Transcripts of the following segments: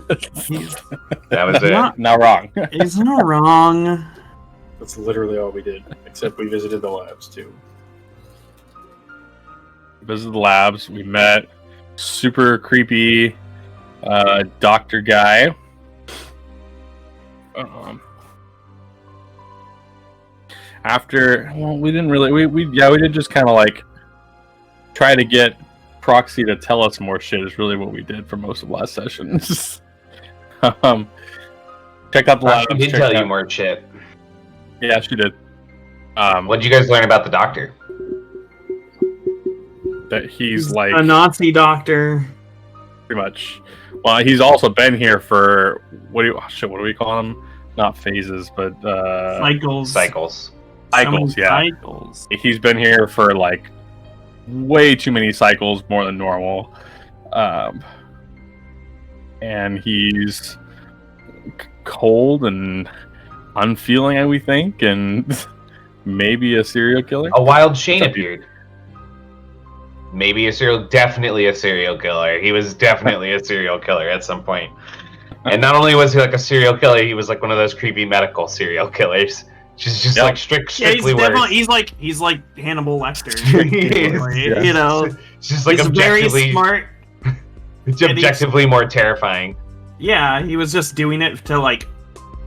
That was it. Not wrong. He's not wrong. That's literally all we did, except we visited the labs too. Visited the labs. We met super creepy doctor guy. After, well, we didn't really. We did just kind of like try to get Proxy to tell us more shit. Is really what we did for most of last session. Check out the labs. She did tell you more shit. Yeah, she did. What did you guys learn about the doctor? That he's like a Nazi doctor. Pretty much. Well, he's also been here for what do we call them? Not phases, but cycles. Cycles. Yeah. Cycles. He's been here for like way too many cycles, more than normal. And he's cold and unfeeling, we think, and maybe a serial killer. A wild Shane appeared. Definitely a serial killer. He was definitely a serial killer at some point. And not only was he like a serial killer, he was like one of those creepy medical serial killers. Just like strictly worse. He's like Hannibal Lecter. You know, just like he's objectively very smart. It's objectively more terrifying. Yeah, he was just doing it to like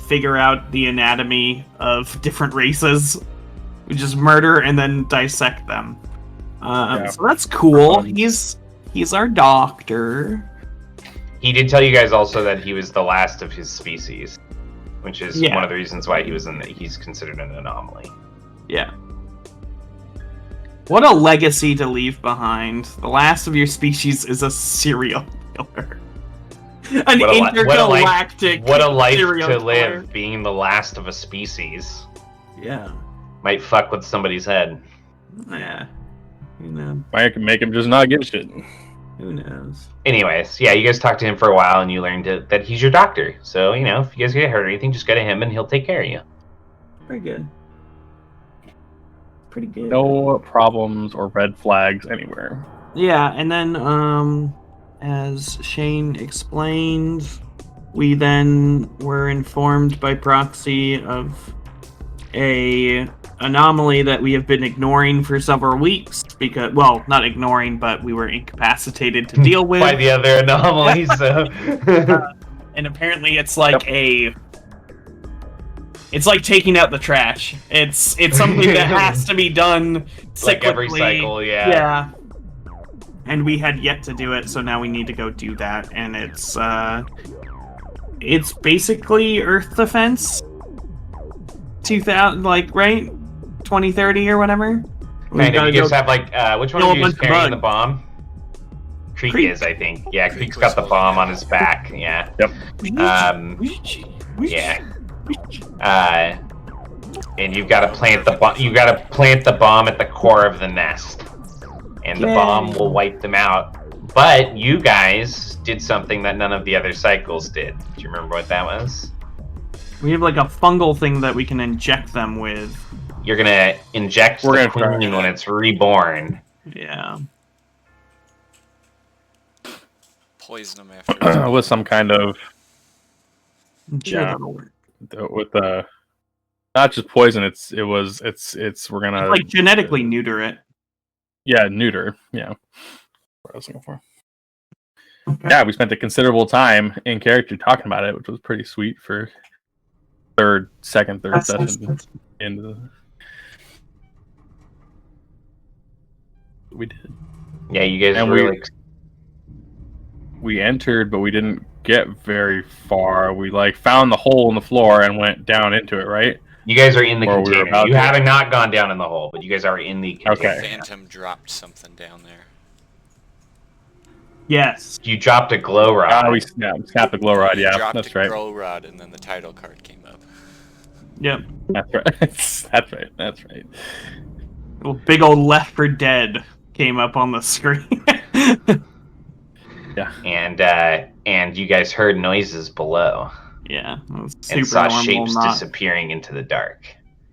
figure out the anatomy of different races. We just murder and then dissect them. So that's cool. He's our doctor. He did tell you guys also that he was the last of his species, which is one of the reasons why he's considered an anomaly. Yeah. What a legacy to leave behind. The last of your species is a serial killer. An intergalactic what a life serial to killer. live, being the last of a species. Yeah. Might fuck with somebody's head. Yeah. Who knows? Might make him just not give a shit. Who knows? Anyways, yeah, you guys talked to him for a while, and you learned that he's your doctor. So, you know, if you guys get hurt or anything, just go to him, and he'll take care of you. Pretty good. Pretty good. No problems or red flags anywhere. Yeah, and then, as Shane explained, we then were informed by proxy of a anomaly that we have been ignoring for several weeks because, well, not ignoring, but we were incapacitated to deal with by the other anomalies. So. And apparently, it's like it's like taking out the trash. It's something that has to be done cyclically. Like every cycle, yeah. Yeah. And we had yet to do it, so now we need to go do that. And it's basically Earth Defense 2000, like, right? 2030 or whatever. Kind of. You guys have like which one of you is carrying the bomb? Creek is, I think. Yeah, Creek's got the bomb on his back. Yeah. Yep. Yeah. And you've got to plant the bomb. You got to plant the bomb at the core of the nest, and the bomb will wipe them out. But you guys did something that none of the other cycles did. Do you remember what that was? We have like a fungal thing that we can inject them with. You're gonna inject the queen when it's reborn. Yeah. Poison them after. With some kind of that'll work. With not just poison. We're gonna like genetically neuter it. Yeah, neuter. Yeah. What I was looking for. Okay. Yeah, we spent a considerable time in character talking about it, which was pretty sweet for third session into the. We did. Yeah, you guys we entered, but we didn't get very far. We like found the hole in the floor and went down into it, right? You guys are in the container. You haven't not gone down in the hole, but you guys are in the container. Okay. Phantom dropped something down there. Yes. You dropped a glow rod. We snapped the glow rod, yeah. That's right. Glow rod, and then the title card came up. Yep. That's right. That's right. A big old Left 4 Dead came up on the screen. Yeah. And you guys heard noises below. Yeah. And saw shapes disappearing into the dark.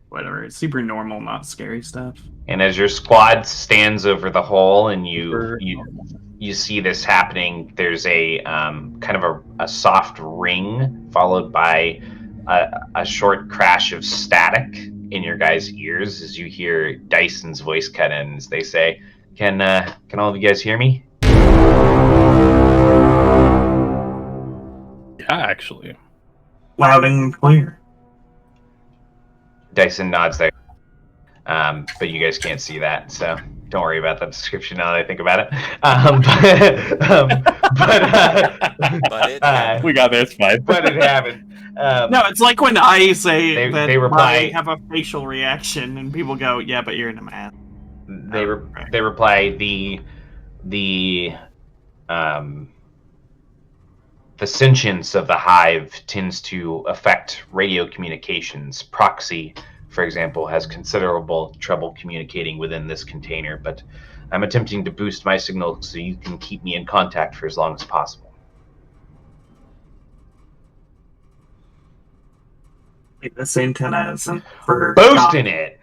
Whatever. It's super normal, not scary stuff. And as your squad stands over the hole and you you see this happening, there's a kind of a soft ring followed by a short crash of static in your guys' ears as you hear Dyson's voice cut in as they say, can all of you guys hear me? Yeah, actually. Loud and clear. Dyson nods there. But you guys can't see that, so don't worry about that description now that I think about it. But it happened. We got there, it's fine. But it happened. No, it's like when I say They reply. I have a facial reaction, and people go, "Yeah, but you're in a mask." They reply the sentience of the hive tends to affect radio communications. Proxy, for example, has considerable trouble communicating within this container, but I'm attempting to boost my signal so you can keep me in contact for as long as possible. Like this antenna isn't for Boosting it!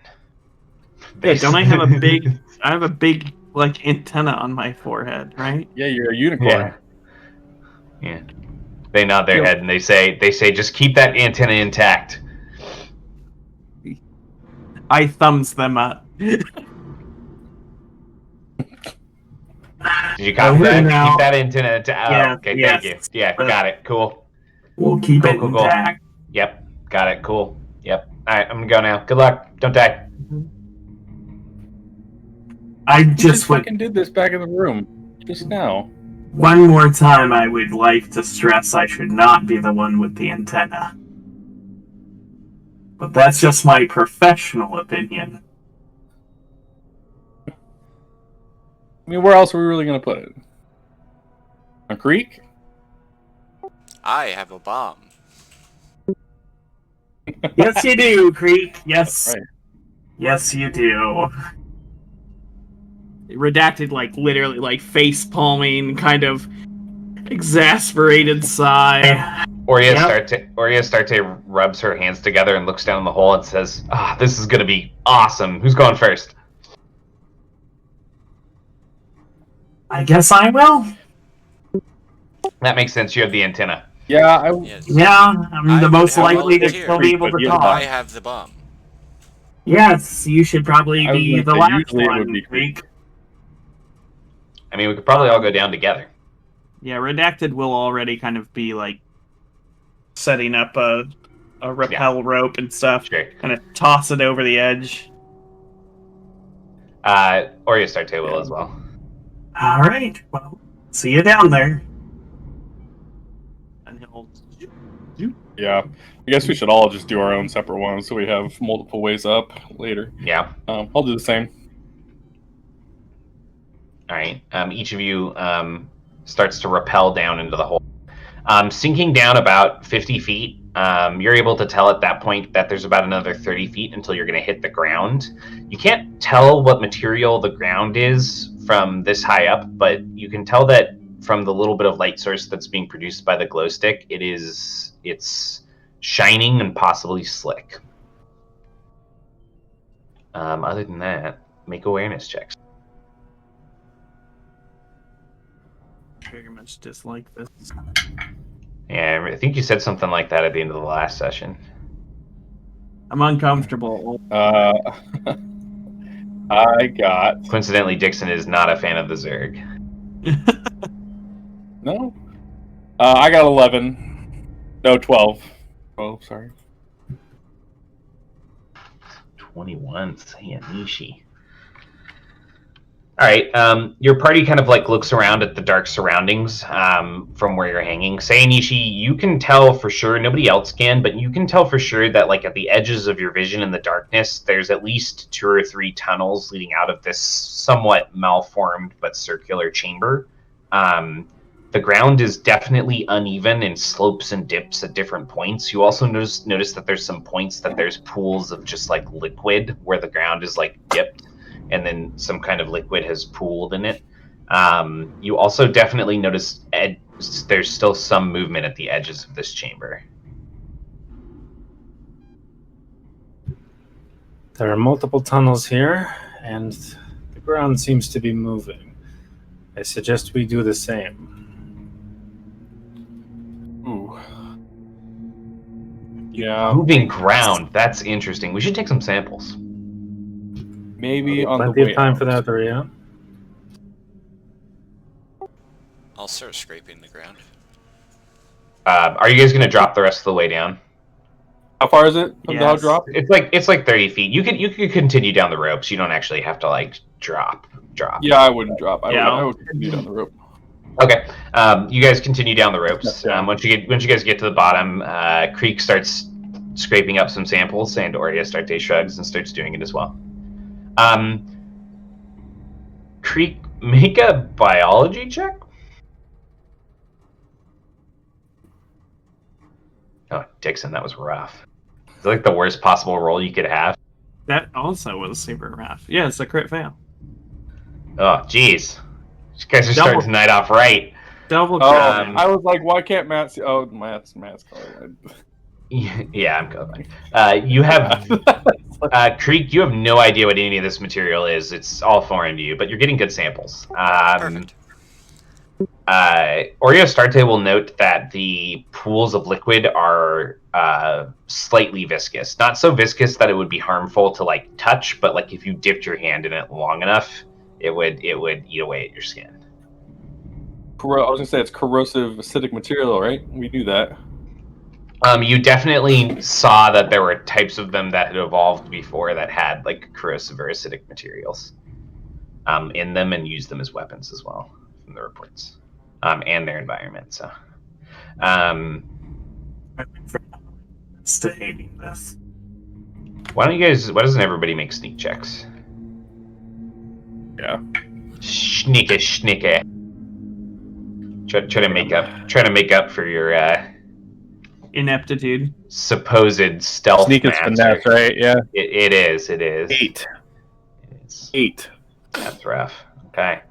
Yeah, don't I have a big? I have a big like antenna on my forehead, right? Yeah, you're a unicorn. Yeah. They nod their head and they say, just keep that antenna intact. I thumbs them up. Did you copy that? Now. Keep that antenna intact. Yeah, okay, yes. thank you. Yeah, got it. Cool. We'll keep Cool, it cool, cool. intact. Yep, got it. Cool. Yep. All right, I'm gonna go now. Good luck. Don't die. I You just fucking did this back in the room just now. one more time. I would like to stress I should not be the one with the antenna, but that's just my professional opinion. I mean, where else are we really gonna put it? A creek? I have a bomb. Yes, you do, Creek. Yes, Right. yes, you do. Redacted, like literally, like face palming, kind of exasperated sigh. Oria Yep. Starte rubs her hands together and looks down the hole and says, this is gonna be awesome. Who's going first? I guess I will. That makes sense. You have the antenna. Yeah, Yes. Yeah, I'm I the would most have likely to volunteered, still be able but to you I talk. have the bomb. Yes, you should probably I was be gonna the say, last usually it one, would be Creek. I mean, we could probably all go down together. Yeah, Redacted will already kind of be like setting up a rappel rope and stuff. Sure. Kind of toss it over the edge. Oria Starte will as well. All right. Well, see you down there. And he'll. yeah. I guess we should all just do our own separate ones so we have multiple ways up later. Yeah. I'll do the same. All right. Each of you starts to rappel down into the hole. Sinking down about 50 feet, you're able to tell at that point that there's about another 30 feet until you're going to hit the ground. You can't tell what material the ground is from this high up, but you can tell that from the little bit of light source that's being produced by the glow stick, it's shining and possibly slick. Other than that, make awareness checks. Very much dislike this. Yeah, I think you said something like that at the end of the last session. I'm uncomfortable. I got... Coincidentally, Dixon is not a fan of the Zerg. No? I got 11. No, 12. Oh, sorry. 21, Sayanishi. All right, your party kind of like looks around at the dark surroundings from where you're hanging. Sayanishi, you can tell for sure, nobody else can, but you can tell for sure that like at the edges of your vision in the darkness, there's at least 2 or 3 tunnels leading out of this somewhat malformed but circular chamber. The ground is definitely uneven and slopes and dips at different points. You also notice that there's some points that there's pools of just like liquid where the ground is like dipped and then some kind of liquid has pooled in it. You also definitely notice there's still some movement at the edges of this chamber. There are multiple tunnels here, and the ground seems to be moving. I suggest we do the same. Ooh. Yeah, Moving ground. That's interesting. We should take some samples. maybe on the Plenty way of time out. for that, Ria. I'll start scraping the ground. Are you guys going to drop the rest of the way down? How far is it from the Yes. drop? It's like 30 feet. You could continue down the ropes. You don't actually have to like drop. Yeah, I wouldn't drop. I Yeah, would continue down the rope. Okay. You guys continue down the ropes. Yeah. Once you guys get to the bottom, Creek starts scraping up some samples, and Oriastarte shrugs and starts doing it as well. Creek, make a biology check. Oh, Dixon, that was rough. It's like the worst possible roll you could have. That also was super rough. Yeah, it's a crit fail. Oh, jeez. You guys are Double. starting tonight off right. Double Oh, crit. I was like, why can't Matt see? Oh, Matt's colorblind. Yeah, I'm colorblind. You have Creek. You have no idea what any of this material is. It's all foreign to you, but you're getting good samples. Perfect. Oriastarte will note that the pools of liquid are slightly viscous. Not so viscous that it would be harmful to like touch, but like if you dipped your hand in it long enough, it would eat away at your skin. I was gonna say it's corrosive acidic material, right? We knew that. You definitely saw that there were types of them that had evolved before that had like corrosive or acidic materials in them and used them as weapons as well from the reports and their environment. So, Hating this. why doesn't everybody make sneak checks? Yeah. Sneaky. Try to make up for your Ineptitude. supposed stealth. Sneak is master. finesse, right? Yeah. It is. 8. It's, 8. That's rough. Okay.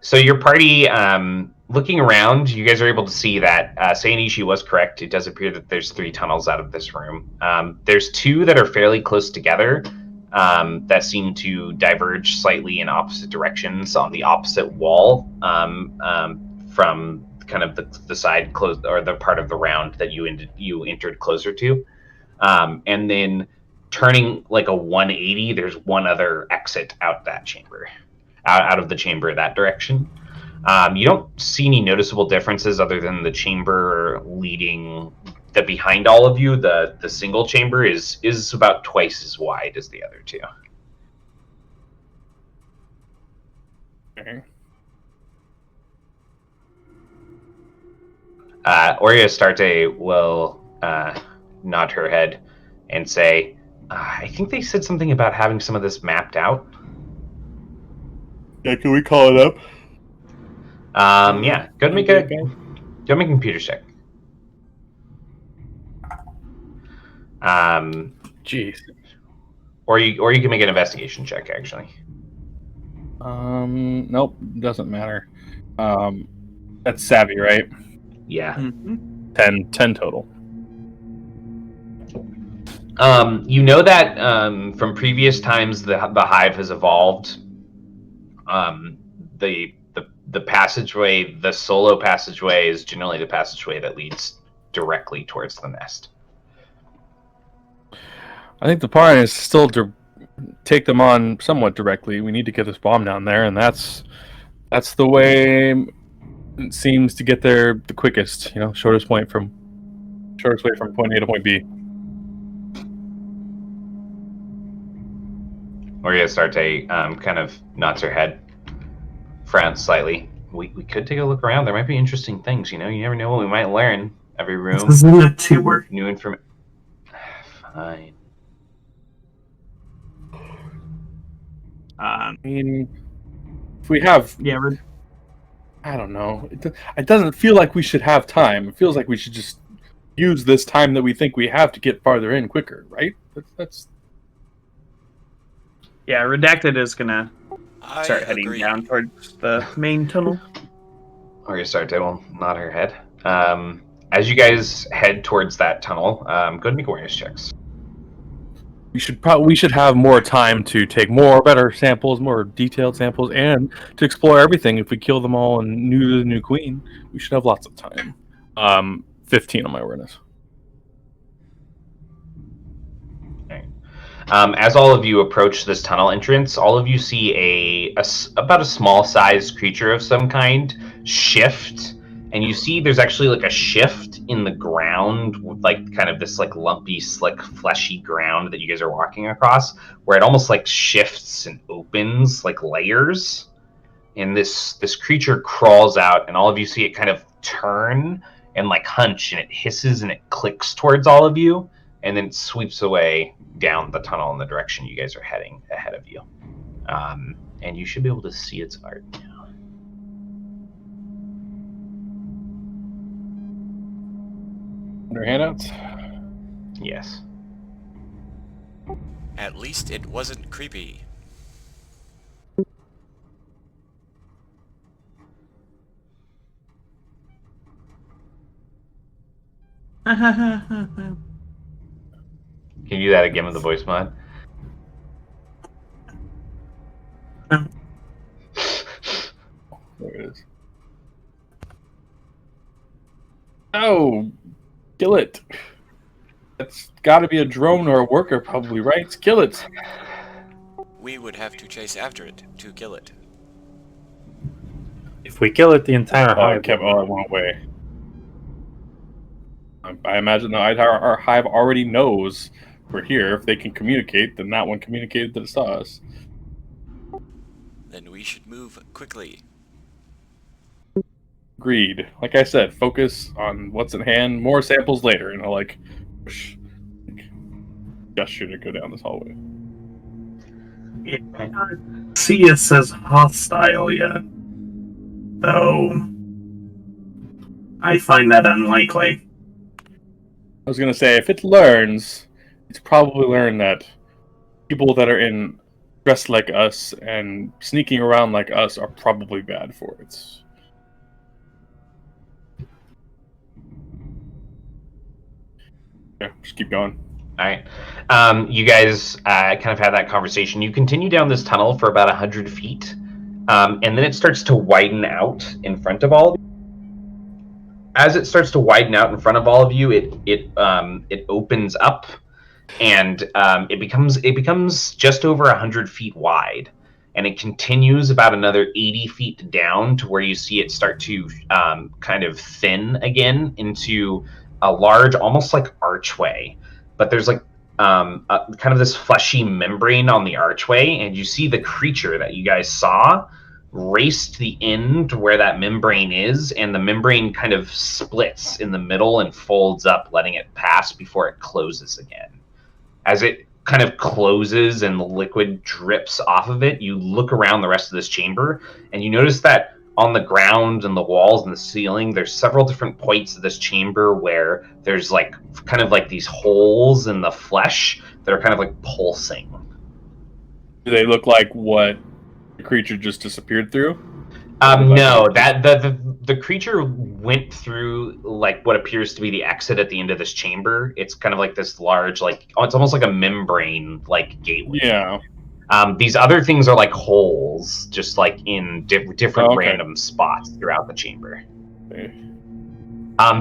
So your party, looking around, you guys are able to see that Sayanishi was correct. It does appear that there's 3 tunnels out of this room. There's 2 that are fairly close together that seem to diverge slightly in opposite directions on the opposite wall from kind of the side close or the part of the round that you entered closer to. And then turning like a 180, there's one other exit out that chamber. Out of the chamber that direction. You don't see any noticeable differences other than the chamber leading behind all of you. The single chamber is about twice as wide as the other 2. Okay. Oriastarte will nod her head and say, I think they said something about having some of this mapped out. Yeah, can we call it up? Yeah. Go make a computer check. Jeez. Or you can make an investigation check actually. Nope, doesn't matter. That's savvy, right? Yeah. Mm-hmm. 10 total. You know that from previous times the Hive has evolved. The passageway, the solo passageway, is generally the passageway that leads directly towards the nest. I think the plan is still to take them on somewhat directly. We need to get this bomb down there, and that's the way it seems to get there the quickest. Shortest way from point A to point B. Oriastarte kind of nods her head, frowns slightly. We could take a look around. There might be interesting things. You never know what we might learn. Every room, This isn't a 2-word. new information. Fine. I mean, if we have, Yeah, I don't know. It doesn't feel like we should have time. It feels like we should just use this time that we think we have to get farther in quicker, right? That's yeah. Redacted is gonna I start heading agree. down towards the main tunnel. Oriastarte will nod her head. As you guys head towards that tunnel, go ahead and make awareness checks. we should have more time to take better samples, more detailed samples, and to explore everything. If we kill them all and neuter the new queen, we should have lots of time. 15 on my awareness. As all of you approach this tunnel entrance, all of you see about a small-sized creature of some kind shift, and you see there's actually like a shift in the ground with like kind of this like lumpy, slick, fleshy ground that you guys are walking across, where it almost like shifts and opens like layers, and this creature crawls out, and all of you see it kind of turn and like hunch, and it hisses and it clicks towards all of you, and then it sweeps away down the tunnel in the direction you guys are heading ahead of you. And you should be able to see its art now. Under handouts? Yes. At least it wasn't creepy. Can you do that again with the voice mod? There it is. Oh, kill it. It's got to be a drone or a worker, probably, right? Kill it. We would have to chase after it to kill it. If we kill it, the entire hive Kept all it went away. I imagine our hive already knows we're here. If they can communicate, then that one communicated that it saw us. Then we should move quickly. Agreed. Like I said, focus on what's at hand. More samples later, and I'll like push, gesture to go down this hallway. It may not see us as hostile yet, though I find that unlikely. I was gonna say, if it learns, it's probably learned that people that are dressed like us and sneaking around like us are probably bad for it. Yeah, just keep going. All right. You guys kind of had that conversation. You continue down this tunnel for about 100 feet, and then it starts to widen out in front of all of you. As it starts to widen out in front of all of you, it opens up, and it becomes just over 100 feet wide, and it continues about another 80 feet down to where you see it start to kind of thin again into a large, almost like archway. But there's like kind of this fleshy membrane on the archway, and you see the creature that you guys saw race to the end where that membrane is, and the membrane kind of splits in the middle and folds up, letting it pass before it closes again. As it kind of closes and the liquid drips off of it, you look around the rest of this chamber, and you notice that on the ground and the walls and the ceiling, there's several different points of this chamber where there's like kind of like these holes in the flesh that are kind of like pulsing. Do they look like what the creature just disappeared through? No, that the creature went through like what appears to be the exit at the end of this chamber. It's kind of like this large, like it's almost like a membrane, like gateway. Yeah. These other things are like holes, just like in different random spots throughout the chamber. Okay.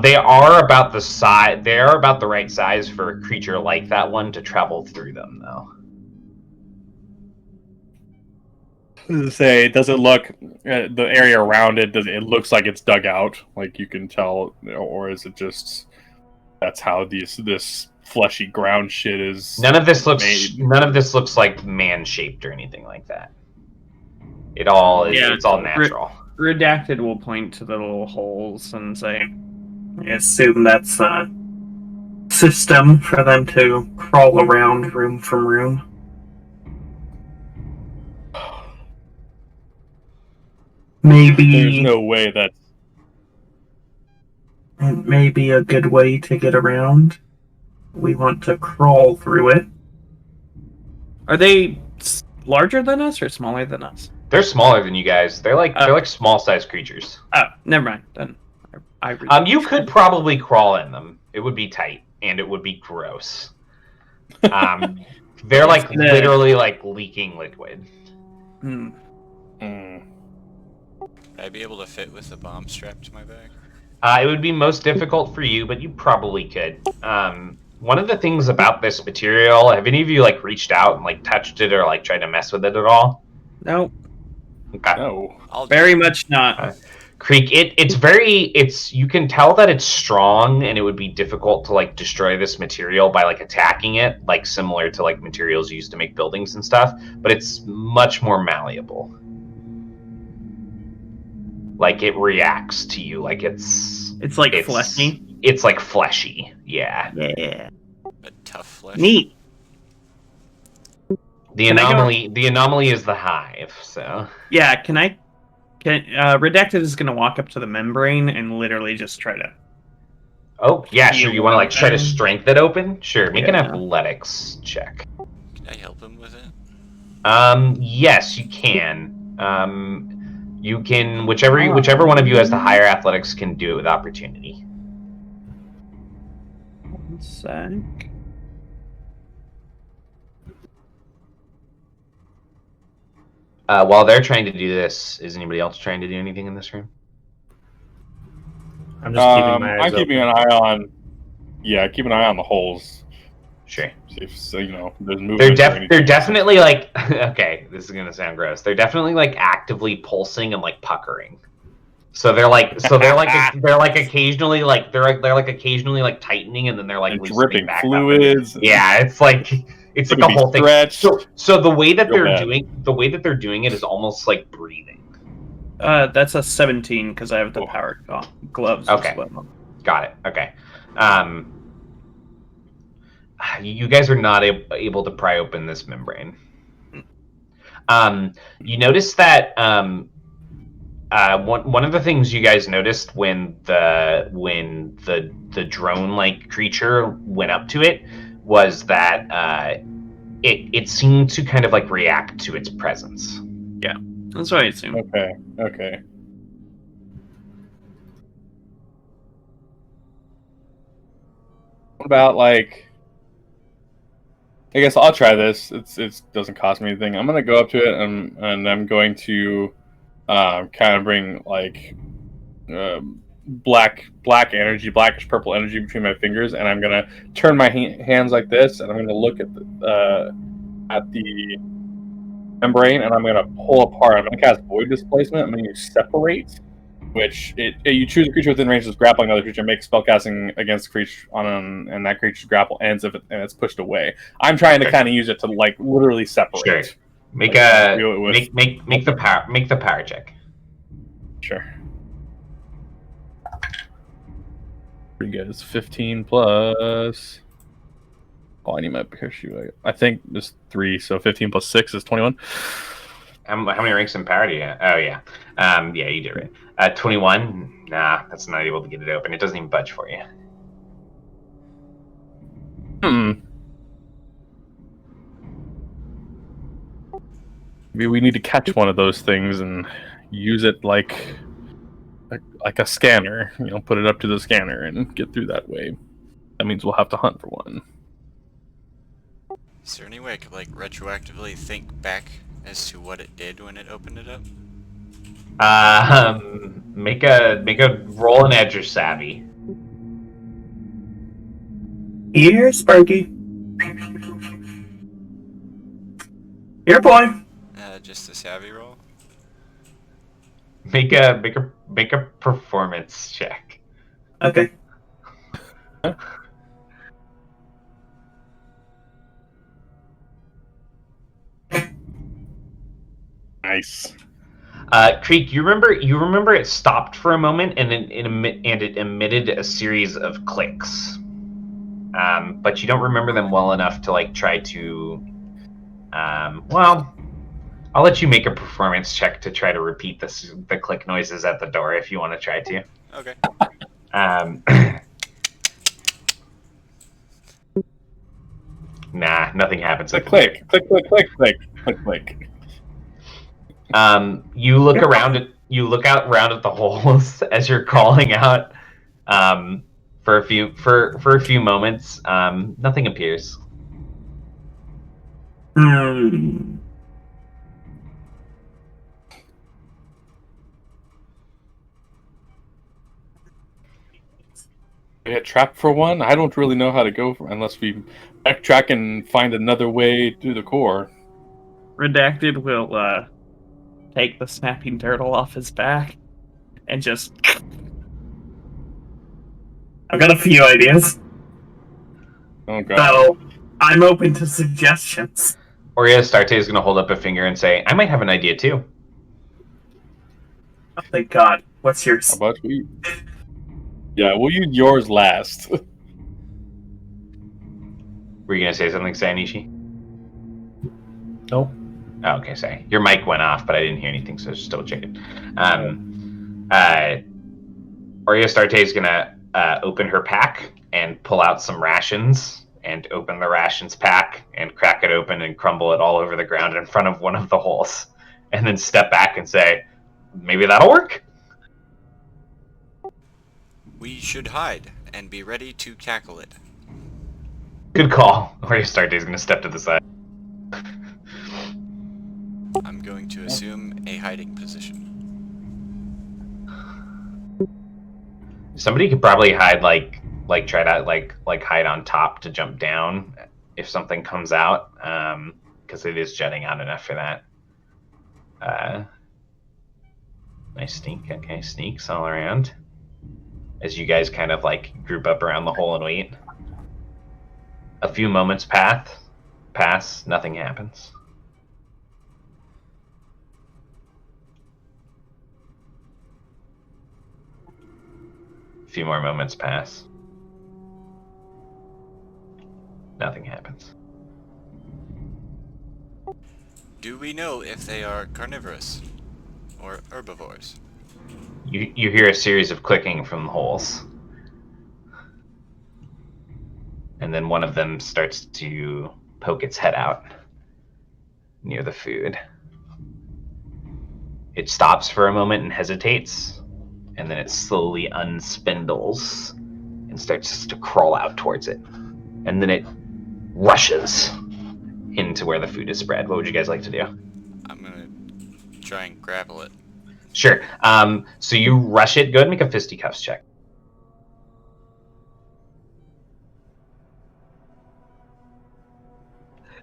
They are about the size. They are about the right size for a creature like that one to travel through them, though. Say, does it look the area around it? Does it looks like it's dug out? Like you can tell, or is it just that's how this fleshy ground shit is? None of this looks. made? None of this looks like man-shaped or anything like that. It all is. Yeah, it's all natural. Redacted will point to the little holes and say, I assume that's a system for them to crawl around room from room. Maybe There's no way that. it may be a good way to get around. We want to crawl through it. are they larger than us or smaller than us? They're smaller than you guys. They're like small-sized creatures. Oh, never mind. Then You could probably crawl in them. It would be tight and it would be gross. They're like gonna- literally like leaking liquid. Hmm. Would I be able to fit with the bomb strapped to my bag? It would be most difficult for you, but you probably could. One of the things about this material, have any of you like reached out and like touched it or like tried to mess with it at all? Nope. Okay. No. I'll Very much not. Creek, it's you can tell that it's strong and it would be difficult to like destroy this material by like attacking it, like similar to like materials used to make buildings and stuff, but it's much more malleable. Like it reacts to you, like it's It's fleshy. It's like fleshy, yeah. Yeah. But tough flesh. Neat. The Can I go- anomaly is the hive, so Yeah, can Redacted is gonna walk up to the membrane and literally just try to. oh yeah, sure. You want to like try to open. strength it open? Sure, make an Yeah. athletics check. Can I help him with it? Yes, you can. You can whichever one of you has the higher athletics can do it with opportunity. 1 sec. While they're trying to do this, is anybody else trying to do anything in this room? I'm just keeping my eyes I'm open. keeping an eye on. Yeah, keep an eye on the holes. Sure. See if there's movement. They're definitely like okay, this is gonna sound gross. They're definitely like actively pulsing and like puckering. They're occasionally like occasionally like tightening and then they're like and loosening dripping back up. fluids. Yeah, it's like Gonna a be whole thing. stretched. So the way that Feel bad. the way that they're doing it is almost like breathing. That's a 17 because I have the Cool. power gloves. Okay. As well. Got it. Okay. You guys are not able to pry open this membrane. You notice that one of the things you guys noticed when the drone like creature went up to it was that it seemed to kind of like react to its presence. That's what I assume. Okay. What about like? I guess I'll try this. It doesn't cost me anything. I'm gonna go up to it and I'm going to kind of bring like black energy, blackish purple energy between my fingers, and I'm gonna turn my hands like this, and I'm gonna look at the membrane, and I'm gonna pull apart. I'm gonna cast void displacement. I'm gonna use separate, which you choose a creature within range that's grappling another creature, make spellcasting against the creature and that creature's grapple ends if it's pushed away. I'm trying to kind of use it to like literally separate. Sure. Make the power check. Sure. Pretty good. It's 15 plus. Oh, I need my parachute. I think there's 3, so 15 plus 6 is 21. How many ranks in power do you have? Oh yeah, yeah, you did right. 21. Nah, that's not able to get it open. It doesn't even budge for you. Maybe we need to catch one of those things and use it like a scanner. Put it up to the scanner and get through that way. That means we'll have to hunt for one. Is there any way I could like retroactively think back as to what it did when it opened it up? Make a roll an edge or savvy. Here, Sparky. Here, boy. Just a savvy roll. Make a performance check. Okay. Nice. Creek, you remember it stopped for a moment and then it emitted a series of clicks. But you don't remember them well enough to like try to well, I'll let you make a performance check to try to repeat the click noises at the door if you want to try to. Okay. Nah, nothing happens. Click, click, click, click, click, click, click. You look around at the holes as you're calling out for a few moments. Nothing appears. Hmm. We get trapped for one. I don't really know how to go unless we backtrack and find another way to the core. Redacted will take the snapping turtle off his back and just. I've got a few ideas, Oh god. so I'm open to suggestions. Oria Starte is going to hold up a finger and say, I might have an idea too. Oh, thank God. What's yours? How about we? Yeah, we'll use yours last. Were you going to say something, Sanishi? Nope. Oh, okay, sorry. Your mic went off, but I didn't hear anything, so just double checking. Oria Starte is going to open her pack and pull out some rations and open the rations pack and crack it open and crumble it all over the ground in front of one of the holes. And then step back and say, maybe that'll work? We should hide and be ready to tackle it. Good call. Oria Starte is going to step to the side. I'm going to assume a hiding position. Somebody could probably hide try to hide on top to jump down if something comes out, because it is jutting out enough for that. Nice sneak. Okay, sneaks all around as you guys kind of group up around the hole and wait. A few moments pass, nothing happens. A few more moments pass. Nothing happens. Do we know if they are carnivorous or herbivores? You hear a series of clicking from the holes. And then one of them starts to poke its head out near the food. It stops for a moment and hesitates, and then it slowly unspindles and starts to crawl out towards it. And then it rushes into where the food is spread. What would you guys like to do? I'm gonna try and grapple it. Sure. So you rush it. Go ahead and make a fisticuffs check.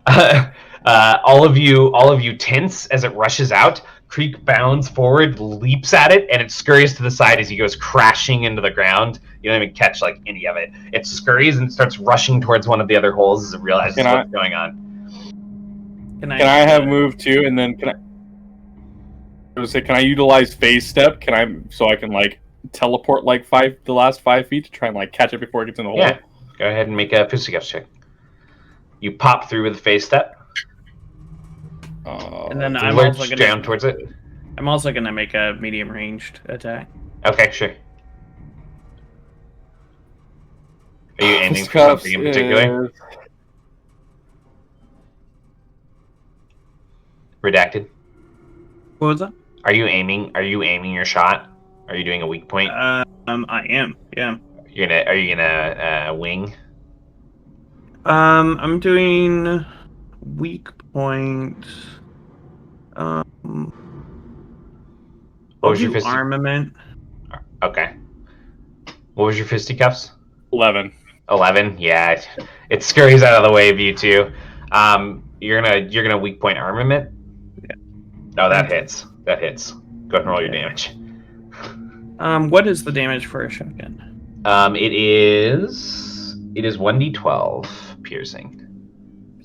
All of you tense as it rushes out. Creek bounds forward, leaps at it, and it scurries to the side as he goes crashing into the ground. You don't even catch any of it. It scurries and starts rushing towards one of the other holes as it realizes what's going on. Can I have moved too, and then can I utilize phase step? So I can teleport the last 5 feet to try and catch it before it gets in the hole? Yeah. Go ahead and make a fisticuffs check. You pop through with a phase step. And then I'm lurch also down towards it. I'm also gonna make a medium ranged attack. Okay, sure. Are you aiming for something in particular? Redacted. What was that? Are you aiming your shot? Are you doing a weak point? I am. Yeah. Are you gonna wing? I'm doing weak point. What I'll was your do armament. Okay. What was your fisticuffs? 11. 11. Yeah, it scurries out of the way of you two. You're gonna weak point armament. Yeah. Oh, that hits. That hits. Go ahead and roll your damage. What is the damage for a shotgun? It is 1d12 piercing.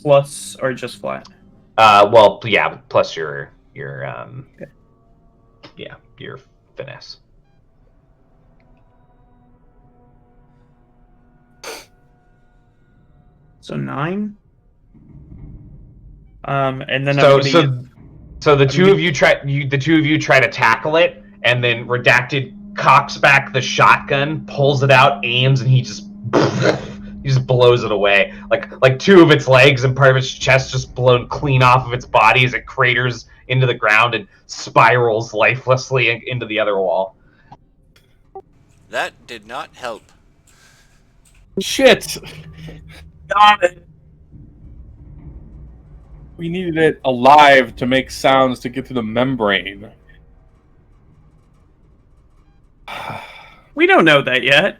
Plus or just flat? Well, yeah, plus your Okay. yeah, your finesse. So 9. And then So the two of you try to tackle it, and then Redacted cocks back the shotgun, pulls it out, aims, and he just blows it away. Like two of its legs and part of its chest just blown clean off of its body as it craters into the ground and spirals lifelessly into the other wall. That did not help. Shit! Got it. We needed it alive to make sounds to get through the membrane. We don't know that yet.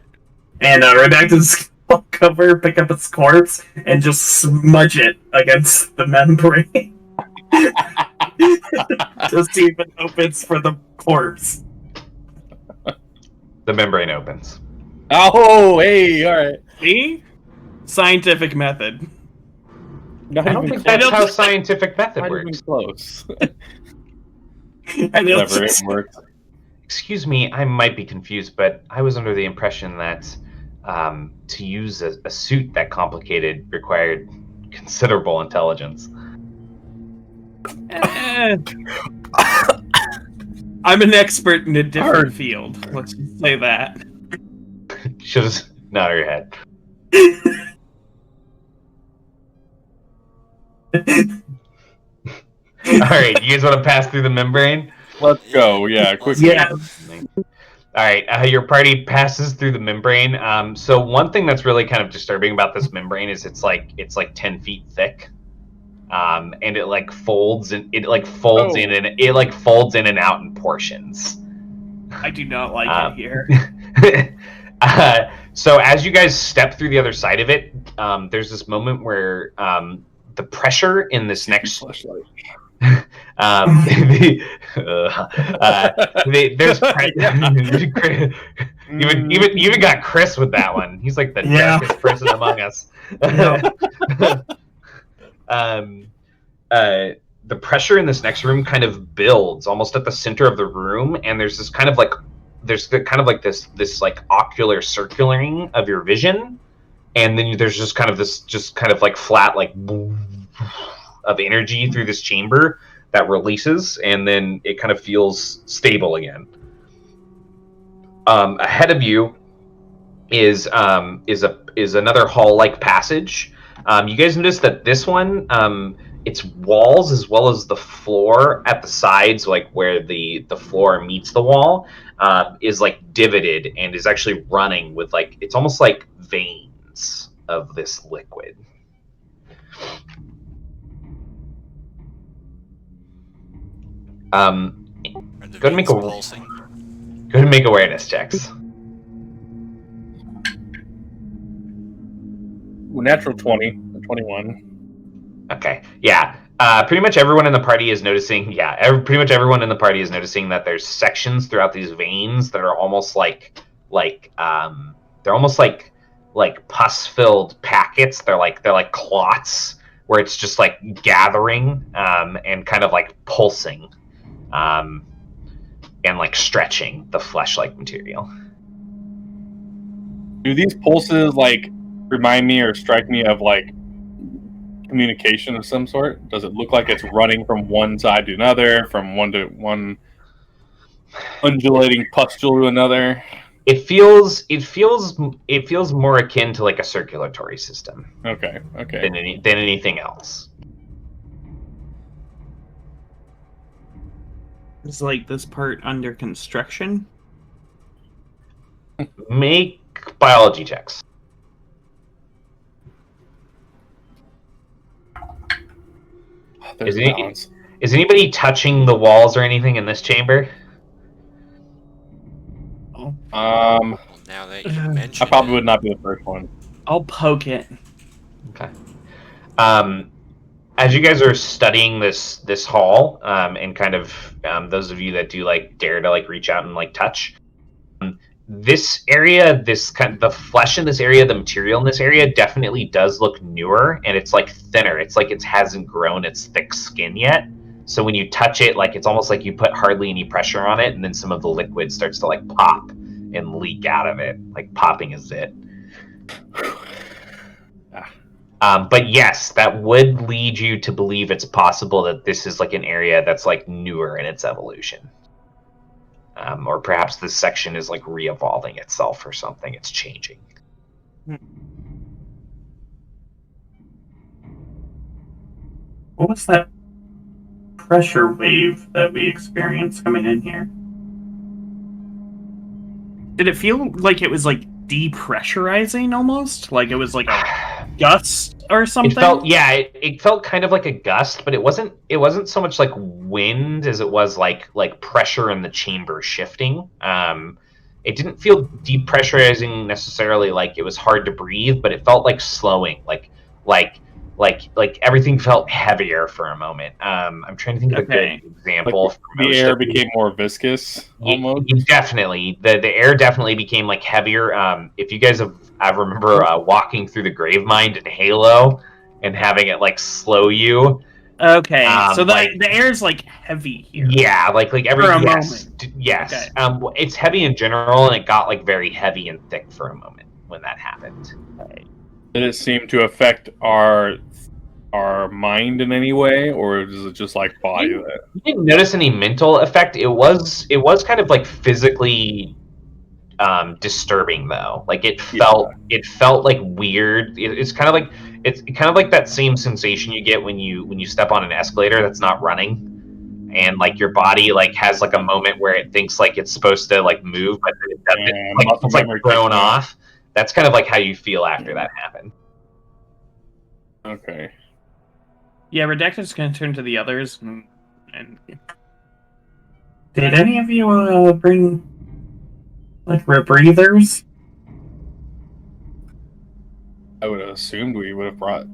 And Redacted's cover, pick up its corpse, and just smudge it against the membrane. Just see if it opens for the corpse. The membrane opens. Oh, hey, all right. See? Scientific method. Not I don't even think that's don't how think- scientific method Not works. even close. And it'll Whatever, it just, works. Excuse me, I might be confused, but I was under the impression that to use a suit that complicated required considerable intelligence. Eh. I'm an expert in a different Hard. field. Let's just say that. Should have nodded her head. All right, you guys want to pass through the membrane? Let's go. Yeah, quickly. yeah. All right, your party passes through the membrane. So one thing that's really kind of disturbing about this membrane is it's like 10 feet thick, and it like folds and it like folds in and it like folds in and out in portions. I do not like it here. So as you guys step through the other side of it, there's this moment where the pressure in this next Flashlight. there's even got Chris with that one. He's like the Yeah. darkest person among us. The pressure in this next room kind of builds almost at the center of the room, and there's this kind of like this like ocular circulating of your vision, and then there's just kind of like flat like of energy through this chamber that releases, and then it kind of feels stable again. Ahead of you is another hall-like passage. You guys notice that this one, its walls as well as the floor at the sides, like where the floor meets the wall, is like divoted and is actually running with like it's almost like veins of this liquid. Are the Go to make veins a- pulsing? Go ahead and make awareness checks. Natural 20 or 21. Okay. Yeah. Pretty much everyone in the party is noticing. Yeah. Pretty much everyone in the party is noticing that there's sections throughout these veins that are almost like they're almost like pus-filled packets. They're like clots where it's just like gathering and kind of like pulsing and like stretching the flesh-like material. Do these pulses like remind me or strike me of like communication of some sort? Does it look like it's running from one side to another, from one undulating pustule to another? It feels more akin to like a circulatory system Okay. than anything else. Is like this part under construction? Make biology checks. There's Is it- balance. Is anybody touching the walls or anything in this chamber? Well, now that you I mention I probably it, would not be the first one. I'll poke it. Okay. As you guys are studying this hall, and kind of those of you that do like dare to like reach out and like touch, this area, the flesh in this area, the material in this area definitely does look newer, and it's like thinner. It's like it hasn't grown its thick skin yet. So when you touch it, like it's almost like you put hardly any pressure on it, and then some of the liquid starts to like pop and leak out of it, like popping a zit. But yes, that would lead you to believe it's possible that this is like an area that's like newer in its evolution. Or perhaps this section is like re-evolving itself or something. It's changing. What was that pressure wave that we experienced coming in here? Did it feel like it was like depressurizing almost? Like it was like a gust or something? It felt kind of like a gust, but it wasn't so much like wind as it was like pressure in the chamber shifting. It didn't feel depressurizing necessarily, like it was hard to breathe, but it felt like slowing, like everything felt heavier for a moment. I'm trying to think of a good example. Like the air became more viscous, almost. Definitely, the air definitely became like heavier. If you guys I remember walking through the Gravemind in Halo and having it like slow you. Okay, so the air's like heavy here. Yeah, like everything. Yes. Okay. It's heavy in general, and it got like very heavy and thick for a moment when that happened. Did it seem to affect our mind in any way, or is it just like body? You didn't notice any mental effect. It was kind of like physically disturbing though. Like it felt like weird. It's kind of like that same sensation you get when you step on an escalator that's not running, and like your body like has like a moment where it thinks like it's supposed to like move, but it doesn't. Like it's like thrown off. That's kind of like how you feel after that happened. Okay. Yeah, Redacted's gonna turn to the others and Did any of you bring like rebreathers? I would have assumed we would have brought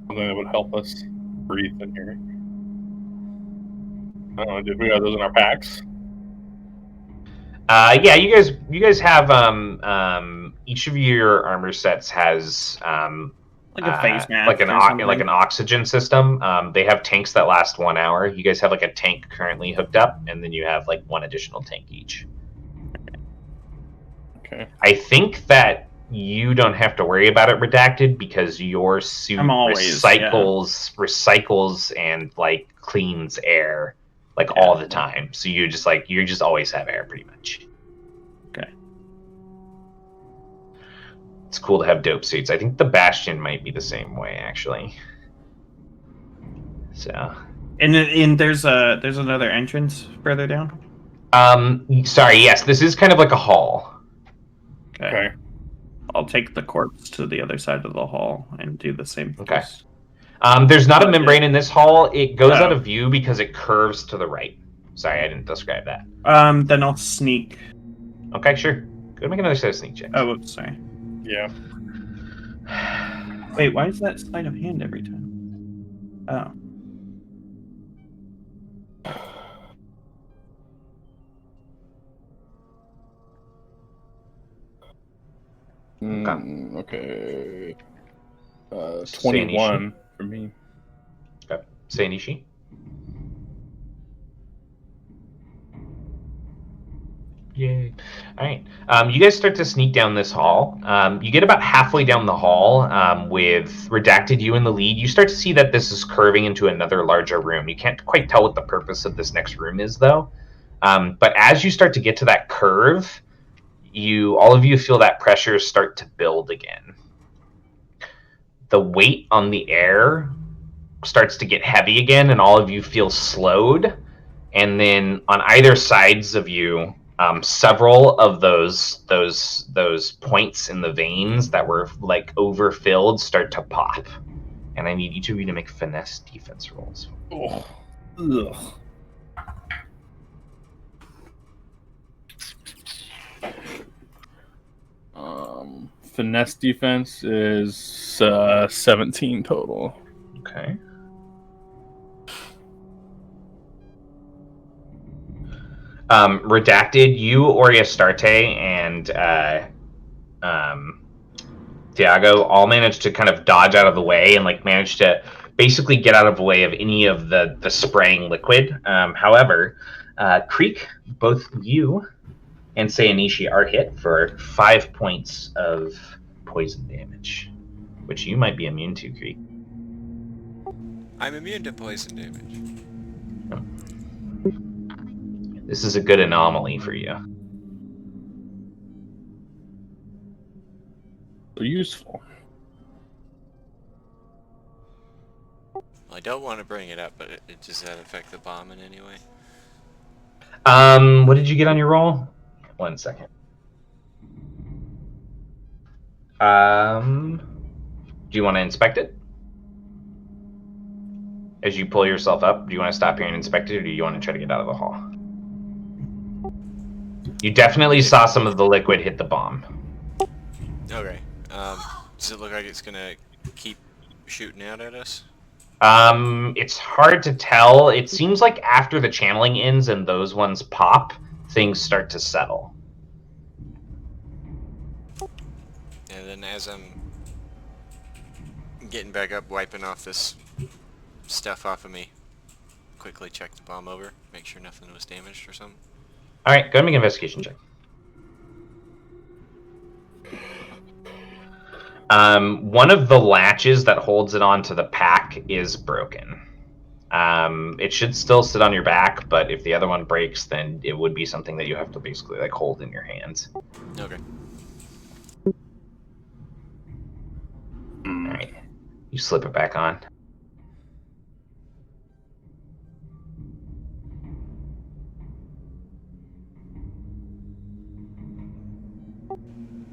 something that would help us breathe in here. I don't know, did we have those in our packs? Yeah, you guys have each of your armor sets has like a face mask, like an oxygen system. They have tanks that last 1 hour. You guys have like a tank currently hooked up, and then you have like one additional tank each. Okay. I think that you don't have to worry about it, Redacted, because your suit recycles and like cleans air like all the time. So you just always have air pretty much. Okay. It's cool to have dope suits. I think the Bastion might be the same way, actually. So. And there's another entrance further down. Sorry. Yes, this is kind of like a hall. Okay. I'll take the corpse to the other side of the hall and do the same. Okay. There's not a membrane in this hall. It goes out of view because it curves to the right. Sorry, I didn't describe that. Then I'll sneak. Okay, sure. Go make another set of sneak checks. Oh, whoops, sorry. Yeah. Wait, why is that sleight of hand every time? Oh. Okay. 21 for me. Okay. Sayanishi. Yay. All right. You guys start to sneak down this hall. You get about halfway down the hall with Redacted, you in the lead. You start to see that this is curving into another larger room. You can't quite tell what the purpose of this next room is, though. But as you start to get to that curve, all of you feel that pressure start to build again. The weight on the air starts to get heavy again, and all of you feel slowed. And then on either sides of you, several of those points in the veins that were like overfilled start to pop. And I need each of you to make finesse defense rolls. Oh. Ugh. Finesse defense is 17 total. Okay. Redacted, you, Oriastarte, and Thiago all managed to kind of dodge out of the way and like managed to basically get out of the way of any of the spraying liquid. However, Creek, both you and Sayanishi are hit for 5 points of poison damage, which you might be immune to, Creek. I'm immune to poison damage. This is a good anomaly for you. So useful. Well, I don't want to bring it up, but does that affect the bomb in any way? What did you get on your roll? 1 second. Do you want to inspect it? As you pull yourself up, do you want to stop here and inspect it, or do you want to try to get out of the hall? You definitely saw some of the liquid hit the bomb. Okay. Does it look like it's gonna keep shooting out at us? It's hard to tell. It seems like after the channeling ends and those ones pop, things start to settle. And then as I'm getting back up, wiping off this stuff off of me, quickly check the bomb over, make sure nothing was damaged or something. All right, go ahead and make an investigation check. One of the latches that holds it onto the pack is broken. It should still sit on your back, but if the other one breaks, then it would be something that you have to basically like hold in your hands. Okay. All right, you slip it back on.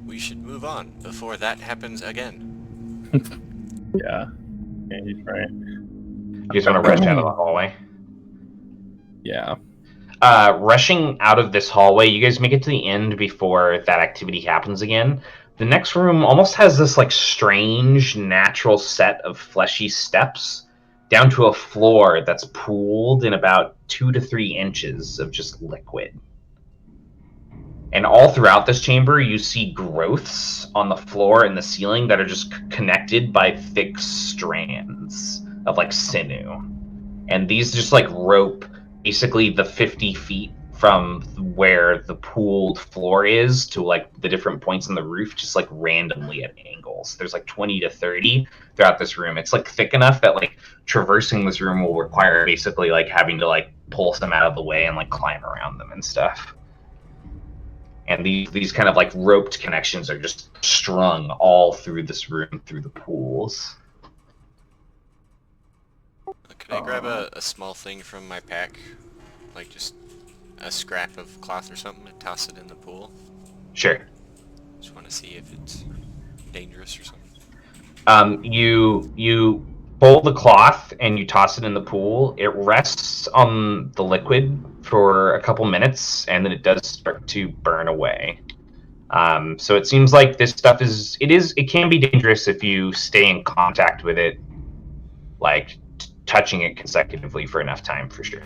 We should move on before that happens again. Yeah. Yeah, he's right. You just want to rush out of the hallway. Yeah. Rushing out of this hallway, you guys make it to the end before that activity happens again. The next room almost has this like strange natural set of fleshy steps down to a floor that's pooled in about 2 to 3 inches of just liquid. And all throughout this chamber, you see growths on the floor and the ceiling that are just connected by thick strands of like sinew. And these just like rope basically the 50 feet from where the pooled floor is to like the different points in the roof, just like randomly at angles. There's like 20 to 30 throughout this room. It's like thick enough that like traversing this room will require basically like having to like pull some out of the way and like climb around them and stuff. And these kind of like roped connections are just strung all through this room, through the pools. Can I grab a small thing from my pack? Like just a scrap of cloth or something and toss it in the pool? Sure. Just want to see if it's dangerous or something. You pull the cloth and you toss it in the pool. It rests on the liquid for a couple minutes, and then it does start to burn away. So it seems like this stuff it can be dangerous if you stay in contact with it, like touching it consecutively for enough time, for sure.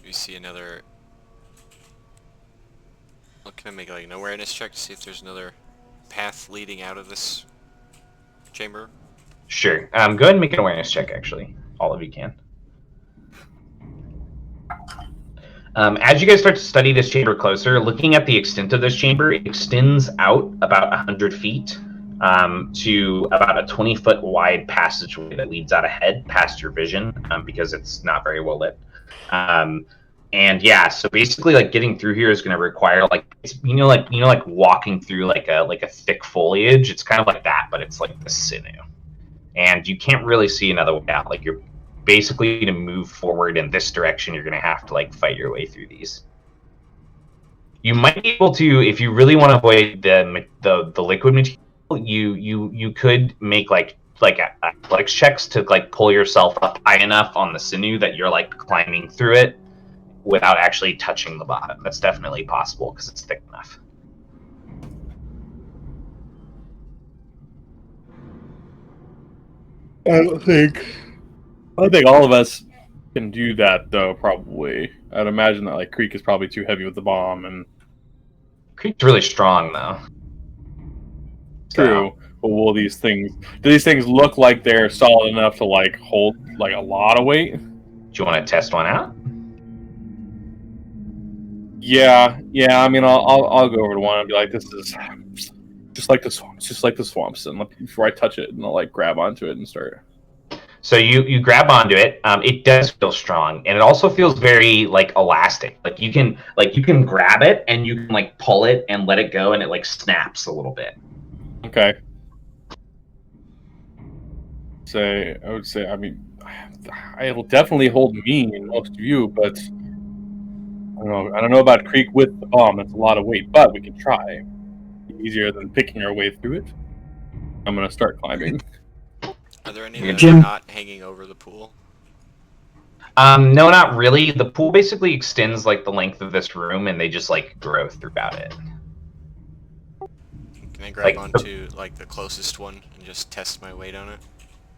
You see another... Well, can I make like an awareness check to see if there's another path leading out of this chamber? Sure. Go ahead and make an awareness check, actually. All of you can. As you guys start to study this chamber closer, looking at the extent of this chamber, it extends out about 100 feet to about a 20-foot wide passageway that leads out ahead past your vision because it's not very well lit. And yeah, so basically, like getting through here is going to require like walking through like a thick foliage. It's kind of like that, but it's like the sinew, and you can't really see another way out. Like you're basically to move forward in this direction, you're going to have to like fight your way through these. You might be able to, if you really want to avoid the liquid material, you could make like athletics checks to like pull yourself up high enough on the sinew that you're like climbing through it without actually touching the bottom. That's definitely possible because it's thick enough. I think all of us can do that, though, probably. I'd imagine that, like, Creek is probably too heavy with the bomb, and... Creek's really strong, though. True. But will do these things look like they're solid enough to, like, hold, like, a lot of weight? Do you want to test one out? Yeah, I mean, I'll go over to one and be like, this is just like the swamps, and like, before I touch it, and I'll, like, grab onto it and start... So you grab onto it. It does feel strong, and it also feels very like elastic. Like you can grab it and you can like pull it and let it go, and it like snaps a little bit. Okay. I would say, I mean, it'll definitely hold me and most of you, but I don't know about Creek with the bomb. That's a lot of weight, but we can try. Easier than picking our way through it. I'm gonna start climbing. Are there any that Jim. are not hanging over the pool? No, not really. The pool basically extends like the length of this room, and they just like grow throughout it. Can I grab Like, onto like the closest one and just test my weight on it?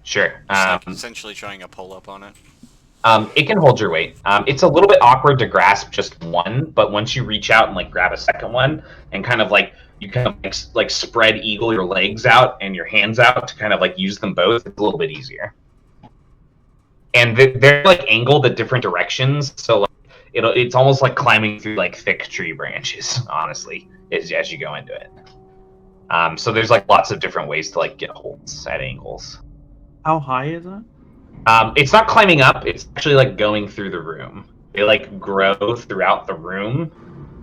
Sure. Just like essentially trying a pull up on it. It can hold your weight. It's a little bit awkward to grasp just one, but once you reach out and like grab a second one and kind of like you kind of like spread eagle your legs out and your hands out to kind of like use them both, it's a little bit easier. And they're like angled at different directions, so like, it's almost like climbing through like thick tree branches. Honestly, as you go into it. So there's like lots of different ways to like get holds at angles. How high is it? It's not climbing up, it's actually like going through the room. They like grow throughout the room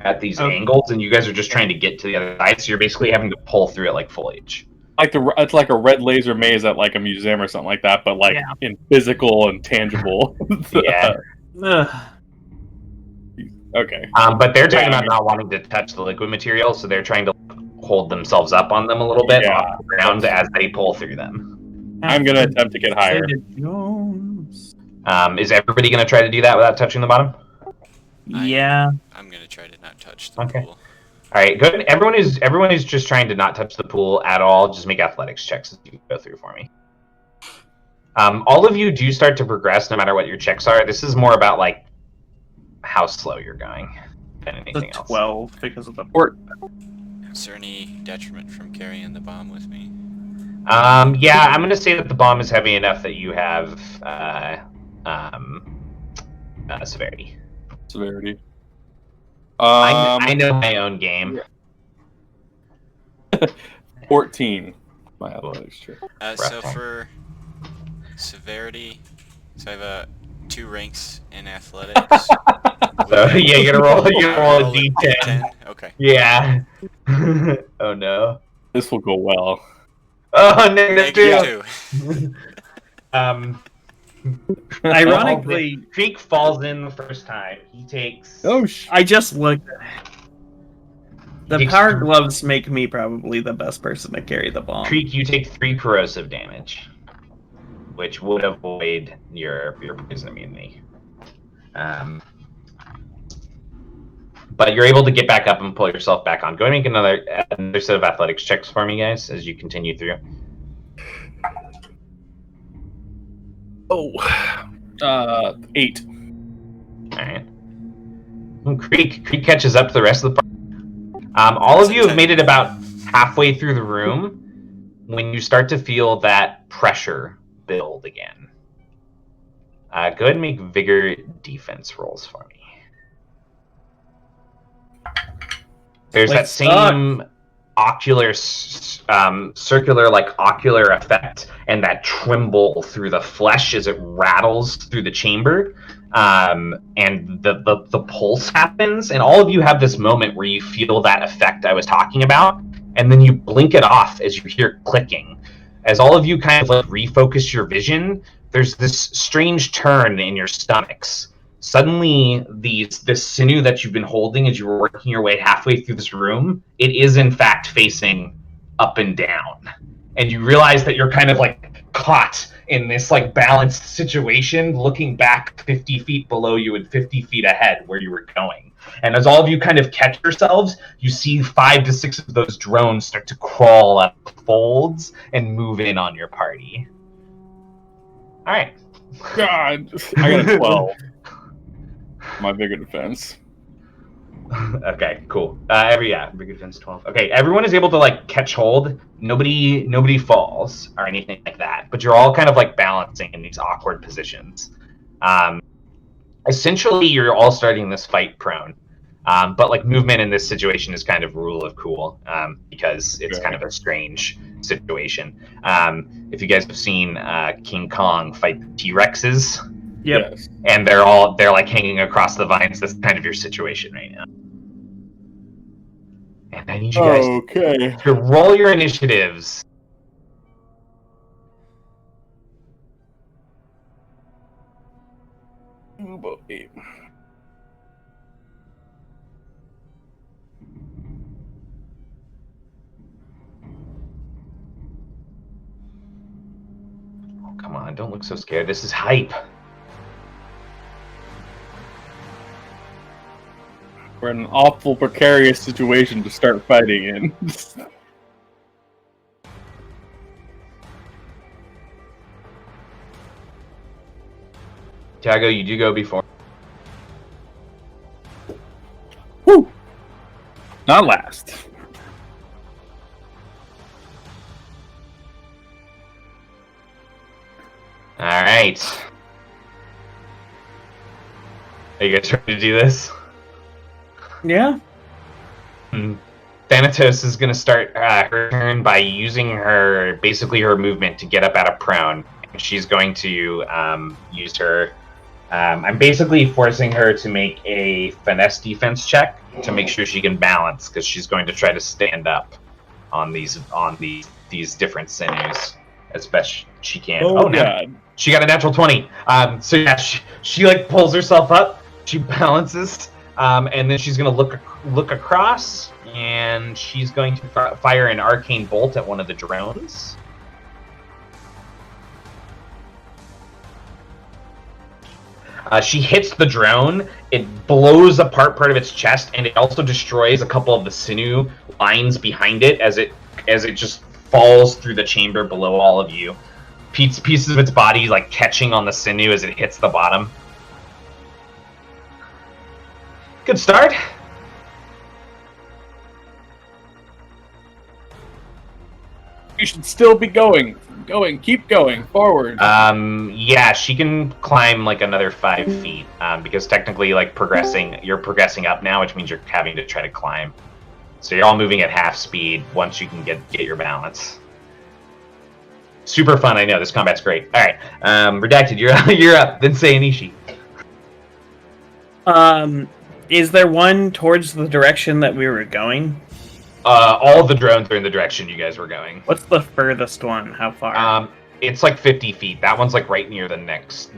at these angles, and you guys are just trying to get to the other side, so you're basically having to pull through it like foliage. It's like a red laser maze at like a museum or something like that, but like in physical and tangible. Yeah. Okay. But they're talking about not wanting to touch the liquid material, so they're trying to hold themselves up on them a little bit off the ground as they pull through them. I'm gonna attempt to get higher. Is everybody gonna try to do that without touching the bottom? Yeah. I'm gonna try to not touch the pool. All right, good. Everyone is just trying to not touch the pool at all. Just make athletics checks as you go through for me. All of you do start to progress no matter what your checks are. This is more about like how slow you're going than anything else. 12 because of the port. Is there any detriment from carrying the bomb with me? Yeah, I'm gonna say that the bomb is heavy enough that you have severity. Severity. I know my own game. 14. My athletics check. So for severity, so I have 2 ranks in athletics. So yeah, you're gonna roll a d10. Okay. Yeah. Oh no. This will go well. Oh, negative 2. Ironically, Creek falls in the first time. He takes. I just looked. The power gloves make me probably the best person to carry the bomb. Creek, you take 3 corrosive damage, which would avoid your poison immunity. But you're able to get back up and pull yourself back on. Go and make another set of athletics checks for me, guys, as you continue through. Oh, 8. All right. Creek catches up to the rest of the party. All of you have made it about halfway through the room when you start to feel that pressure build again. Go ahead and make vigor defense rolls for me. There's that same ocular, circular, like ocular effect, and that tremble through the flesh as it rattles through the chamber, and the pulse happens, and all of you have this moment where you feel that effect I was talking about, and then you blink it off as you hear clicking. As all of you kind of like refocus your vision, there's this strange turn in your stomachs. Suddenly, this sinew that you've been holding as you were working your way halfway through this room, it is in fact facing up and down. And you realize that you're kind of like caught in this like balanced situation, looking back 50 feet below you and 50 feet ahead where you were going. And as all of you kind of catch yourselves, you see 5 to 6 of those drones start to crawl up folds and move in on your party. All right. God, I got a 12. My vigor defense. Okay, cool. Vigor defense 12. Okay, everyone is able to like catch hold. Nobody falls or anything like that. But you're all kind of like balancing in these awkward positions. Essentially, you're all starting this fight prone. But like movement in this situation is kind of rule of cool because it's kind of a strange situation. If you guys have seen King Kong fight the T-Rexes. Yep. Yes. And they're like hanging across the vines. That's kind of your situation right now. And I need you guys to roll your initiatives. Oh, boy. Oh, come on, don't look so scared. This is hype. We're in an awful precarious situation to start fighting in. Tiago, you do go before. Woo! Not last. All right. Are you guys ready to do this? Yeah. Thanatos is going to start her turn by using her movement to get up out of prone. And she's going to use her. I'm basically forcing her to make a finesse defense check to make sure she can balance, because she's going to try to stand up on these different sinews as best she can. Oh, no. God. She got a natural 20. So yeah, she like pulls herself up. She balances, and then she's gonna look across, and she's going to fire an arcane bolt at one of the drones. She hits the drone. It blows apart part of its chest, and it also destroys a couple of the sinew lines behind it as it just falls through the chamber below all of you. Pieces of its body like catching on the sinew as it hits the bottom. Good start. You should still be going. Keep going forward. Yeah, she can climb like another 5 feet, because technically, like you're progressing up now, which means you're having to try to climb. So you're all moving at half speed once you can get your balance. Super fun, I know. This combat's great. All right, Redacted, you're up. Then say Anishi. Is there one towards the direction that we were going? All of the drones are in the direction you guys were going. What's the furthest one? How far? It's like 50 feet. That one's like right near the next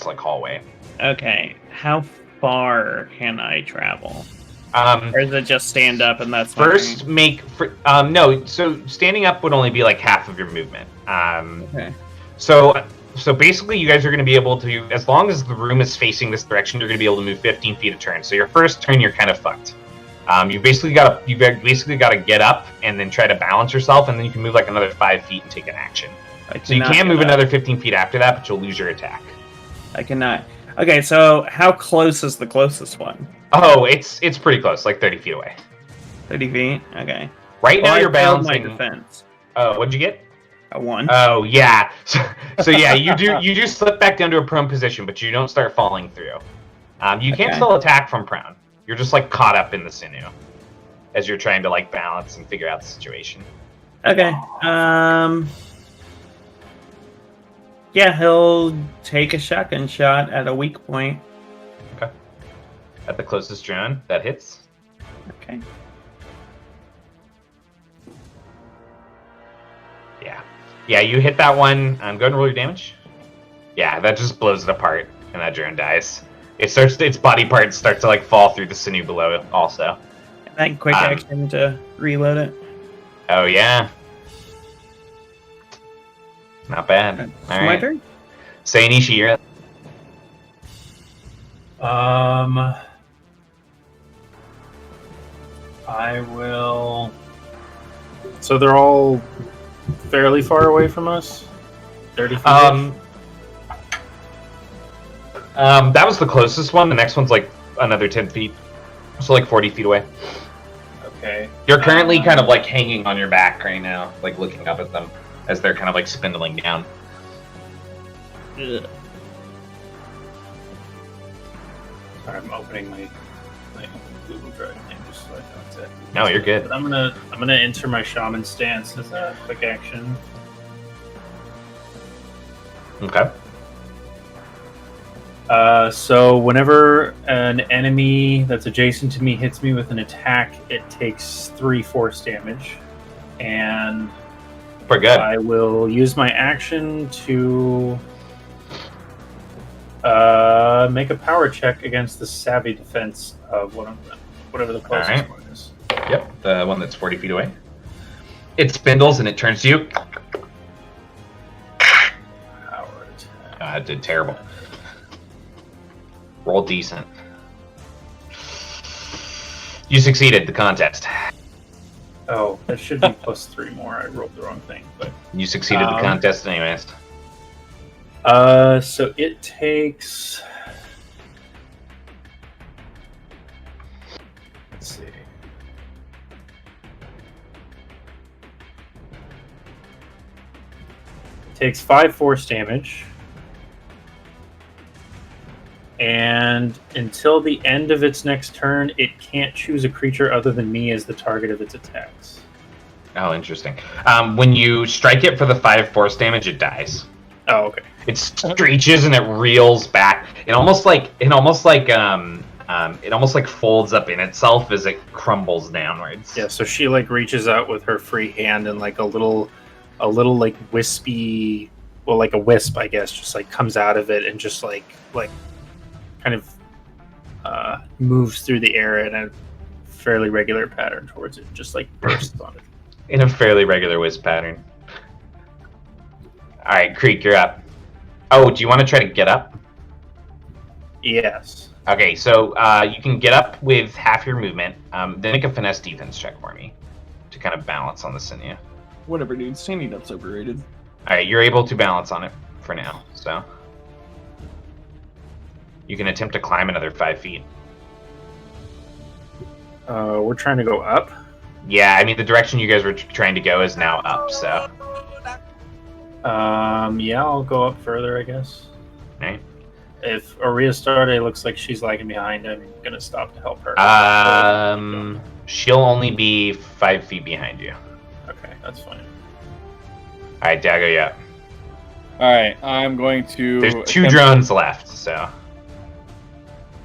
like hallway. Okay. How far can I travel? Or is it just stand up and that's first no, so standing up would only be like half of your movement. Okay. So basically you guys are going to be able to, as long as the room is facing this direction, you're going to be able to move 15 feet a turn. So your first turn you're kind of fucked. You basically got to get up and then try to balance yourself, and then you can move like another 5 feet and take an action. So you can move another 15 feet after that, but you'll lose your attack. I cannot. Okay, so how close is the closest one? Oh, it's pretty close, like 30 feet away. 30 feet? Okay. Right now you're balancing. My defense. Oh, what'd you get? A 1. Oh yeah. So yeah, you do slip back down to a prone position, but you don't start falling through. You can still attack from prone. You're just like caught up in the sinew as you're trying to like balance and figure out the situation. Okay. Yeah, he'll take a shotgun shot at a weak point. Okay. At the closest drone, that hits. Okay. Yeah, you hit that one. Go ahead and roll your damage. Yeah, that just blows it apart, and that drone dies. Its body parts start to like fall through the sinew below it also. And then quick action to reload it. Oh yeah. Not bad. All right. My turn? Say Nishi, you're up. I will. So they're all fairly far away from us. 30 feet. That was the closest one. The next one's like another 10 feet, so like 40 feet away. Okay. You're currently kind of like hanging on your back right now, like looking up at them as they're kind of like spindling down. Ugh. Sorry, I'm opening my Google Drive thing just so I know exactly. No, you're good. But I'm gonna enter my shaman stance as a quick action. Okay. So whenever an enemy that's adjacent to me hits me with an attack, it takes 3 force damage, and pretty good. I will use my action to Make a power check against the savvy defense of one of them, whatever the closest one is. Yep, the one that's 40 feet away. It spindles and it turns to you. Power attack. It did terrible. Roll decent. You succeeded the contest. Oh, that should be +3 more. I rolled the wrong thing, but You succeeded the contest anyways. so it takes. Let's see. It takes 5 force damage. And until the end of its next turn, it can't choose a creature other than me as the target of its attacks. Oh, interesting. When you strike it for the 5 force damage, it dies. Oh, okay. It screeches and it reels back. It almost like folds up in itself as it crumbles downwards. Yeah, so she like reaches out with her free hand and like a little like wispy, well, like a wisp, I guess, just like comes out of it and just like kind of moves through the air in a fairly regular pattern towards it, just like bursts on it. In a fairly regular wisp pattern. All right, Creek, you're up. Oh, do you want to try to get up? Yes. Okay, so you can get up with half your movement. Then make a finesse defense check for me to kind of balance on the sinew. Whatever, dude. Standing up's overrated. All right, you're able to balance on it for now, so you can attempt to climb another 5 feet. We're trying to go up. Yeah, I mean the direction you guys were trying to go is now up, so. Yeah, I'll go up further, I guess. Right. If Aria started, it looks like she's lagging behind. I'm gonna stop to help her. She'll only be 5 feet behind you. Okay, that's fine. All right, Dago, yeah. All right, I'm going to. There's 2 drones left, so.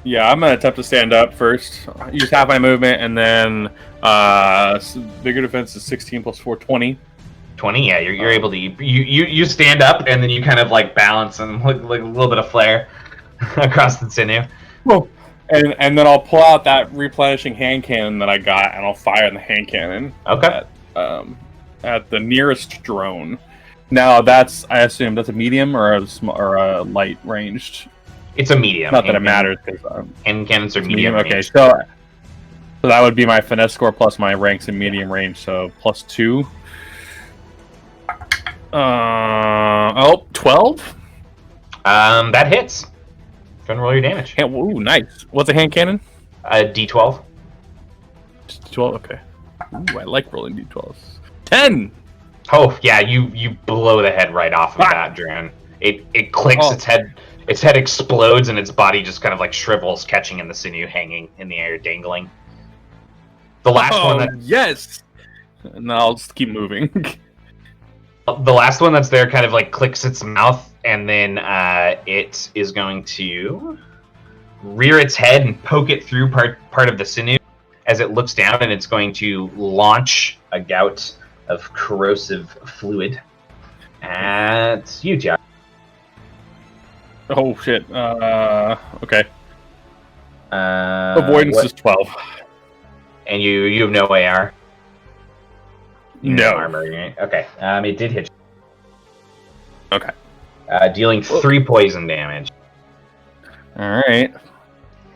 Yeah, I'm gonna attempt to stand up first. Use half my movement, and then bigger defense is 16 plus 4, 20. 20, yeah, you're able to. You stand up, and then you kind of like balance and like a little bit of flare across the sinew. Whoa. And then I'll pull out that replenishing hand cannon that I got, and I'll fire the hand cannon. Okay. At the nearest drone. Now that's, I assume, that's a medium or a light ranged. It's a medium. Not that it matters because hand cannons are medium. Okay, range. so that would be my finesse score plus my ranks in medium range, so +2. 12. That hits. Go and roll your damage. Ooh, nice. What's a hand cannon? D12. 12. Okay. Ooh, I like rolling d12s. 10. Oh yeah, you blow the head right off of that drone. It clicks. Its head explodes and its body just kind of like shrivels, catching in the sinew, hanging in the air, dangling. The last one that yes. No, I'll just keep moving. The last one that's there kind of like clicks its mouth, and then it is going to rear its head and poke it through part of the sinew as it looks down, and it's going to launch a gout of corrosive fluid at you, Jack. Oh shit. Okay. Avoidance is 12. And you have no AR? No armor, right? Okay. It did hit you. Okay. Dealing 3 poison damage. Alright.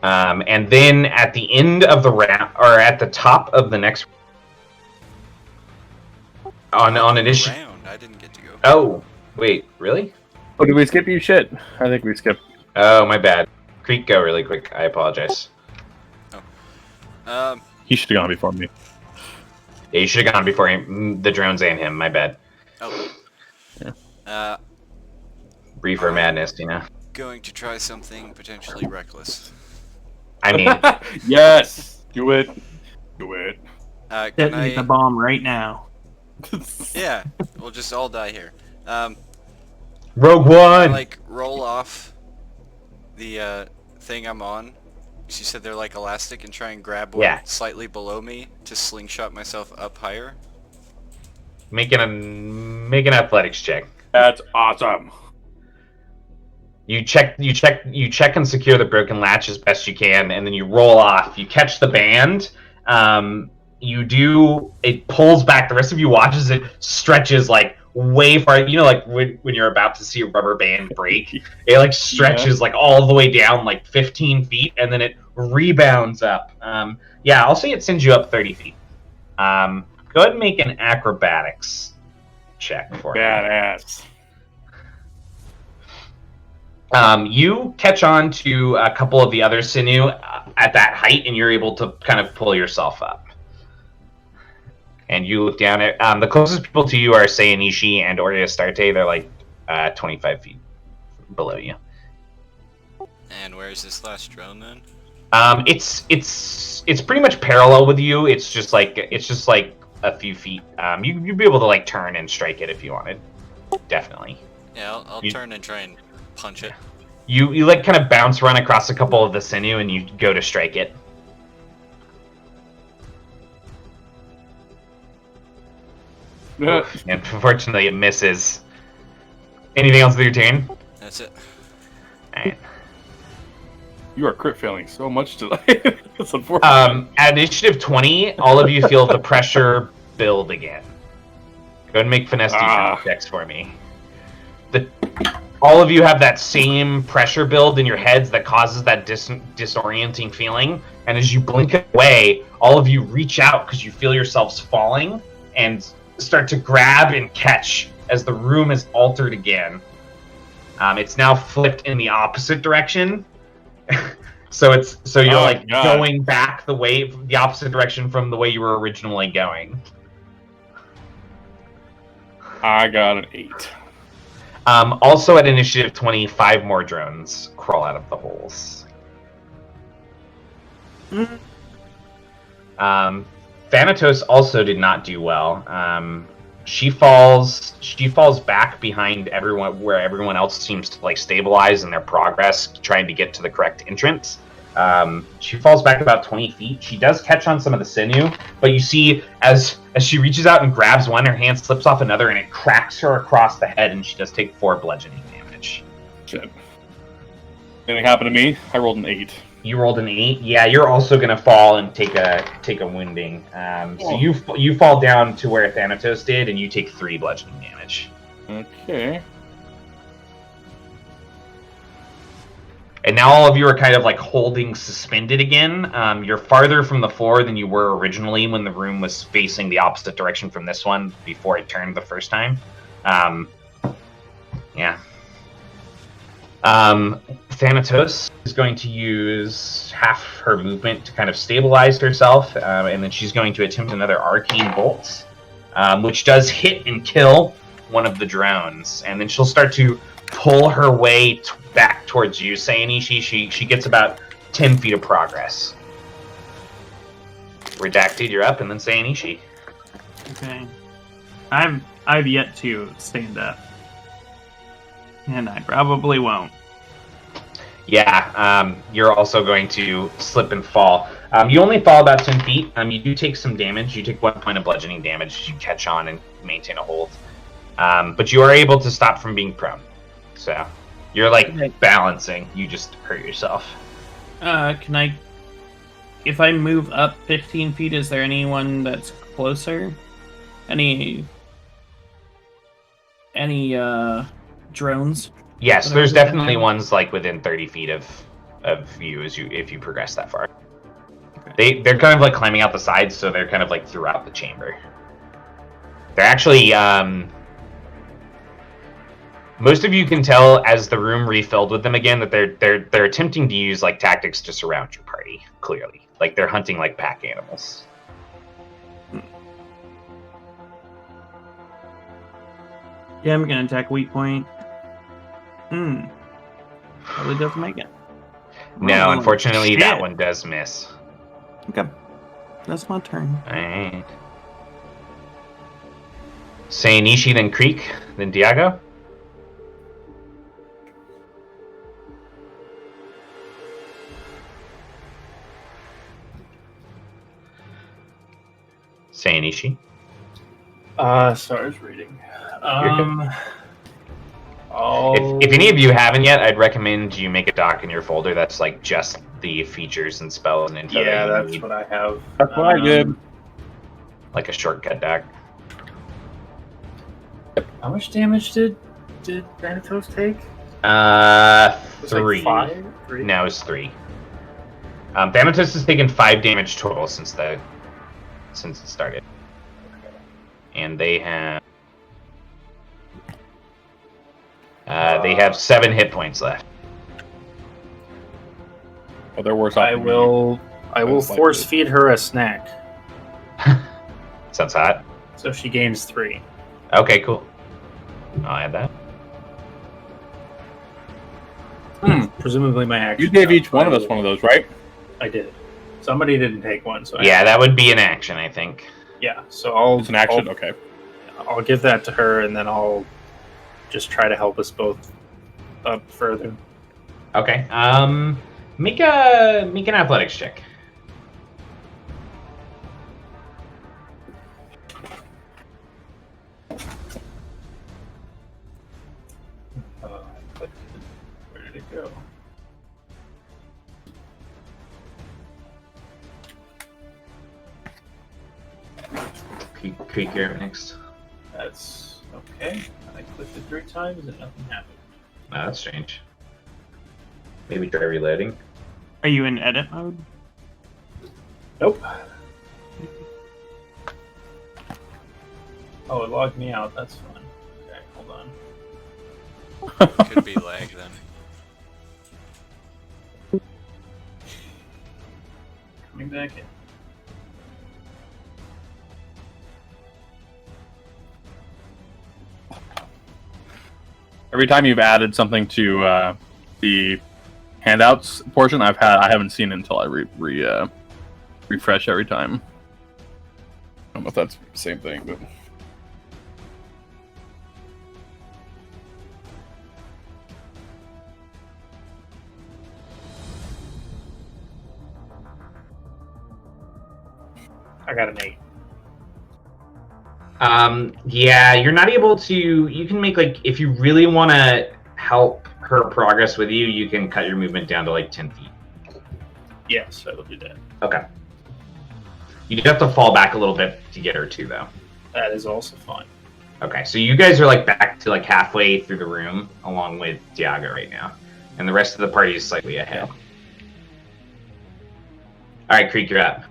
And then at the end of the round, or at the top of the next on initiative. I didn't get to go. Oh, wait, really? Oh, did we skip you? Shit. I think we skipped. Oh, my bad. Creek, go really quick. I apologize. He should have gone before me. Yeah, you should have gone before him, the drones and him. My bad. Oh. Yeah. Reefer madness, you know. Going to try something potentially reckless. I mean, yes, do it. Do it. Can Detonate the bomb right now. Yeah, we'll just all die here. Rogue One. Like roll off the thing I'm on. You said they're like elastic, and try and grab one slightly below me to slingshot myself up higher. Make an athletics check. That's awesome. You check and secure the broken latch as best you can, and then you roll off. You catch the band. It pulls back. The rest of you watch as it stretches like way far. You know, like when you're about to see a rubber band break, it like stretches like all the way down like 15 feet, and then it rebounds up. I'll say it sends you up 30 feet. Go ahead and make an acrobatics check for me. Badass. You catch on to a couple of the other sinew at that height, and you're able to kind of pull yourself up. And you look down at the closest people to you are Sayanishi and Oriastarte. They're like 25 feet below you. And where is this last drone then? It's pretty much parallel with you. It's just like a few feet. You'd be able to like turn and strike it if you wanted. Definitely. Yeah, I'll turn and try and punch it. You like kind of bounce run across a couple of the sinew and you go to strike it. And unfortunately, it misses. Anything else with your turn? That's it. Alright. You are crit failing so much tonight. It's unfortunate. At initiative 20, all of you feel the pressure build again. Go ahead and make finesse defense checks for me. All of you have that same pressure build in your heads that causes that disorienting feeling, and as you blink away, all of you reach out because you feel yourselves falling and start to grab and catch as the room is altered again. It's now flipped in the opposite direction. so you're going back the opposite direction from the way you were originally going. I got an 8. Also at initiative 20, 5 more drones crawl out of the holes. Thanatos also did not do well. She falls back behind everyone, where everyone else seems to like stabilize in their progress, trying to get to the correct entrance. She falls back about 20 feet. She does catch on some of the sinew, but you see as she reaches out and grabs one, her hand slips off another, and it cracks her across the head, and she does take 4 bludgeoning damage. Shit. Anything happened to me? I rolled an 8. You rolled an 8. Yeah, you're also gonna fall and take a wounding. So you fall down to where Thanatos did, and you take 3 bludgeoning damage. Okay. And now all of you are kind of like holding suspended again. You're farther from the floor than you were originally when the room was facing the opposite direction from this one before it turned the first time. Thanatos is going to use half her movement to kind of stabilize herself, and then she's going to attempt another arcane bolt, which does hit and kill one of the drones, and then she'll start to pull her way back towards you, Sayanishi. She gets about 10 feet of progress. Redacted, you're up, and then Sayanishi. Okay. I've yet to stand up. And I probably won't. Yeah, you're also going to slip and fall. You only fall about 10 feet. You do take some damage. You take 1 point of bludgeoning damage as you catch on and maintain a hold. But you are able to stop from being prone. So you're like balancing. You just hurt yourself. Can I... If I move up 15 feet, is there anyone that's closer? Any drones? Yes, there's definitely ones like within 30 feet of you if you progress that far. Okay. They're kind of like climbing out the sides, so they're kind of like throughout the chamber. They're actually most of you can tell as the room refilled with them again that they're attempting to use like tactics to surround your party. Clearly, like they're hunting like pack animals. Yeah, I'm gonna attack weak point. Probably doesn't make it. No, unfortunately, that one does miss. Okay. That's my turn. Alright. Sayanishi, then Creek, then Diago. Sayanishi. Sorry, I was reading. If any of you haven't yet, I'd recommend you make a doc in your folder that's like just the features and spells and info Yeah, that you that's need. what I have. That's what I did. Like a shortcut doc. How much damage did Thanatos take? It was 3. like 5? 3? No, it's 3. Thanatos has taken 5 damage total since it started. And they have 7 hit points left. Oh, they're worse off. I will force feed her a snack. Sounds hot. So she gains 3. Okay, cool. I'll add that. Presumably my action. You gave each one of us one of those, right? I did. Somebody didn't take one, so yeah, that would be an action, I think. Yeah, so It's an action. Okay. I'll give that to her, and then I'll just try to help us both up further. Okay. Make an athletics check. Where did it go? Creek, you're up next. That's okay. I clicked it 3 times and nothing happened. Oh, that's strange. Maybe try reloading. Are you in edit mode? Nope. Oh, it logged me out. That's fun. Okay, hold on. Could be lag then. Coming back in. Every time you've added something to the handouts portion, I haven't seen it until I refresh every time. I don't know if that's the same thing, but I got an 8. Yeah, you're not able to. You can make like if you really want to help her progress with you, you can cut your movement down to like 10 feet. Yes, I will do that. Okay. You do have to fall back a little bit to get her too, though. That is also fine. Okay, so you guys are like back to like halfway through the room, along with Diago right now, and the rest of the party is slightly ahead. All right, Creek, you're up.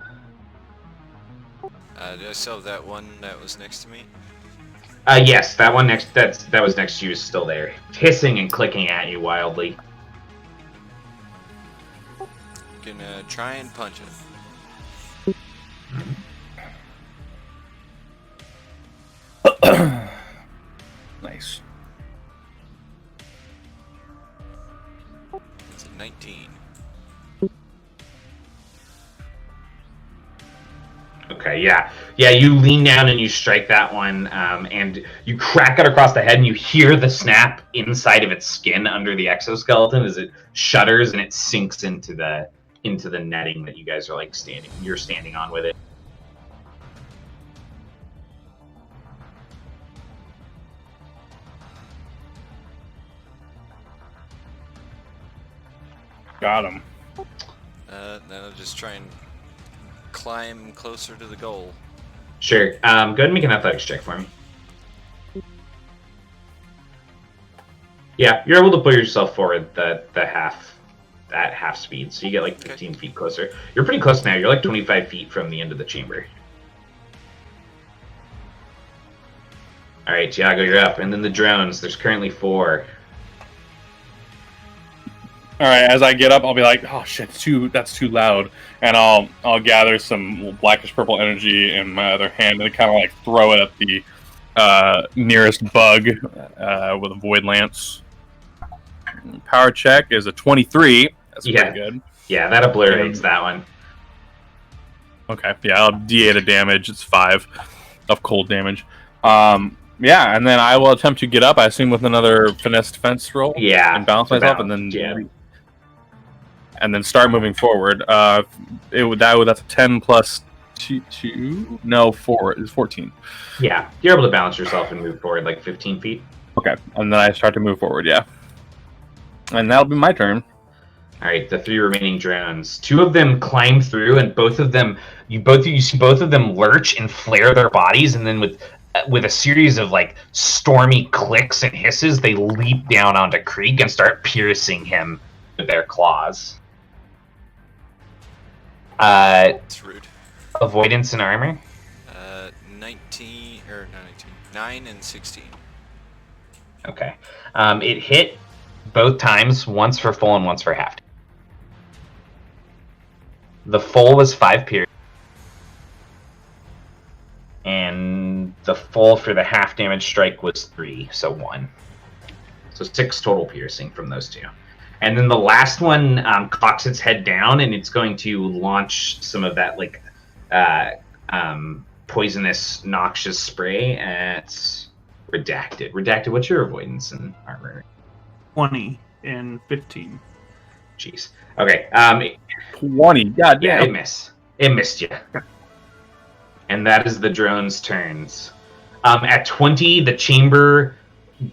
Did I still have that one that was next to me? Yes, that one next. That was next to you is still there, hissing and clicking at you wildly. Gonna try and punch it. nice. It's a 19. Okay, yeah. You lean down and you strike that one, and you crack it across the head, and you hear the snap inside of its skin under the exoskeleton as it shudders and it sinks into the netting that you guys are like standing on with it. Got him. Then I'll just try and climb closer to the goal. Sure. Go ahead and make an athletics check for me. Yeah, you're able to put yourself forward at half speed, so you get like 15 feet closer. You're pretty close now. You're like 25 feet from the end of the chamber. All right, Tiago, you're up. And then the drones. There's currently 4. All right, as I get up, I'll be like, "Oh shit, that's too loud," and I'll gather some blackish purple energy in my other hand and kind of like throw it at the nearest bug with a void lance. Power check is a 23. That's pretty good. Yeah, that obliterates that one. Okay, yeah, I'll D8 of damage. It's 5 of cold damage. Yeah, and then I will attempt to get up. I assume with another finesse defense roll. Yeah, and balance myself, and then start moving forward. That's a 10 plus 2. No, 4 is 14. Yeah, you're able to balance yourself and move forward like 15 feet. Okay, and then I start to move forward. Yeah, and that'll be my turn. All right, the 3 remaining drones. 2 of them climb through, and both of them, you see both of them lurch and flare their bodies, and then with a series of like stormy clicks and hisses, they leap down onto Krieg and start piercing him with their claws. It's rude. Avoidance and armor. 19 or not 19, 9 and 16. Okay. It hit both times, once for full and once for half. The full was 5 pierce. And the full for the half damage strike was 3, so 1. So 6 total piercing from those 2. And then the last one cocks its head down, and it's going to launch some of that like poisonous, noxious spray at Redacted. Redacted, what's your avoidance and armor? 20 and 15. Jeez. Okay. 20. God Yeah, damn. it missed you. And that is the drone's turns. At 20, the chamber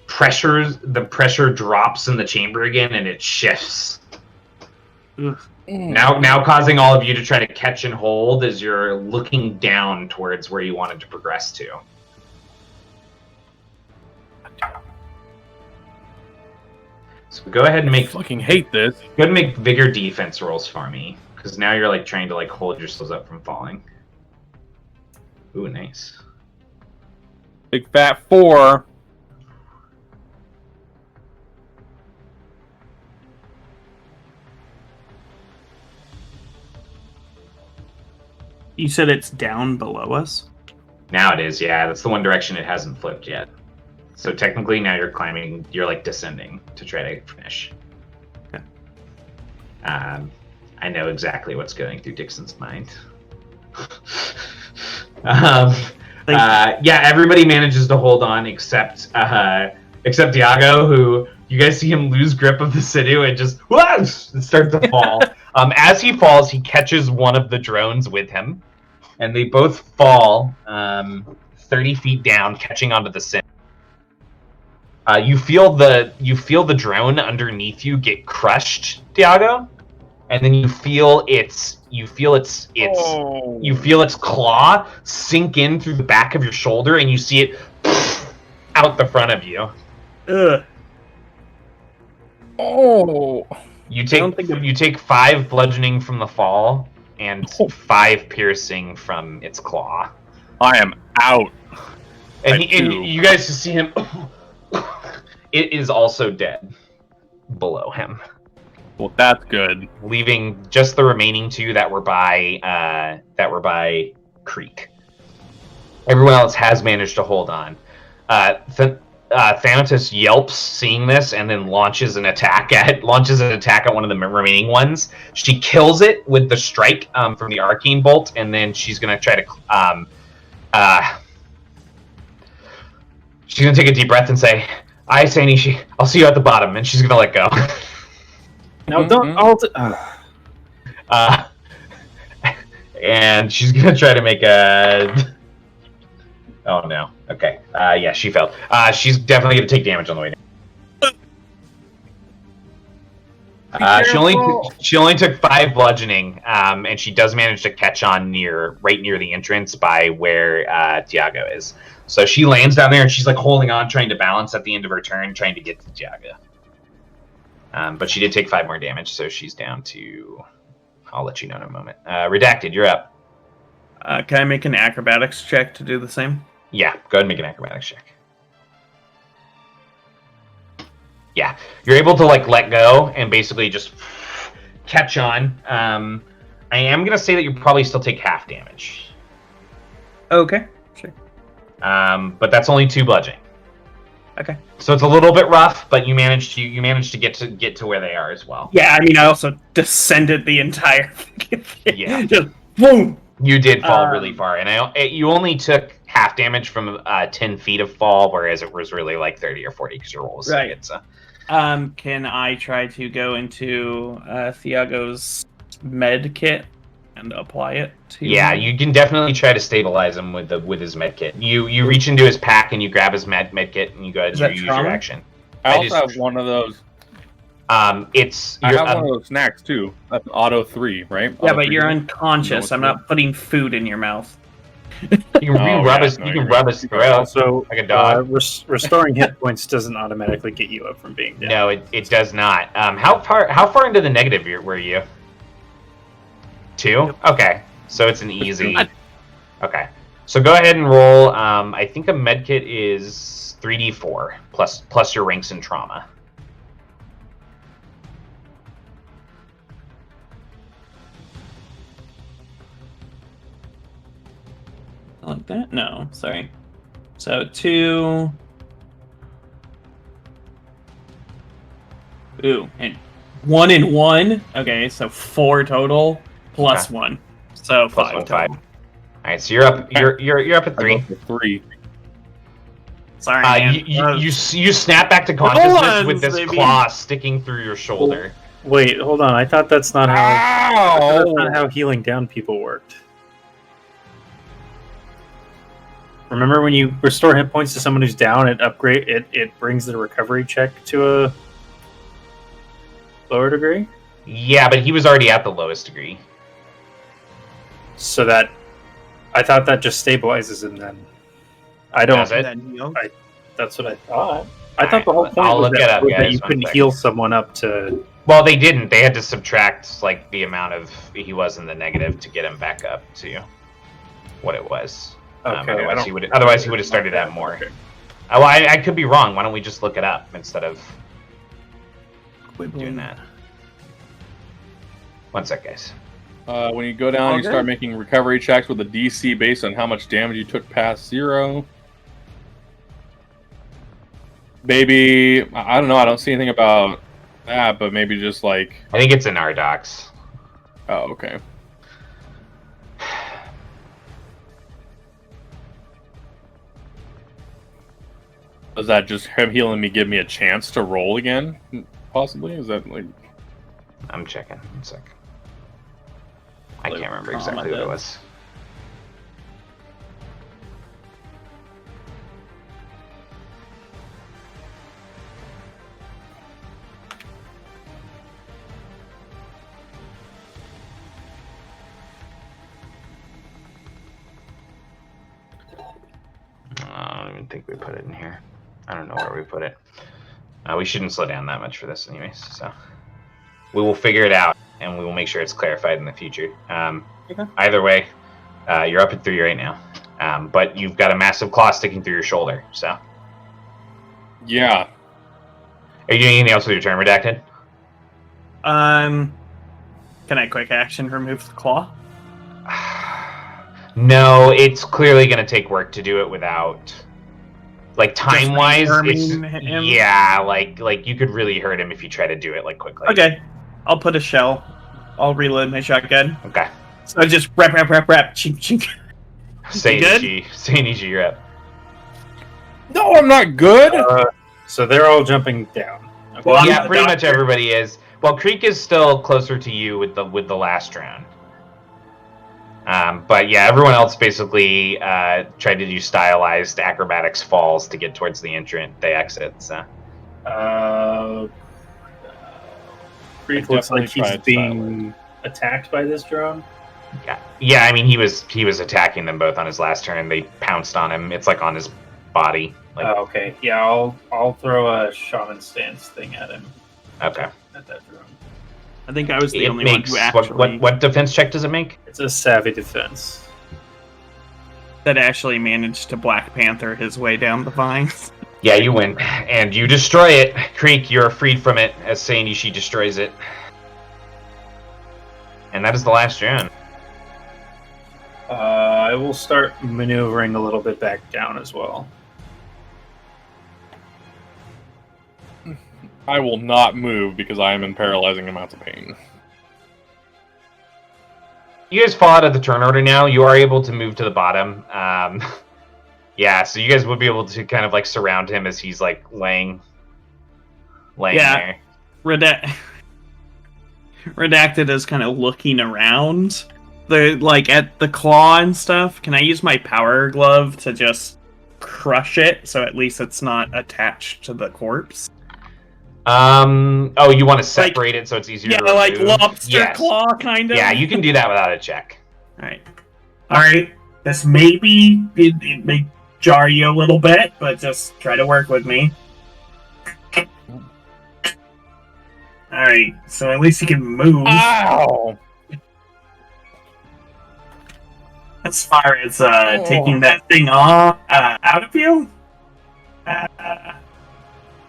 pressure drops in the chamber again, and it shifts. Ugh. Now causing all of you to try to catch and hold as you're looking down towards where you wanted to progress to. So go ahead and I make fucking hate this. go ahead and make vigor defense rolls for me, because now you're like trying to like hold yourselves up from falling. Ooh, nice. Big fat 4. You said it's down below us? Now it is, yeah. That's the one direction it hasn't flipped yet. So technically now you're climbing, you're like descending to try to finish. Okay. I know exactly what's going through Dixon's mind. Yeah, everybody manages to hold on except Diago, who you guys see him lose grip of the sinew and just start to fall. As he falls, he catches one of the drones with him, and they both fall 30 feet down, catching onto the sinew. You feel the drone underneath you get crushed, Diago, and then you feel its claw sink in through the back of your shoulder, and you see it out the front of you. Ugh. Oh. You take 5 bludgeoning from the fall and 5 piercing from its claw. I am out. And you guys just see him. It is also dead below him. Well, that's good. Leaving just the remaining 2 that were by Creek. Everyone else has managed to hold on. Thanatos yelps seeing this and then launches an attack at one of the remaining ones. She kills it with the strike from the arcane bolt, and then she's gonna try to she's gonna take a deep breath and say, "I say Nishi, I'll see you at the bottom," and she's gonna let go. No, don't. And she's gonna try to make a. Oh no. Okay. Yeah, she failed. She's definitely gonna take damage on the way down. She only took 5 bludgeoning, and she does manage to catch on right near the entrance by where Tiago is. So she lands down there, and she's like holding on, trying to balance at the end of her turn, trying to get to Tiago. But she did take 5 more damage, so she's down to. I'll let you know in a moment. Redacted, you're up. Can I make an acrobatics check to do the same? Yeah, go ahead and make an acrobatics check. Yeah, you're able to like let go and basically just catch on. I am gonna say that you probably still take half damage. Okay, sure. But that's only 2 bludgeoning. Okay. So it's a little bit rough, but you managed to get to where they are as well. Yeah, I mean, I also descended the entire thing. Yeah. Just boom. You did fall really far, and you only took half damage from 10 feet of fall, whereas it was really like 30 or 40 because your roll was right. So. Can I try to go into Thiago's med kit and apply it to. Yeah, you can definitely try to stabilize him with his med kit. You reach into his pack and you grab his med kit and you go ahead and use your action. I also have one of those. I have one of those snacks too. That's an auto 3, right? Yeah, Auto but 3 you're snack? unconscious. I'm not putting food in your mouth. You can rub his throat Also, like a dog. Restoring hit points doesn't automatically get you up from being down. No, it does not. How far into the negative were you? 2? Okay, so it's an easy. Okay, so go ahead and roll. I think a medkit is 3d4 plus your ranks in trauma. Like that? No, sorry. So 2. Ooh, and 1 and 1. Okay, so 4 total plus 1. So 5 total. 5. All right, so you're up. You're up at 3. 3. Sorry, man. You snap back to consciousness with this claw sticking through your shoulder. Wait, hold on. I thought that's not how healing down people worked. Remember when you restore hit points to someone who's down, it brings the recovery check to a lower degree? Yeah, but he was already at the lowest degree. So I thought that just stabilizes him then. I don't. Does it? That's what I thought. I thought the whole point was that you couldn't heal someone up to. Well, they didn't. They had to subtract like the amount of he was in the negative to get him back up to what it was. Okay, otherwise he would have started at more. Okay. Oh, I could be wrong. Why don't we just look it up instead of doing that? One sec, guys. When you go down, you start making recovery checks with a DC based on how much damage you took past 0. Maybe, I don't know, I don't see anything about that, but maybe just like... I think it's in our docs. Oh, okay. Does that just him healing me give me a chance to roll again? Possibly? Is that like... I'm checking. One sec. I can't remember exactly what it was. I don't even think we put it in here. I don't know where we put it. We shouldn't slow down that much for this anyways, so we will figure it out and we will make sure it's clarified in the future. Either way, you're up at 3 right now, but you've got a massive claw sticking through your shoulder, so. Yeah. Are you doing anything else with your turn, Redacted? Can I quick action remove the claw? No, it's clearly going to take work to do it without, like, time-wise, yeah, like you could really hurt him if you try to do it, like, quickly. Okay, I'll put a shell. I'll reload my shotgun. Okay. So just wrap, chink, chink. Say, you're up. No, I'm not good! So they're all jumping down. Okay. Well, yeah, pretty much everybody is. Well, Creek is still closer to you with the last round. But yeah, everyone else basically tried to do stylized acrobatics falls to get towards the exit. So. Creek looks like he's being attacked by this drone. Yeah. I mean, he was attacking them both on his last turn. They pounced on him. It's like on his body. Like... okay. Yeah, I'll throw a shaman stance thing at him. Okay. At that drone. I think I was the only one who actually... What defense check does it make? It's a savvy defense. That actually managed to Black Panther his way down the vines. Yeah, you win. And you destroy it. Creek, you're freed from it as Seinishi destroys it. And that is the last round. I will start maneuvering a little bit back down as well. I will not move because I am in paralyzing amounts of pain. You guys fall out of the turn order now. You are able to move to the bottom. Yeah, so you guys would be able to kind of like surround him as he's like laying there. Redacted is kind of looking around at the claw and stuff, can I use my power glove to just crush it so at least it's not attached to the corpse? Oh, you want to separate it so it's easier to remove? like lobster claw, kind of? Yeah, you can do that without a check. Alright. This maybe it may jar you a little bit, but just try to work with me. Alright, so at least you can move. Ow! As far as taking that thing off out of you,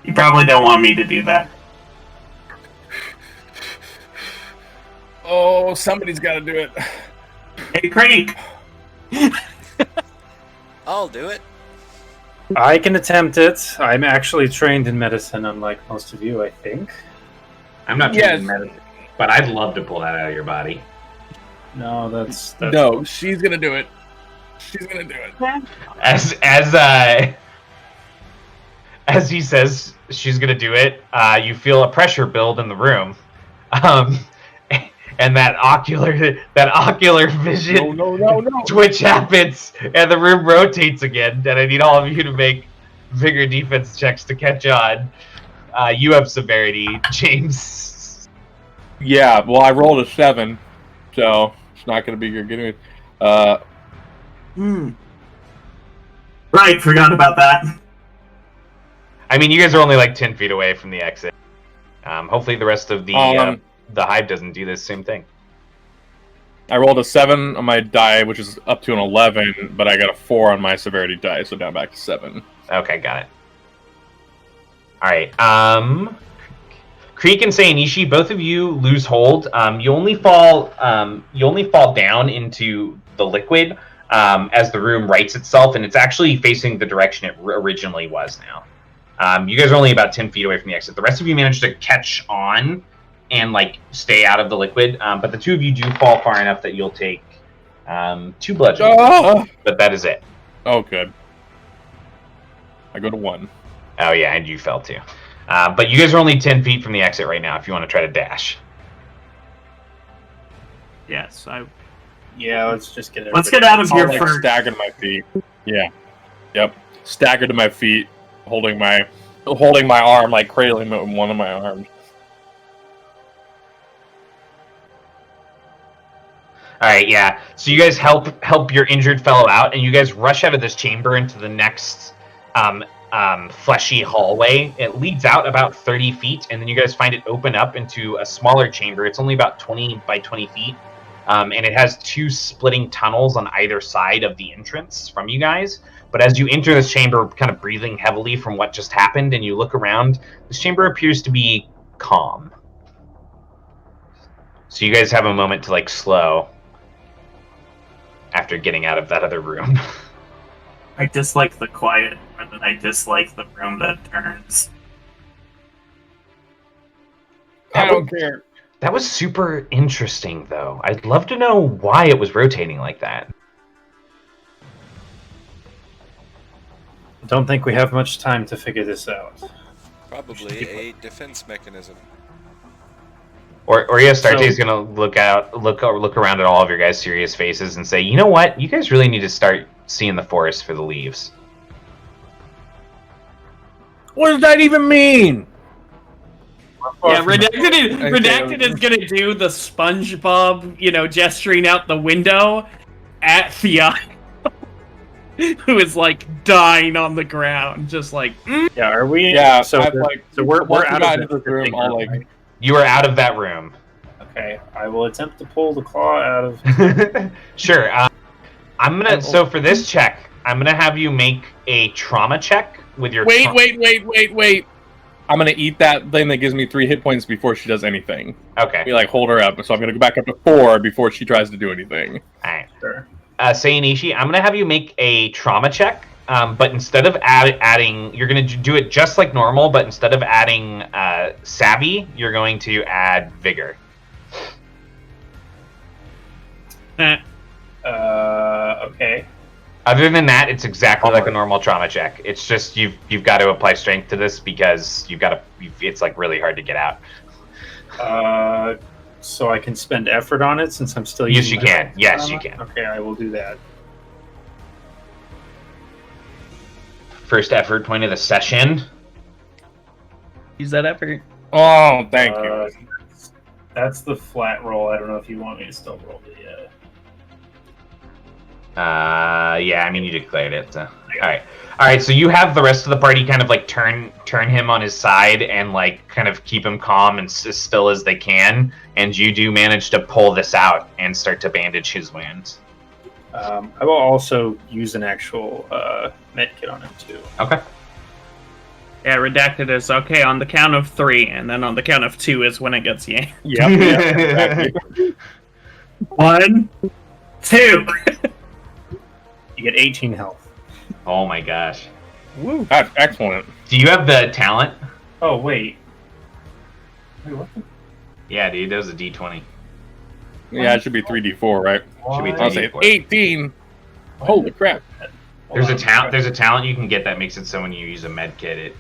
you probably don't want me to do that. Oh, somebody's got to do it. Hey, Craig. I'll do it. I can attempt it. I'm actually trained in medicine, unlike most of you, I think. I'm not trained in medicine, but I'd love to pull that out of your body. No, that's no. She's gonna do it. She's gonna do it. As he says she's gonna do it, you feel a pressure build in the room, and that ocular vision no. twitch happens, and the room rotates again. And I need all of you to make vigor defense checks to catch on. You have severity, James. Yeah, well, I rolled a 7, so it's not going to be good. Getting Right, forgot about that. I mean, you guys are only like 10 feet away from the exit. Hopefully the rest of the Hive doesn't do this same thing. I rolled a 7 on my die, which is up to an 11, but I got a 4 on my severity die, so down back to 7. Okay, got it. All right. Creek and Sayanishi, both of you lose hold. You only fall down into the liquid as the room rights itself, and it's actually facing the direction it originally was now. You guys are only about 10 feet away from the exit. The rest of you managed to catch on and stay out of the liquid, but the two of you do fall far enough that you'll take 2 bludgeoning. But that is it. Oh, good. I go to 1. Oh yeah, and you fell too. But you guys are only 10 feet from the exit right now if you want to try to dash. Yes, Yeah, let's just get it. Let's get out of here first. Stagger to my feet. Yeah. Yep. Stagger to my feet, holding my arm, cradling it with one of my arms. All right, yeah. So you guys help your injured fellow out, and you guys rush out of this chamber into the next fleshy hallway. It leads out about 30 feet, and then you guys find it open up into a smaller chamber. It's only about 20 by 20 feet, and it has 2 splitting tunnels on either side of the entrance from you guys. But as you enter this chamber, kind of breathing heavily from what just happened, and you look around, this chamber appears to be calm. So you guys have a moment to slow after getting out of that other room. I dislike the quiet more than I dislike the room that turns. I don't care. That was super interesting, though. I'd love to know why it was rotating like that. I don't think we have much time to figure this out. Probably a defense mechanism. Or Starte's gonna look around at all of your guys' serious faces and say, you know what? You guys really need to start seeing the forest for the leaves. What does that even mean? Yeah, Redacted is gonna do the SpongeBob, gesturing out the window at Thea, who is dying on the ground, just Yeah, are we? Yeah, so we're out of this room. All You are out of that room. Okay, I will attempt to pull the claw out of. Sure. I'm gonna. So for this check, I'm gonna have you make a trauma check with your. Wait! I'm gonna eat that thing that gives me 3 hit points before she does anything. Okay. We hold her up, so I'm gonna go back up to 4 before she tries to do anything. Alright. Sure. Sayanishi, I'm gonna have you make a trauma check. But instead of adding, you're going to do it just like normal, but instead of adding savvy, you're going to add vigor. Okay. Other than that, it's exactly like a normal trauma check. It's just you've got to apply strength to this because it's really hard to get out. So I can spend effort on it since I'm still Yes, using you can. Yes, you can. Okay, I will do that. First effort point of the session. Use that effort. Oh, thank you. That's the flat roll. I don't know if you want me to still roll it yet. Yeah, I mean you declared it. So. All right. So you have the rest of the party kind of like turn him on his side and like kind of keep him calm and as still as they can. And you do manage to pull this out and start to bandage his wounds. I will also use an actual med kit on him too. Okay. Yeah, redacted is okay on the count of 3, and then on the count of 2 is when it gets yanked. Yep. Exactly. 1, 2. You get 18 health. Oh my gosh. Woo. That's excellent. Do you have the talent? Oh wait. Wait, what? Yeah, dude. That was a D20. Yeah, it should be 3d4, right? Should be I'll say 3d4. 18. Holy crap. There's a talent. There's a talent you can get that makes it so when you use a med kit, it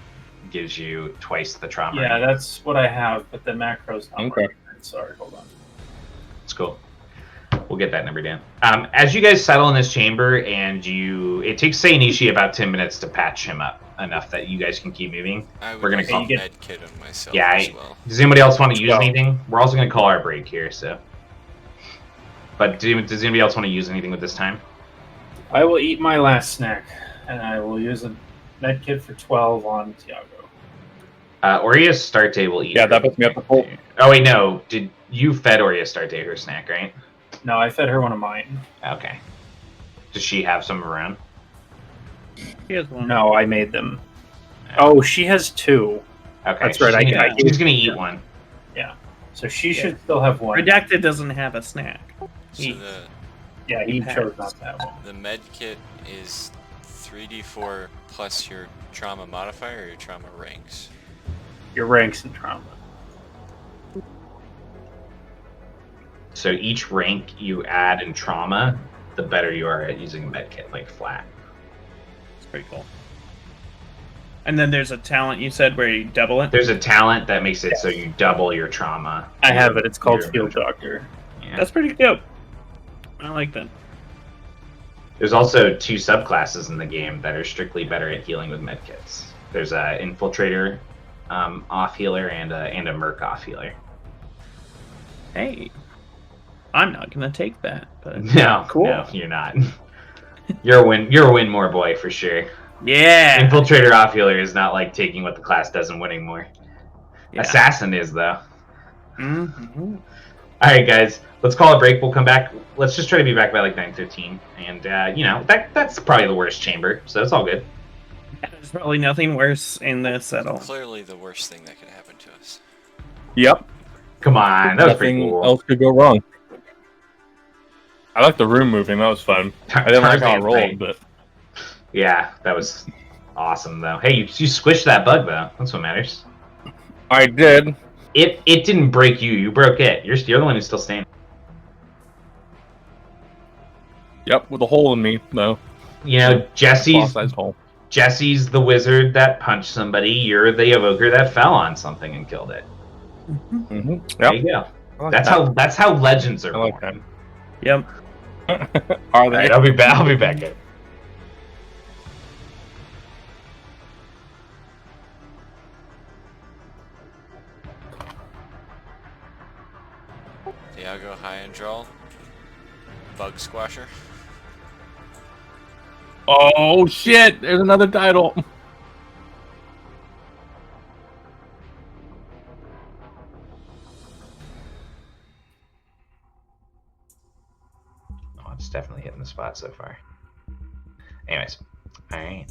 gives you twice the trauma. Yeah, that's what I have, but the macro's not Okay. working. Sorry, hold on. It's cool. We'll get that number down. As you guys settle in this chamber, and it takes Sayanishi about 10 minutes to patch him up enough that you guys can keep moving. We're gonna call med kit on myself Yeah. as well. Does anybody else want to use anything? We're also gonna call our break here. So, but does anybody else want to use anything with this time? I will eat my last snack, and I will use a med kit for 12 on Tiago. Oria Starte will eat. Yeah, that puts me up to full. Oh wait, no. Did you fed Oria Starte her snack, right? No, I fed her one of mine. Okay. Does she have some around? He has one. No, I made them. Oh, she has 2. Okay. That's right, She's gonna eat one. So she should still have one. Redacted doesn't have a snack. So He- Yeah, he Pass. chose not to have one. the med kit is 3d4 plus your trauma modifier or your trauma ranks. Your ranks in trauma. So each rank you add in trauma, the better you are at using a med kit, like flat. It's pretty cool. And then there's a talent you said where you double it. There's a talent that makes it so you double your trauma. I have it. It's called Your- Field Doctor. Yeah. That's pretty dope. I like that. There's also 2 subclasses in the game that are strictly better at healing with med kits. There's a infiltrator off healer and a merc off healer. Hey, I'm not gonna take that, but No, Cool. no, you're not. You're a win more boy for sure. yeah. Infiltrator off healer is not like taking what the class does and winning more. Yeah. Assassin is though. Mm-hmm. All right, guys, let's call a break. We'll come back. Let's just try to be back by like 9:15, and that's probably the worst chamber, so it's all good. There's probably nothing worse in this at all. Clearly the worst thing that could happen to us. Yep. Come on, that was pretty Nothing cool. else could go wrong. I like the room moving. That was fun. I didn't like how it Tarzan rolled, thing. but Yeah, that was awesome though. Hey, you squished that bug though. That's what matters. I did. It didn't break you. You broke it. You're the one who's still standing. Yep, with a hole in me, though. You know, Boss-sized hole. Jesse's the wizard that punched somebody. You're the evoker that fell on something and killed it. Mm-hmm. There Yep. you go. I like That's how legends are I like born. Yep. that. Are All they? right, I'll be back. I'll be back. Guys. Tiago high and draw. Bug squasher. Oh shit! There's another title. Oh, it's definitely hitting the spot so far. Anyways, all right.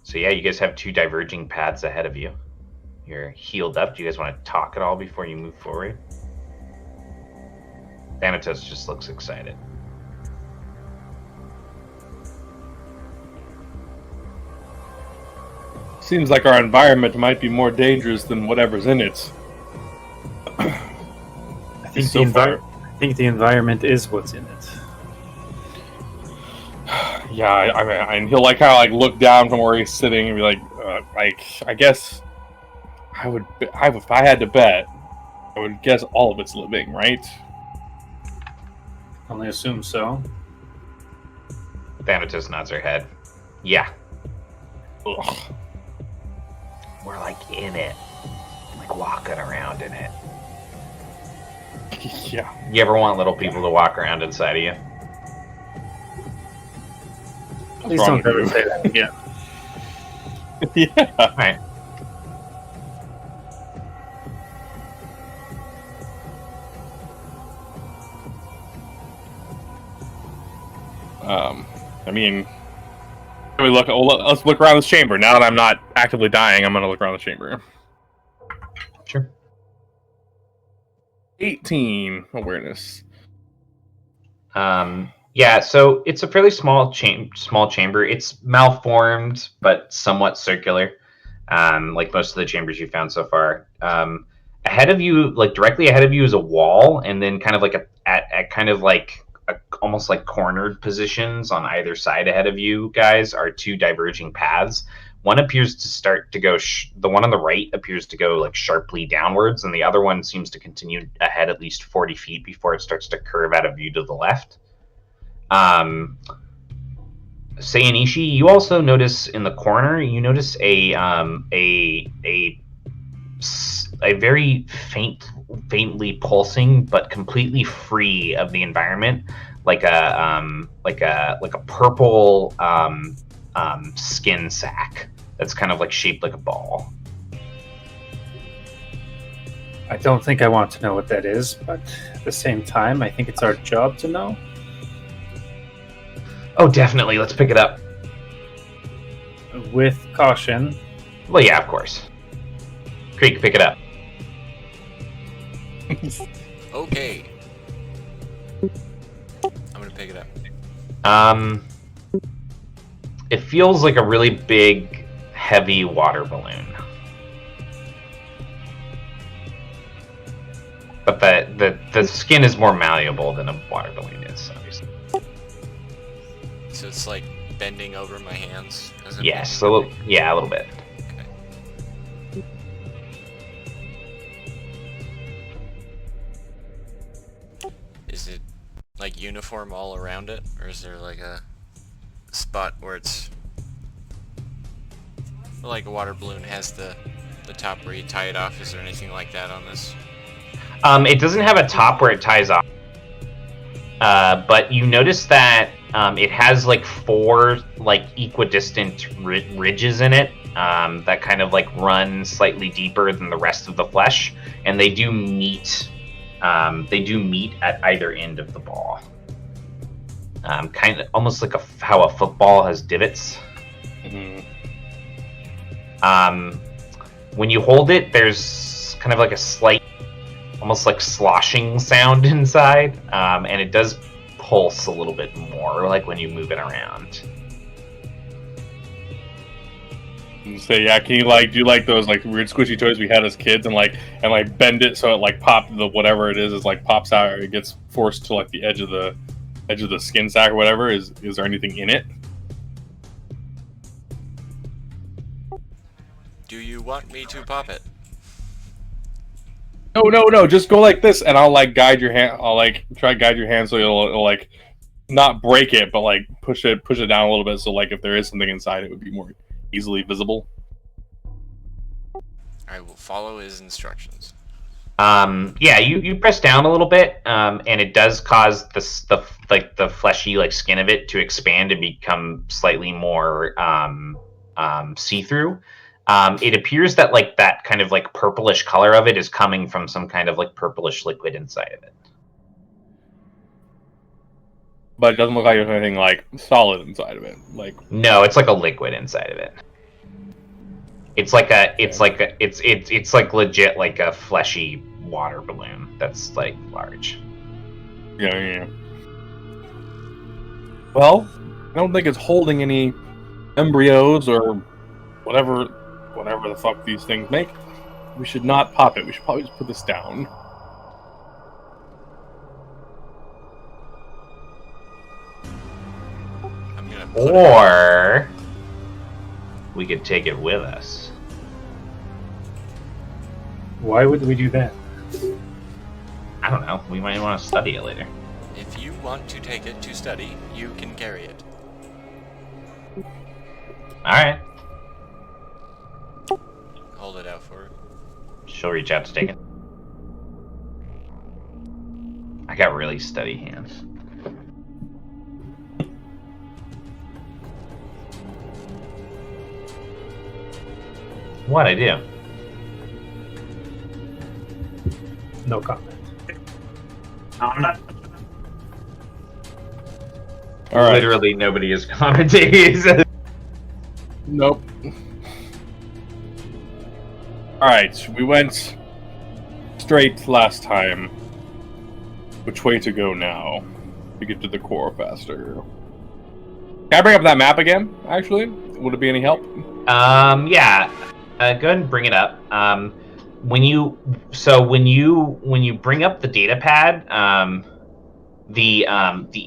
So yeah, you guys have 2 diverging paths ahead of you. You're healed up. Do you guys want to talk at all before you move forward? Thanatos just looks excited. Seems like our environment might be more dangerous than whatever's in it. I think So far. I think the environment is what's in it. Yeah, I mean, and he'll like kind of like look down from where he's sitting and be like, I guess I would, if I had to bet, I would guess all of it's living, right? Only assume so. Thanatos nods her head. Yeah. Ugh. We're like in it. Like walking around in it. Yeah. You ever want little people to walk around inside of you? Please wrong don't with ever you? say that again. Yeah. Alright. I mean, let's look around this chamber. Now that I'm not actively dying, I'm going to look around the chamber. Sure. 18 awareness. Yeah, so it's a fairly small chamber. It's malformed, but somewhat circular, like most of the chambers you've found so far. Ahead of you, like directly ahead of you, is a wall, and then kind of like at kind of like almost like cornered positions on either side ahead of you guys are two diverging paths. One appears to start to go. The one on the right appears to go like sharply downwards, and the other one seems to continue ahead at least 40 feet before it starts to curve out of view to the left. Sayanishi, you also notice in the corner. You notice a very faintly pulsing, but completely free of the environment, like a purple skin sac that's kind of like shaped like a ball. I don't think I want to know what that is, but at the same time, I think it's our job to know. Oh, definitely. Let's pick it up. With caution. Well, yeah, of course. Creek, pick it up. Okay. I'm gonna pick it up. It feels like a really big, heavy water balloon. But the skin is more malleable than a water balloon is, obviously. So it's like bending over my hands. Yes, a little bit. Okay. Is it like uniform all around it, or is there like a spot where it's like a water balloon has the top where you tie it off? Is there anything like that on this? It doesn't have a top where it ties off, but you notice that it has like 4 like equidistant ridges in it that kind of like run slightly deeper than the rest of the flesh, and they do meet. They do meet at either end of the ball. Kind of almost like how a football has divots. Mm-hmm. When you hold it, there's kind of like a slight, almost like sloshing sound inside, and it does pulse a little bit more, like when you move it around. So yeah, can you like do like those like weird squishy toys we had as kids and bend it so it like the whatever it is like pops out, or it gets forced to like the edge of the skin sac or whatever? Is there anything in it? Do you want me to pop it? No, just go like this and I'll like guide your hand. I'll like try to guide your hand so it'll like not break it, but like push it down a little bit, so like if there is something inside, it would be more easily visible. I will follow his instructions. Yeah, you press down a little bit, and it does cause the fleshy like skin of it to expand and become slightly more see-through. It appears that like that kind of like purplish color of it is coming from some kind of like purplish liquid inside of it. But it doesn't look like there's anything like solid inside of it. Like no, it's like a liquid inside of it. It's like it's like legit like a fleshy water balloon that's like large. Yeah. Well, I don't think it's holding any embryos or whatever the fuck these things make. We should not pop it. We should probably just put this down. I'm gonna put Or we could take it with us. Why would we do that? I don't know. We might want to study it later. If you want to take it to study, you can carry it. Alright. Hold it out for her. She'll reach out to take it. I got really steady hands. What'd I do? No comment. I'm not. All right. Literally nobody is commenting. Nope. Alright, we went straight last time. Which way to go now? To get to the core faster. Can I bring up that map again, actually? Would it be any help? Yeah. Go ahead and bring it up. When you bring up the data pad, the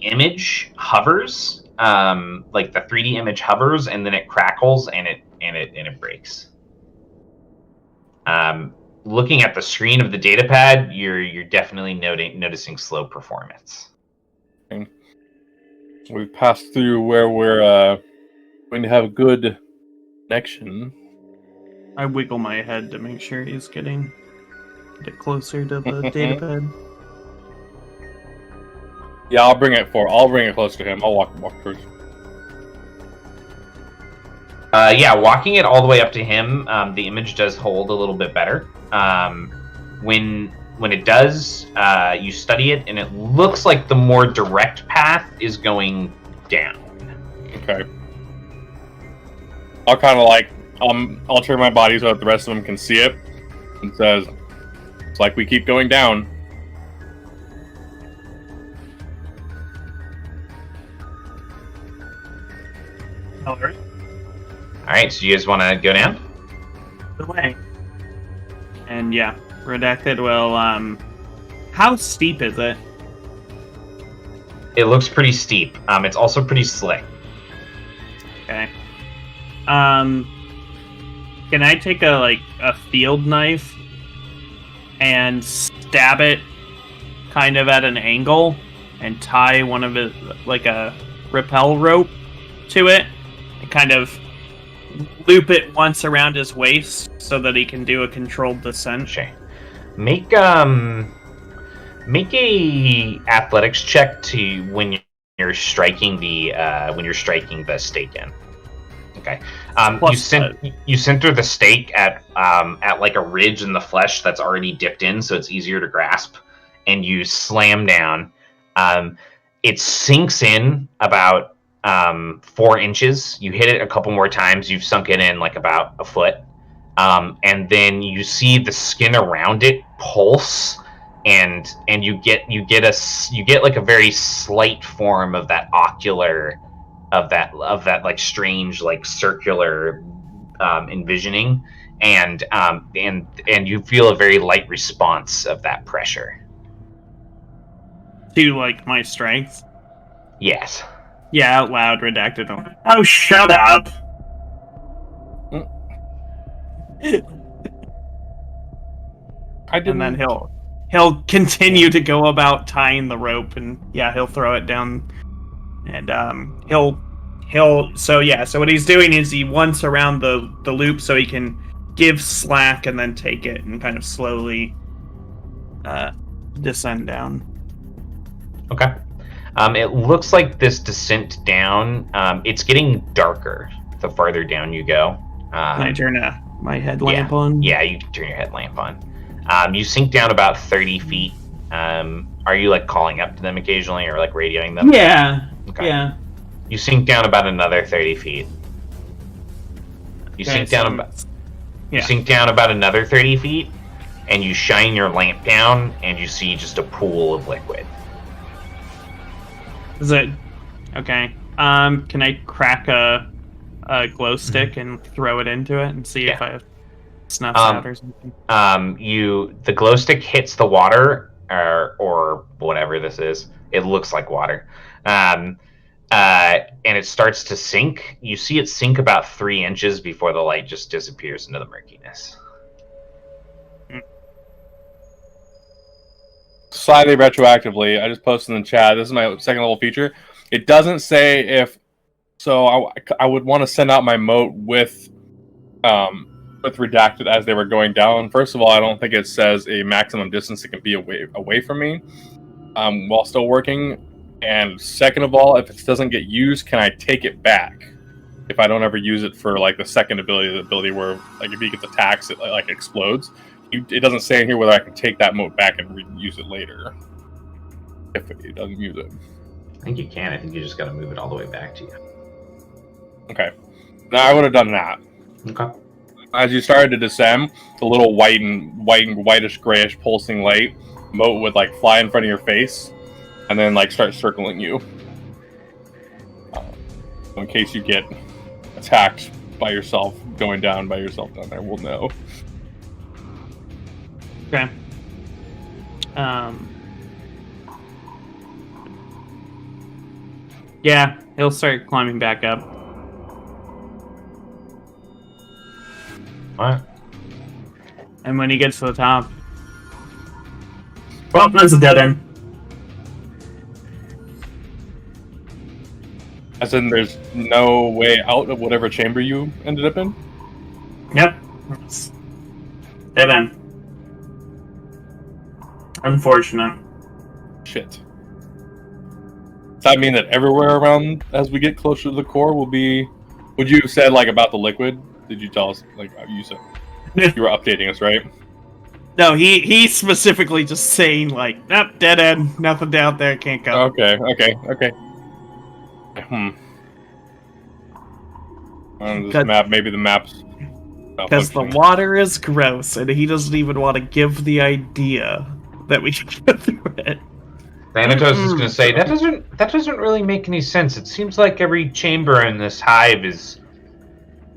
image hovers, like the 3D image hovers, and then it crackles and it breaks. Looking at the screen of the data pad, you're definitely noticing slow performance. Okay. We've passed through where we're going to have a good connection. I wiggle my head to make sure he's getting a bit closer to the data pad. Yeah, I'll bring it close to him. I'll walk first. Yeah, walking it all the way up to him, the image does hold a little bit better. When it does, you study it, and it looks like the more direct path is going down. Okay. I'll kind of like I'll turn my body so that the rest of them can see it. It says, "It's like we keep going down." Alright. Alright, so you guys want to go down? The way. And yeah, Redacted will, how steep is it? It looks pretty steep. It's also pretty slick. Okay. Can I take a field knife and stab it kind of at an angle and tie one of it, like a rappel rope to it, and kind of loop it once around his waist so that he can do a controlled descent? Okay. Make a athletics check to when you're striking the stake in. Okay. You center the stake at like a ridge in the flesh that's already dipped in, so it's easier to grasp, and you slam down. It sinks in about 4 inches. You hit it a couple more times. You've sunk it in like about a foot. And then you see the skin around it pulse, and you get like a very slight form of that ocular, of that like strange like circular envisioning, and you feel a very light response of that pressure. To like my strength? Yes. Yeah, out loud, Redacted. Oh, shut up! And then he'll continue to go about tying the rope, and yeah, he'll throw it down, and so what he's doing is he wants around the loop so he can give slack and then take it and kind of slowly descend down. Okay. It looks like this descent down, it's getting darker the farther down you go. Can I turn my headlamp on? Yeah, you can turn your headlamp on. You sink down about 30 feet. Are you like calling up to them occasionally, or like radioing them? Yeah. Okay. Yeah. You sink down about another 30 feet. You sink down about another 30 feet, and you shine your lamp down, and you see just a pool of liquid. Is it okay? Can I crack a glow stick and throw it into it and see if I have snuffs out or something? The glow stick hits the water, or whatever this is. It looks like water. And it starts to sink. You see it sink about 3 inches before the light just disappears into the murkiness. slightly retroactively, I just posted in the chat. This is my second level feature. It doesn't say if. So I would want to send out my moat with redacted as they were going down. First of all, I don't think it says a maximum distance it can be away from me while still working. And second of all, if it doesn't get used, can I take it back? If I don't ever use it for like the second ability, the ability where like if he gets attacks, it like explodes. It doesn't say in here whether I can take that moat back and use it later if it doesn't use it. I think you can. I think you just got to move it all the way back to you. Okay. Now I would have done that. Okay. As you started to descend, the little whitish grayish pulsing light moat would like fly in front of your face, and then like start circling you. In case you get attacked by yourself, going down by yourself down there, we'll know. Okay. Yeah, he'll start climbing back up. Alright. And when he gets to the top, Well, that's a dead end. As in, there's no way out of whatever chamber you ended up in? Yep. It's dead end. Unfortunate. Shit. Does that mean that everywhere around, as we get closer to the core, will be... Would you have said, like, about the liquid? Did you tell us, like, you said... You were updating us, right? no, he's specifically just saying like, nope, dead end, nothing down there, can't go. Okay. On this map, maybe the map's... Because the water is gross, and he doesn't even want to give the idea that we should go through it. Thanatos is going to say that doesn't really make any sense. It seems like every chamber in this hive is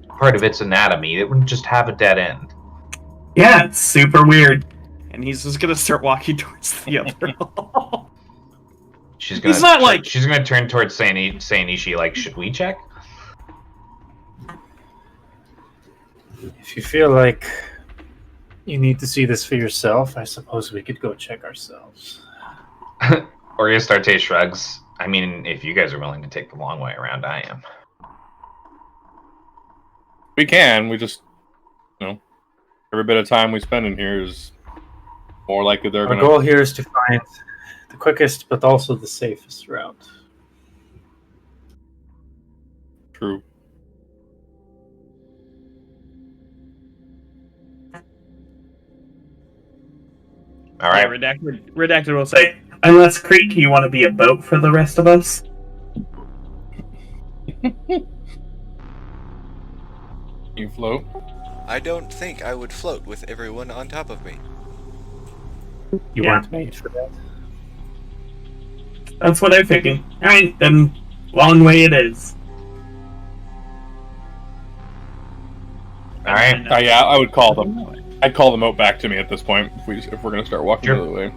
part of its anatomy. It wouldn't just have a dead end. Yeah, it's super weird. And he's just gonna start walking towards the other hall. She's gonna. He's not like she's gonna turn towards Sayanishi. Like, should we check? If you feel like you need to see this for yourself, I suppose we could go check ourselves. Oriastarte shrugs. I mean, if you guys are willing to take the long way around, I am. We can. We just, every bit of time we spend in here is more likely they're going to... Our goal here is to find the quickest, but also the safest route. True. All right. Yeah, redacted will say. Unless, Creek, you want to be a boat for the rest of us? You float? I don't think I would float with everyone on top of me. You weren't made for that. That's what I figured. Alright, then long way it is. All right. Yeah, I would call them. I'd call the moat back to me at this point if we're going to start walking the other way.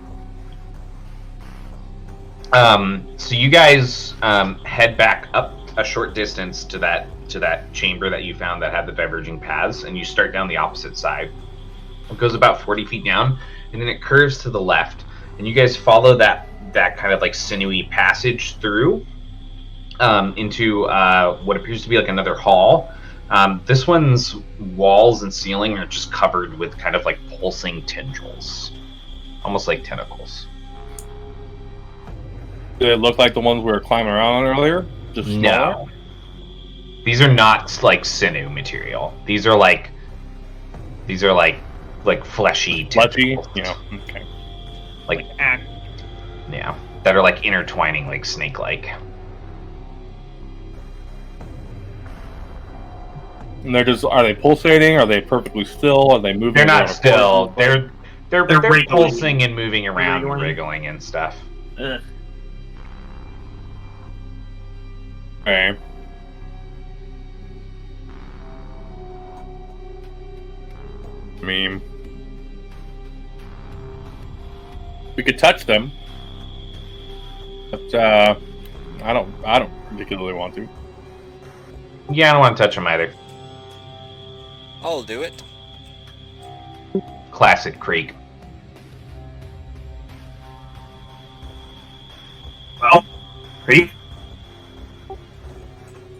So you guys head back up a short distance to that chamber that you found that had the diverging paths, and you start down the opposite side. It goes about 40 feet down, and then it curves to the left, and you guys follow that kind of like sinewy passage through into what appears to be like another hall. This one's walls and ceiling are just covered with kind of like pulsing tendrils, almost like tentacles. Did it look like the ones we were climbing around on earlier? Just smaller? No. These are not like sinew material. These are like fleshy tentacles. Okay. Like yeah, that are like intertwining like snake-like. And are they pulsating? Are they perfectly still? Are they moving? They're not still. They're wriggling. pulsing and moving around and wriggling and stuff. Ugh. Okay. I mean, we could touch them, but I don't particularly want to. Yeah, I don't want to touch them either. I'll do it. Classic Creek. Creep?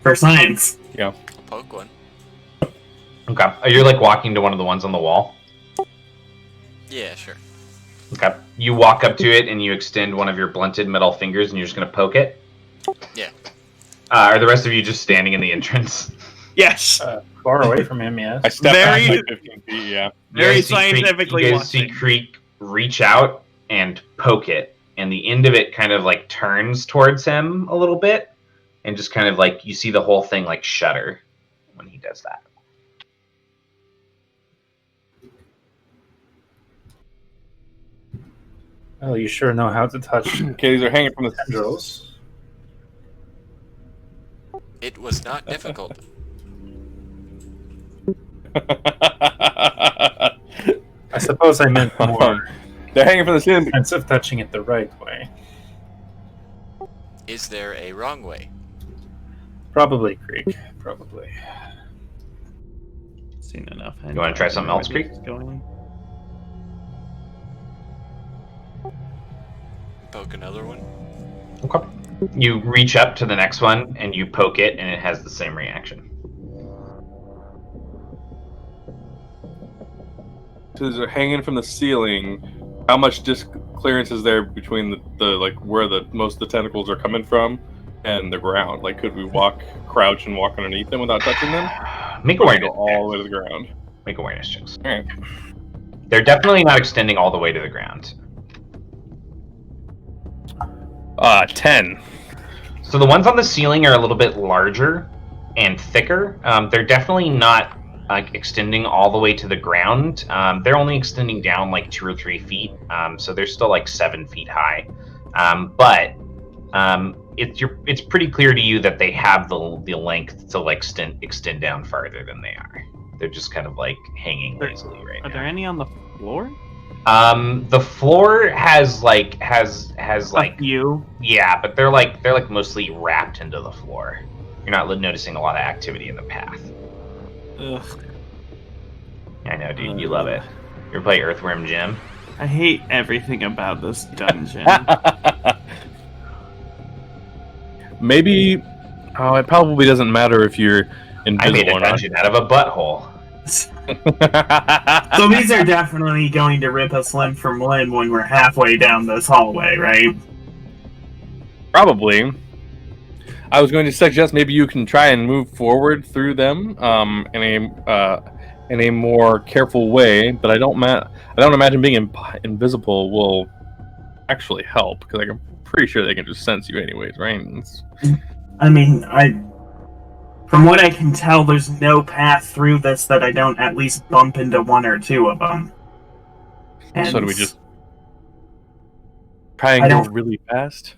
For science. Yeah. I'll poke one. Okay. You're like walking to one of the ones on the wall. Yeah, sure. Okay. You walk up to it and you extend one of your blunted metal fingers and you're just going to poke it. Yeah. Are the rest of you just standing in the entrance? Yes. Far away from him, yeah. I step back Very- like 15 feet, yeah. Very You guys see Creek- scientifically You guys see watching. Creek reach out and poke it, and the end of it kind of like turns towards him a little bit, and just kind of like you see the whole thing like shudder when he does that. Oh, you sure know how to touch Okay, these are hanging from the tendrils. It was not difficult. I suppose I meant more They're hanging from the ceiling. sense of touching it the right way. Is there a wrong way? Probably, Creek. Probably. Seen enough. You wanna try something else, Creek? Going. Poke another one. Okay. You reach up to the next one and you poke it, and it has the same reaction. So these are hanging from the ceiling. How much disc clearance is there between the like where the most of the tentacles are coming from and the ground? Like, could we crouch and walk underneath them without touching them? Make Or go awareness. all the way to the ground. Make awareness checks. All right. They're definitely not extending all the way to the ground. 10. So the ones on the ceiling are a little bit larger and thicker. They're definitely not extending all the way to the ground. They're only extending down like 2 or 3 feet. So they're still like 7 feet high. But it's pretty clear to you that they have the length to like extend down farther than they are. They're just kind of like hanging lazily right Are now. there any on the floor? The floor has like You. yeah, but they're like mostly wrapped into the floor. You're not noticing a lot of activity in the path. Ugh. I know, dude. You love it. You ever play Earthworm Jim? I hate everything about this dungeon. Maybe. Oh, it probably doesn't matter if you're invisible I made a or not. dungeon out of a butthole. So these are definitely going to rip us limb from limb when we're halfway down this hallway, right? Probably. I was going to suggest maybe you can try and move forward through them in a more careful way, but I don't imagine being invisible will actually help, because I'm pretty sure they can just sense you anyways, right? I mean, from what I can tell, there's no path through this that I don't at least bump into 1 or 2 of them. So do we just try and go really fast?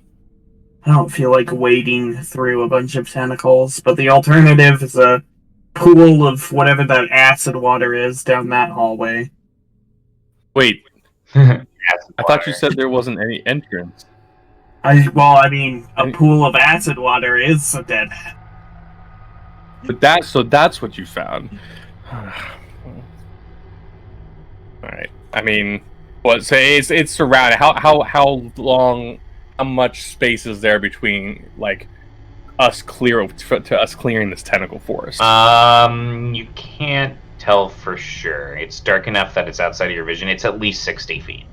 I don't feel like wading through a bunch of tentacles, but the alternative is a pool of whatever that acid water is down that hallway. Wait, I thought you said there wasn't any entrance. A pool of acid water is a dead end. But that's what you found. Alright. I mean, say it's surrounded. How much space is there between like us clearing this tentacle forest? You can't tell for sure. It's dark enough that it's outside of your vision. It's at least 60 feet.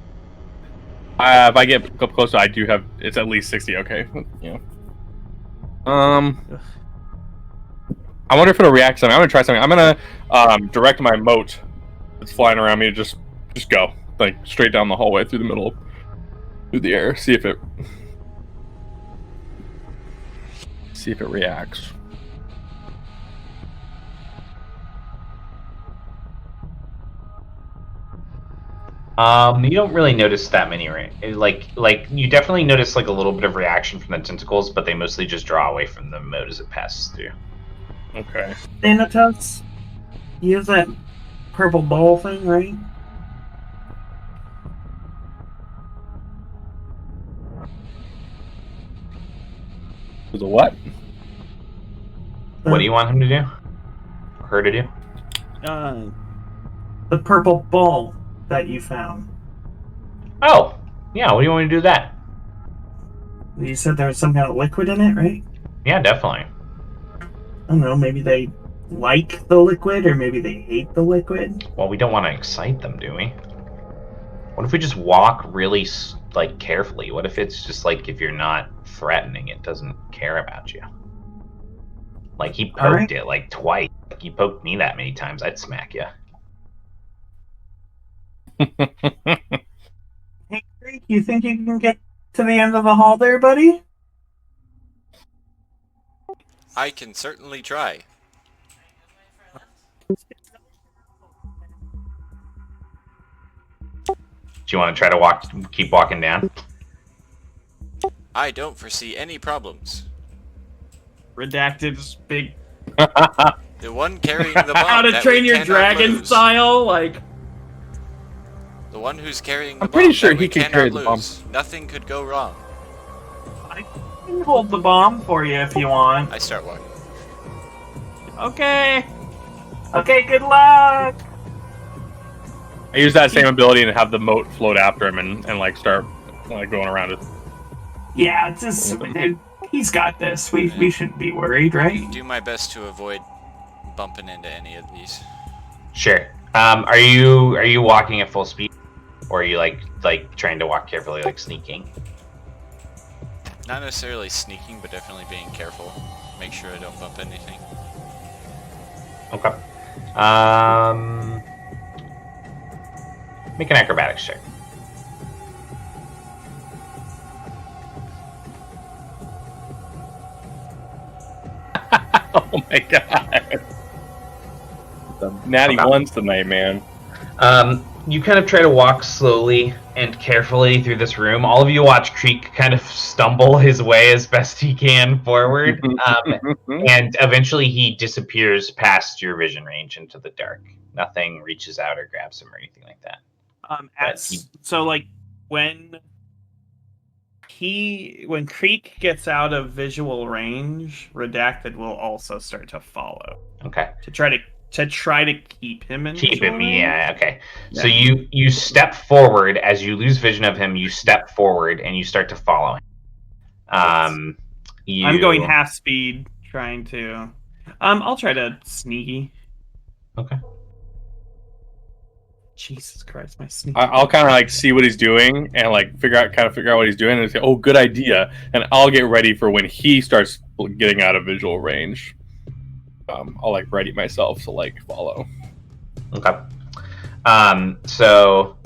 If I get up closer, I do have. It's at least 60. Okay. Yeah. I wonder if it'll react to something. I'm gonna try something. I'm gonna direct my moat that's flying around me to just go like straight down the hallway through the air. See if it reacts. You don't really notice that many, right? Like you definitely notice like a little bit of reaction from the tentacles, but they mostly just draw away from the mode as it passes through. Okay. Thanatos? You have that purple ball thing, right? The what? What do you want him to do? Or her to do? The purple ball that you found. Oh, yeah. What do you want me to do with that? You said there was some kind of liquid in it, right? Yeah, definitely. I don't know, maybe they like the liquid, or maybe they hate the liquid. Well, we don't want to excite them, do we? What if we just walk really, like, carefully? What if it's just, like, if you're not threatening, it doesn't care about you? Like, he poked it, like, twice. Like, he poked me that many times, I'd smack you. Hey, Creek, you think you can get to the end of the hall there, buddy? I can certainly try. Do you want to try to keep walking down? I don't foresee any problems. Redacted's big. The one carrying the bomb. How to that Train we Your cannot Dragon lose. style, like. The one who's carrying the I'm bomb. pretty sure that we he can cannot carry the bomb. lose. Nothing could go wrong. I can hold the bomb for you if you want. I start walking. Okay. Okay, good luck! I use that same ability and have the moat float after him and like start like going around it. Yeah, he's got this. We shouldn't be worried, right? Do my best to avoid bumping into any of these. Sure. Are you walking at full speed? Or are you like trying to walk carefully, like sneaking? Not necessarily sneaking, but definitely being careful. Make sure I don't bump anything. Okay. Make an acrobatics check. Oh my god. The natty ones tonight, man. You kind of try to walk slowly and carefully through this room. All of you watch Creek kind of stumble his way as best he can forward, and eventually he disappears past your vision range into the dark. Nothing reaches out or grabs him or anything like that. So like when Creek gets out of visual range, Redacted will also start to follow. Okay. To try to keep him in Keep visual him, range? yeah, okay. Yeah. So you step forward as you lose vision of him. You step forward and you start to follow him. I'm going half speed, trying to. I'll try to sneaky. Okay. Jesus Christ, my sneaky. I'll kind of like see what he's doing and like figure out what he's doing and say, "Oh, good idea," and I'll get ready for when he starts getting out of visual range. I'll like ready myself to like follow. Okay. So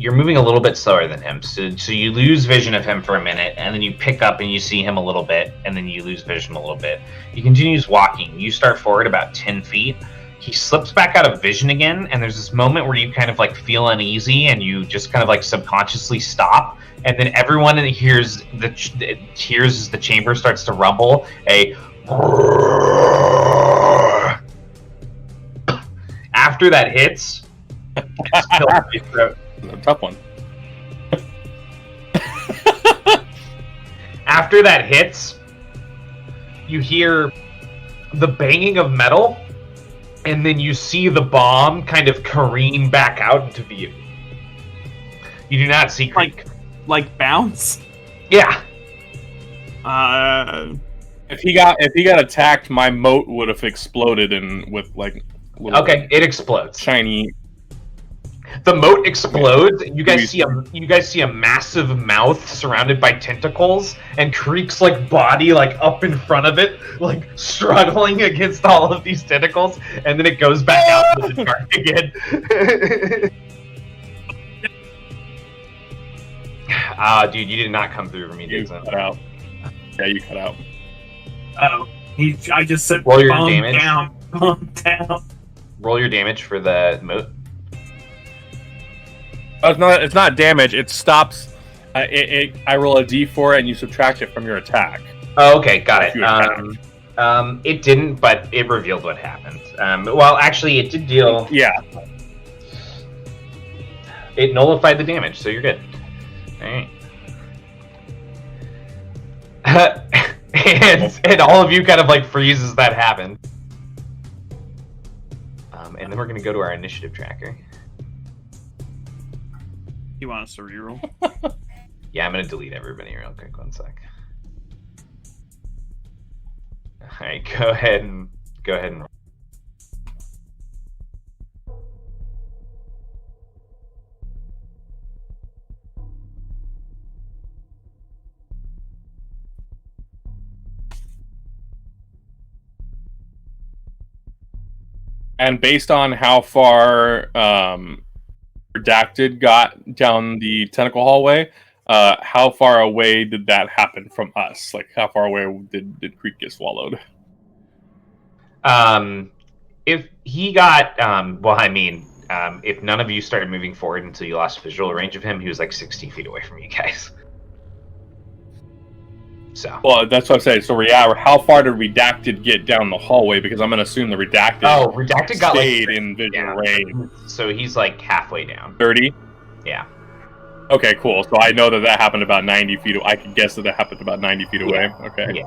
you're moving a little bit slower than him. So you lose vision of him for a minute, and then you pick up and you see him a little bit, and then you lose vision a little bit. He continues walking. You start forward about 10 feet. He slips back out of vision again, and there's this moment where you kind of like feel uneasy, and you just kind of like subconsciously stop, and then everyone hears as the chamber starts to rumble. After that hits, it's still in your throat. A tough one. After that hits, you hear the banging of metal, and then you see the bomb kind of careen back out into view. You do not see Creek. Like bounce? Yeah. If he got attacked, my moat would have exploded and with like little it explodes. shiny. The moat explodes. You guys see a massive mouth surrounded by tentacles, and Creek's like body like up in front of it, like struggling against all of these tentacles, and then it goes back out into the dark again. Dude, you did not come through for me, You Jason. cut out. Yeah, you cut out. Oh, I just said Roll your bomb damage. down, bomb down. Roll your damage for the moat. It's not damage. It stops. I roll a d4 and you subtract it from your attack. Oh, okay, got If it. you attack. It didn't, but it revealed what happened. Well, actually, it did deal. Yeah. It nullified the damage, so you're good. All right. and all of you kind of like freeze as that happened. And then we're gonna go to our initiative tracker. You want us to reroll? Yeah, I'm gonna delete everybody real quick. 1 sec. All right, go ahead and roll. And based on how far Redacted got down the tentacle hallway, how far away did that happen from us? Like, how far away did Creek get swallowed? If he got, if none of you started moving forward until you lost visual range of him, he was like 60 feet away from you guys. So. Well, that's what I'm saying. So, yeah, how far did Redacted get down the hallway? Because I'm going to assume the Redacted, Redacted got stayed in visual range. So he's like halfway down. 30? Yeah. Okay, cool. So I know that happened about 90 feet. I could guess that happened about 90 feet away. Okay. Yeah.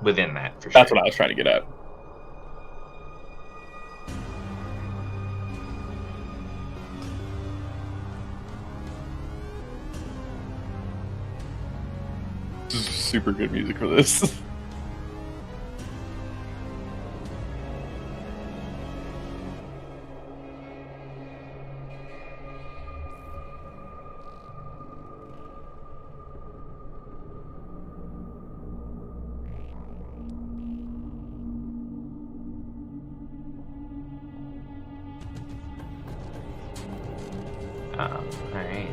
Within that, for sure. That's what I was trying to get at. Super good music for this. All right.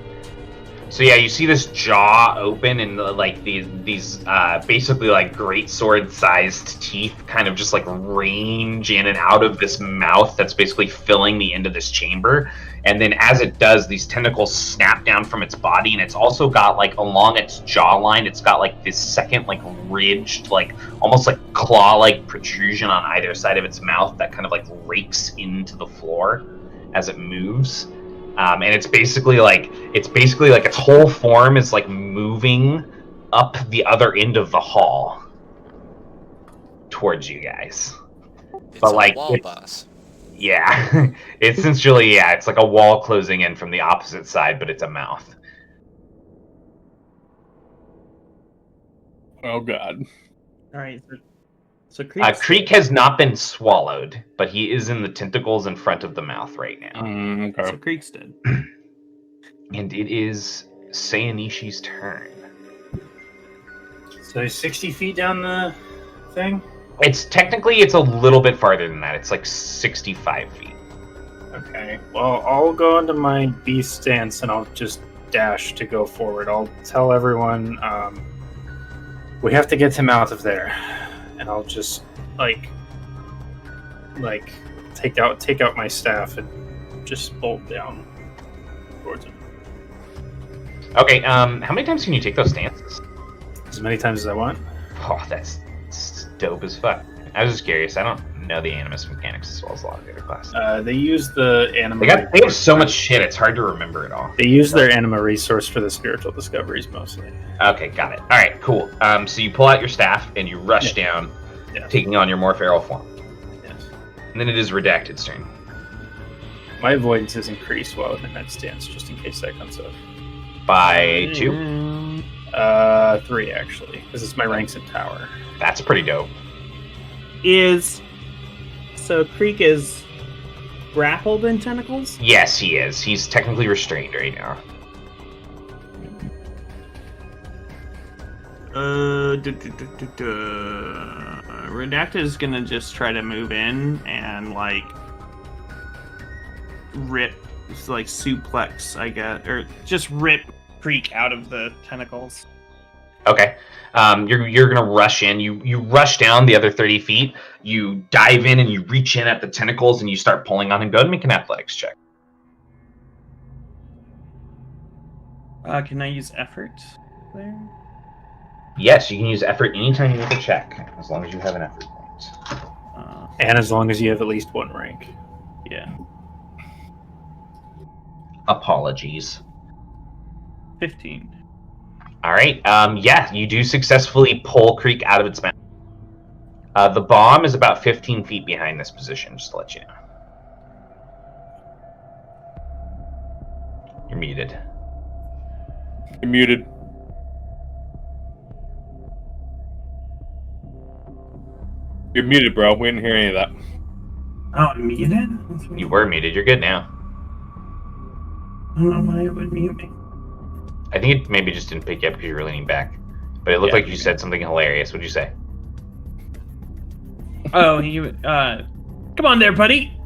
So yeah, you see this jaw open and like these basically like great sword sized teeth kind of just like range in and out of this mouth that's basically filling the end of this chamber. And then as it does, these tentacles snap down from its body, and it's also got like along its jawline, it's got like this second like ridged, like almost like claw-like protrusion on either side of its mouth that kind of like rakes into the floor as it moves. And it's basically like its whole form is like moving up the other end of the hall towards you guys. It's but a like wall boss. Yeah, it's essentially it's like a wall closing in from the opposite side, but it's a mouth. Oh god. All right. So Creek has not been swallowed, but he is in the tentacles in front of the mouth right now. Okay. So Creek's dead. And it is Sayanishi's turn. So he's 60 feet down the thing? It's a little bit farther than that. It's like 65 feet. Okay. Well, I'll go into my beast stance and I'll just dash to go forward. I'll tell everyone we have to get him out of there. And I'll just like take out my staff and just bolt down towards him. Okay, how many times can you take those stances? As many times as I want. Oh, that's dope as fuck. I was just curious. I don't know the Animus mechanics as well as a lot of the other classes. They use the anima. They have so much shit, it's hard to remember it all. They use their anima resource for the spiritual discoveries mostly. Okay, got it. Alright, cool. So you pull out your staff and you rush down, taking on your more feral form. Yes. And then it is Redacted's turn. My avoidance is increased while in that stance, just in case that comes up. By 2? 3 actually, because it's my ranks in tower. That's pretty dope. So Creek is grappled in tentacles? Yes, he is. He's technically restrained right now. Redacted is gonna just try to move in and like rip, like suplex, I guess, or just rip Creek out of the tentacles. Okay. You're gonna rush in. You rush down the other 30 feet. You dive in and you reach in at the tentacles and you start pulling on him. Go ahead and make an athletics check. Can I use effort there? Yes, you can use effort anytime you make a check, as long as you have an effort point. And as long as you have at least 1 rank. Yeah. Apologies. 15. All right. You do successfully pull Creek out of its mouth. The bomb is about 15 feet behind this position, just to let you know. You're muted. You're muted. You're muted, bro. We didn't hear any of that. Oh, I'm muted? You were muted. You're good now. I don't know why it would mute me. I think it maybe just didn't pick you up because you were leaning back. But it looked like you said something hilarious. What'd you say? Oh, you, come on there, buddy.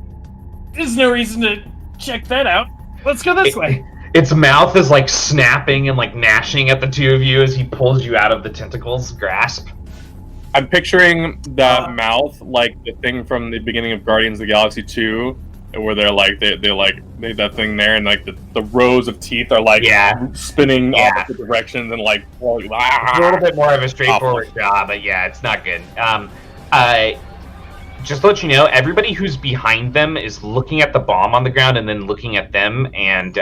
There's no reason to check that out. Let's go this way. Its mouth is like snapping and like gnashing at the two of you as he pulls you out of the tentacle's grasp. I'm picturing that mouth like the thing from the beginning of Guardians of the Galaxy 2, where they're like they made that thing there, and like the rows of teeth are like spinning opposite directions and like It's a little bit more of a straightforward job, but yeah, it's not good. Just to let you know, everybody who's behind them is looking at the bomb on the ground and then looking at them. And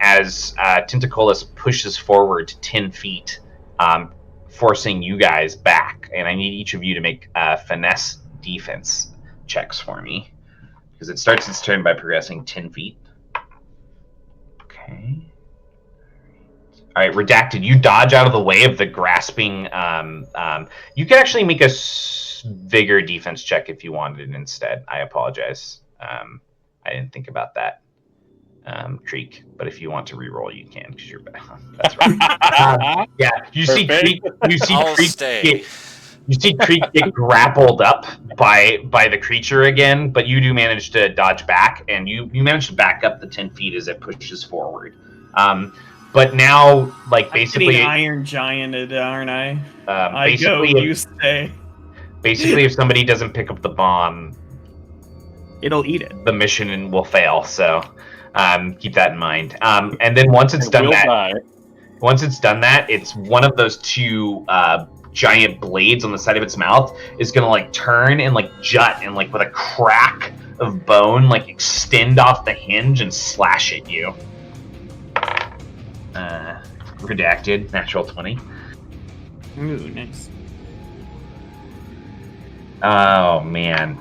as Tentacolis pushes forward 10 feet, forcing you guys back, and I need each of you to make finesse defense checks for me, because it starts its turn by progressing 10 feet. Okay. All right, Redacted, you dodge out of the way of the grasping. You can actually make a vigor defense check if you wanted it instead. I apologize. I didn't think about that, Creek. But if you want to re-roll, you can, because you're back. That's right. Yeah, you see Creek. You see Creek get grappled up by the creature again, but you do manage to dodge back, and you manage to back up the 10 feet as it pushes forward. But now, like, basically, Iron Gianted, aren't I? Basically, you stay. Basically, if somebody doesn't pick up the bomb, it'll eat it. The mission will fail. So keep that in mind. And then once it's done that, it's one of those two giant blades on the side of its mouth is gonna like turn and like jut and like with a crack of bone like extend off the hinge and slash at you. Redacted, natural 20. Ooh, nice. Oh man,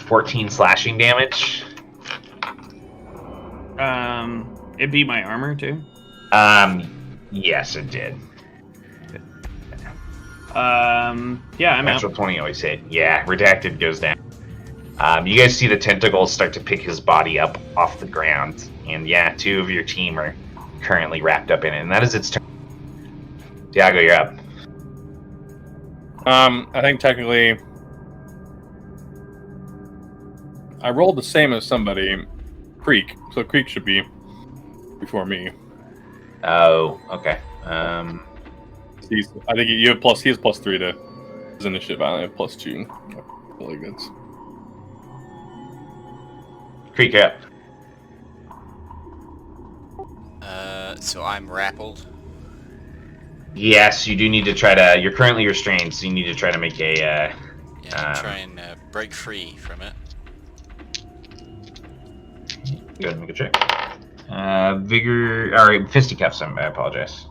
14 slashing damage. It beat my armor too. Yes, it did. Yeah, I'm natural 20 always hit. Yeah, Redacted goes down. You guys see the tentacles start to pick his body up off the ground, and yeah, two of your team are currently wrapped up in it, and that is its turn. Diago, you're up. I think technically I rolled the same as somebody, Creek, so Creek should be before me. Oh, okay. I think you have he has +3 to his initiative. I only have +2. Really good. Creek, you're up. So I'm grappled. Yes, you do need to try to. You're currently restrained, so you need to try to make a. Try and break free from it. Go ahead and make a check. Vigor. All right, fisticuffs. I apologize.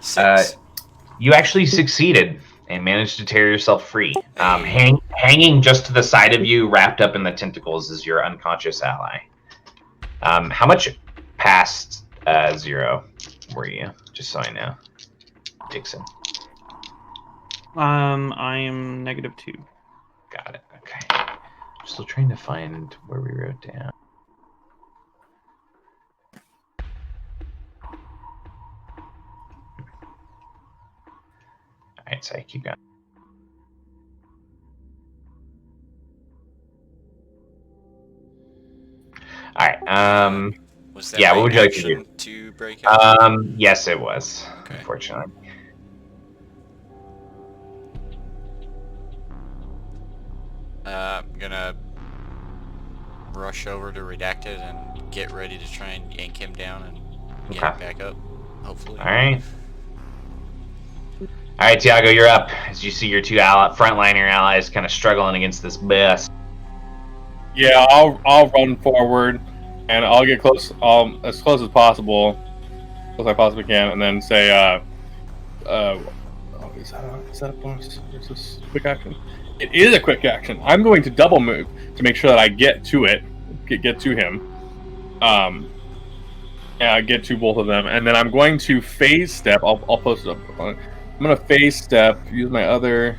6. You actually succeeded and managed to tear yourself free. Hanging just to the side of you, wrapped up in the tentacles, is your unconscious ally. How much past 0 were you? Just so I know, Dixon. I am -2. Got it. Okay. I'm still trying to find where we wrote down. All right, so I keep going. All right. Was that yeah. What would you like to do? To break out? Yes, it was. Okay. Unfortunately. I'm gonna rush over to Redacted and get ready to try and yank him down and get him back up. Hopefully. All right. All right, Tiago, you're up. As you see your two frontliner allies kind of struggling against this mess. Yeah, I'll run forward, and I'll get close, as close as possible, as close as I possibly can, and then say, is that a bonus? Is this quick action? It is a quick action. I'm going to double move to make sure that I get to it, get to him, get to both of them, and then I'm going to phase step. I'll post it up. I'm going to phase step. Use my other.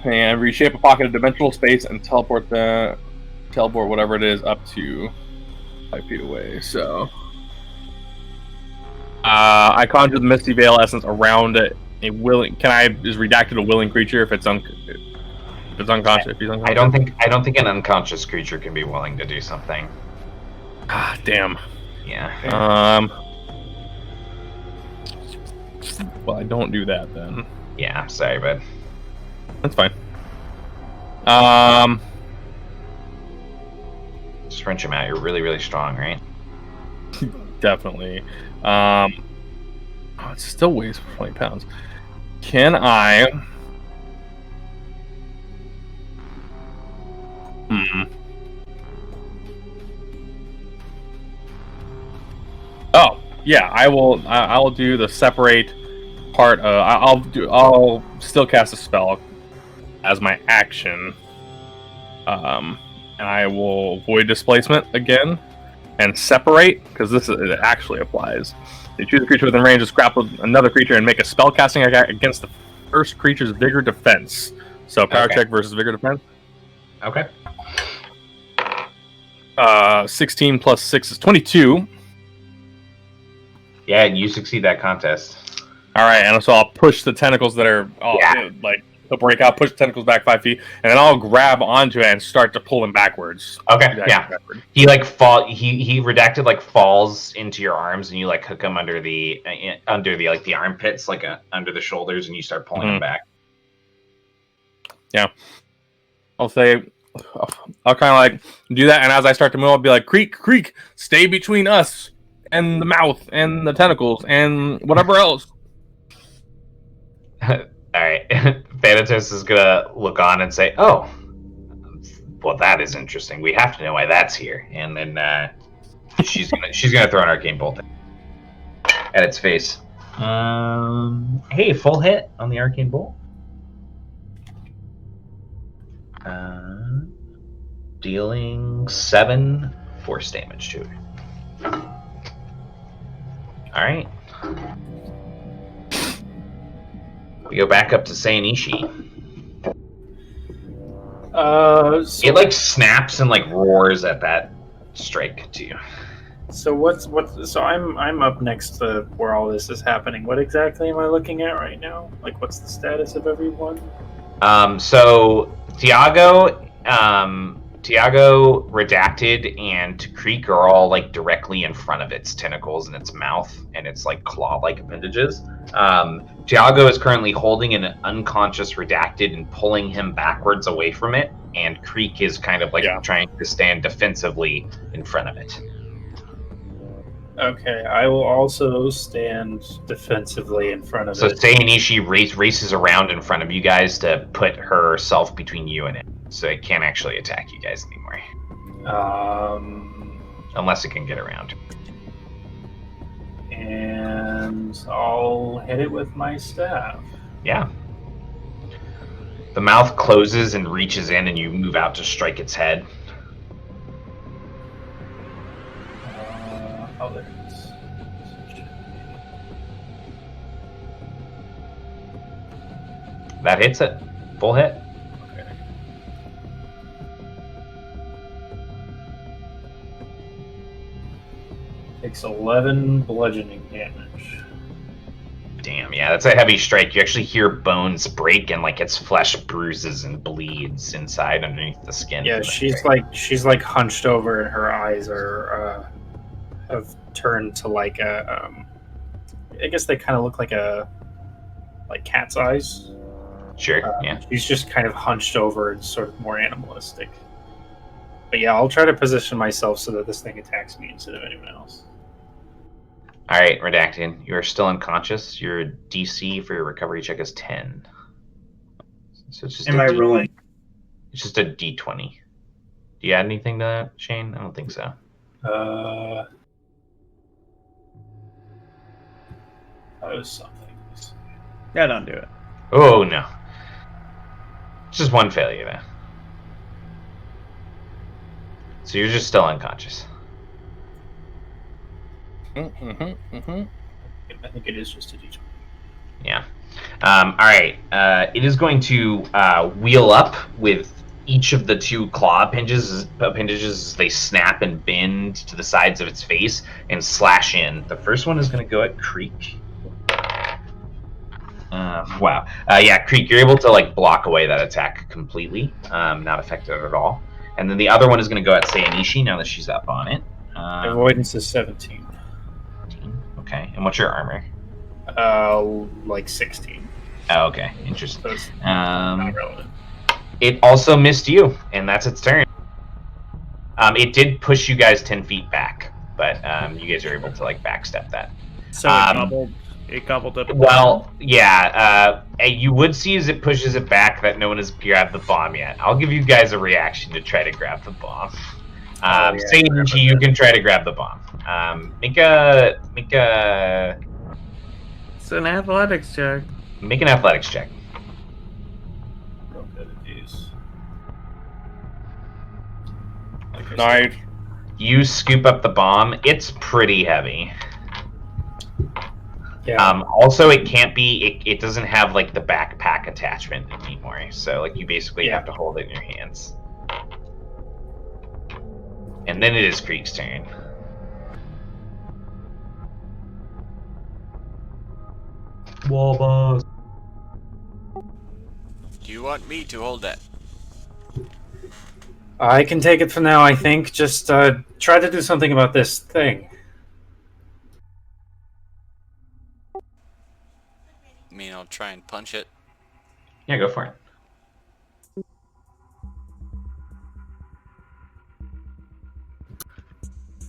And reshape a pocket of dimensional space and teleport whatever it is up to 5 feet away. So, I conjure the Misty Veil essence around a willing. Is redacted a willing creature if it's unconscious? If he's unconscious. I don't think an unconscious creature can be willing to do something. Ah, damn. Yeah. Well, I don't do that then. Yeah. Sorry, bud. That's fine. Just wrench him out. You're really, really strong, right? Definitely. It still weighs 20 pounds. Can I? Oh, yeah. I will do the separate part. I'll still cast a spell as my action. And I will void displacement again and separate, because it actually applies. You choose a creature within range, just grapple another creature and make a spell casting against the first creature's vigor defense. So power check versus vigor defense. Okay. 16 plus 6 is 22. Yeah, you succeed that contest. All right, and so I'll push the tentacles that are they'll break out, push the tentacles back 5 feet, and then I'll grab onto it and start to pull them backwards. Okay, yeah. Backward. He he redacted falls into your arms, and you hook him under the the armpits, under the shoulders, and you start pulling him back. Yeah. I'll kind of do that, and as I start to move, I'll be like, Creek, stay between us and the mouth and the tentacles and whatever else. All right. Thanatos is gonna look on and say, "Oh, well, that is interesting. We have to know why that's here." And then she's gonna throw an arcane bolt at its face. Hey, full hit on the arcane bolt. Dealing 7 force damage to her. All right. We go back up to Sayanishi. It snaps and roars at that strike to you. So so I'm up next to where all this is happening. What exactly am I looking at right now? What's the status of everyone? So Tiago, Redacted, and Creek are all directly in front of its tentacles and its mouth and its claw-like appendages. Tiago is currently holding an unconscious Redacted and pulling him backwards away from it, and Creek is kind of trying to stand defensively in front of it. Okay, I will also stand defensively in front of it. So Sayanishi races around in front of you guys to put herself between you and it, so it can't actually attack you guys anymore. Unless it can get around. And I'll hit it with my staff. Yeah. The mouth closes and reaches in, and you move out to strike its head. There it is. That hits it. Full hit. Okay. Takes 11 bludgeoning damage. Damn, yeah, that's a heavy strike. You actually hear bones break and its flesh bruises and bleeds inside underneath the skin. Yeah, she's hunched over, and her eyes are have turned to I guess they kind of look like cat's eyes. Sure, yeah. She's just kind of hunched over and sort of more animalistic. But yeah, I'll try to position myself so that this thing attacks me instead of anyone else. All right, Redacted, you are still unconscious. Your DC for your recovery check is 10. So it's just Am I rolling? It's just a D20. Do you add anything to that, Shane? I don't think so. That was something. Yeah, don't do it. Oh, no. It's just one failure, So you're just still unconscious. I think it is just a d20. Yeah. All right. It is going to wheel up with each of the two claw appendages as they snap and bend to the sides of its face and slash in. The first one is going to go at Creek. Wow. Yeah, Creek, you're able to like block away that attack completely, not affected at all. And then the other one is going to go at Sayanishi now that she's up on it. Avoidance is 17. Okay. And what's your armor? Like 16. Oh, okay. Interesting. So it's not relevant. It also missed you, and that's its turn. It did push you guys 10 feet back, but you guys are able to like backstep that. So it gobbled up. Well, yeah. You would see as it pushes it back that no one has grabbed the bomb yet. I'll give you guys a reaction to try to grab the bomb. Sayanishi, you can try to grab the bomb. Make a. It's an athletics check. Make an athletics check. Nice. You scoop up the bomb. It's pretty heavy. Yeah. Also, it can't be. It doesn't have like the backpack attachment anymore. So like you basically have to hold it in your hands. And then it is Creek's turn. Wall boss. Do you want me to hold that? I can take it for now, I think. Just try to do something about this thing. I mean, I'll try and punch it. Yeah, go for it.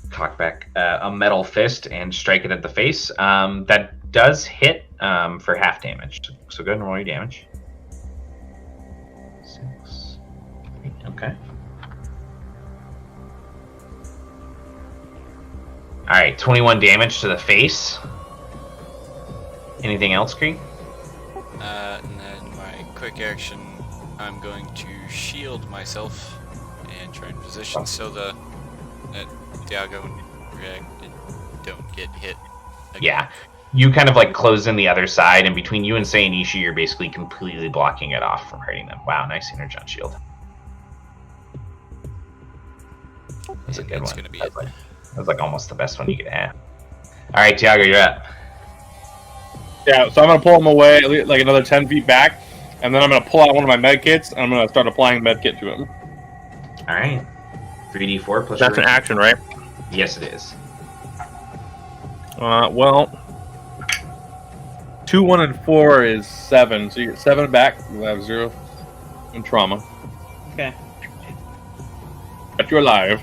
Cock back a metal fist and strike it at the face. That does hit for half damage. So go ahead and roll your damage. 6. Okay. Alright, 21 damage to the face. Anything else, Creek? And then my quick action, I'm going to shield myself and try and position so that Diago and React don't get hit again. Yeah. You kind of like close in the other side, and between you and Sayanishi, you're basically completely blocking it off from hurting them. Wow, nice Energon shield. That's a good one. Gonna be That's like almost the best one you could have. Alright, Tiago, you're up. Yeah, so I'm going to pull him away like another 10 feet back, and then I'm going to pull out one of my med kits, and I'm going to start applying med kit to him. Alright. 3d4 plus That's an action, right? Yes, it is. Well, 2, 1, and 4 is 7, so you get 7 back. You have 0 in trauma. Okay. But you're alive.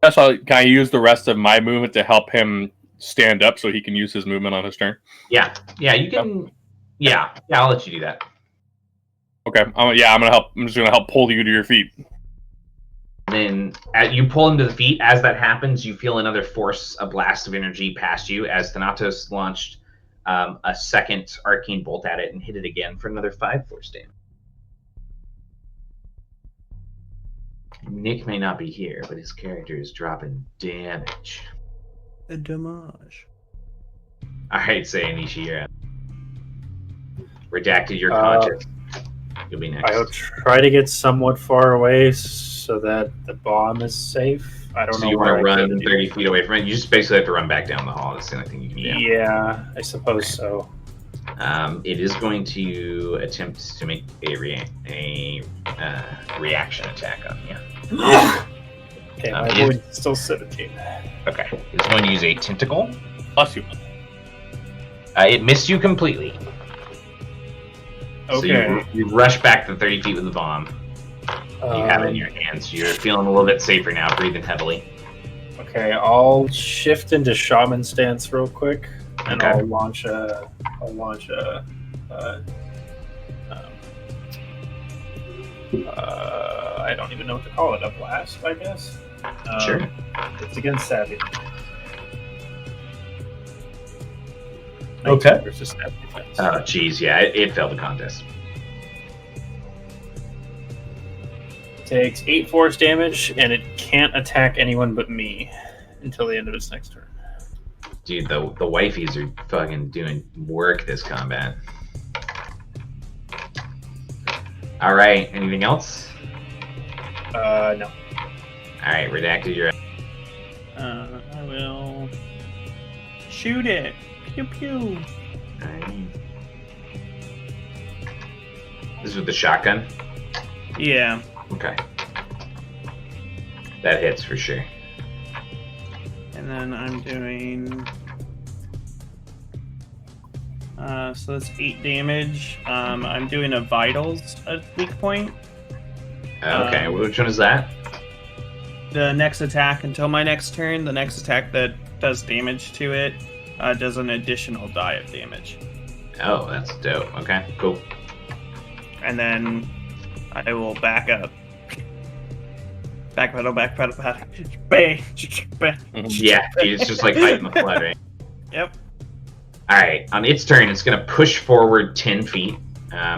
That's how can I use the rest of my movement to help him stand up so he can use his movement on his turn? Yeah, you can. Yeah, I'll let you do that. Okay. I'm gonna help. I'm just gonna help pull you to your feet. Then you pull him to the feet. As that happens, you feel another force, a blast of energy past you as Thanatos launched a second arcane bolt at it and hit it again for another 5 force damage. Nick may not be here, but his character is dropping damage. A damage. Alright, Sayanishi, you're up. Redacted, you're conscious. You'll be next. I'll try to get somewhat far away so that the bomb is safe. I don't know. So you want to run 30 feet away from it? You just basically have to run back down the hall. That's the only thing you can do. Yeah, I suppose so. It is going to attempt to make a reaction attack on you. Okay, my avoidance is still 17. Okay, it's going to use a tentacle. Plus you. It missed you completely. Okay. So you rush back to 30 feet with the bomb. You have it in your hands. You're feeling a little bit safer now, breathing heavily. Okay, I'll shift into shaman stance real quick, and Okay. I'll launch a I don't even know what to call it. A blast, I guess. Sure. It's against Savvy. Okay. Versus stat defense. Oh, geez, yeah, it failed the contest. Takes 8 force damage, and it can't attack anyone but me until the end of its next turn. Dude, the wifeys are fucking doing work this combat. All right, anything else? No. All right, redacted your. I will shoot it. Pew pew. All right. This is with the shotgun. Yeah. Okay. That hits for sure. And then I'm doing. So that's 8 damage. I'm doing a vitals weak point. Okay, which one is that? The next attack until my next turn, the next attack that does damage to it does an additional die of damage. Oh, that's dope. Okay, cool. And then I will back up. Backpedal. Yeah, dude, it's just like fighting the flood, right? Yep. All right, on its turn, it's going to push forward 10 feet,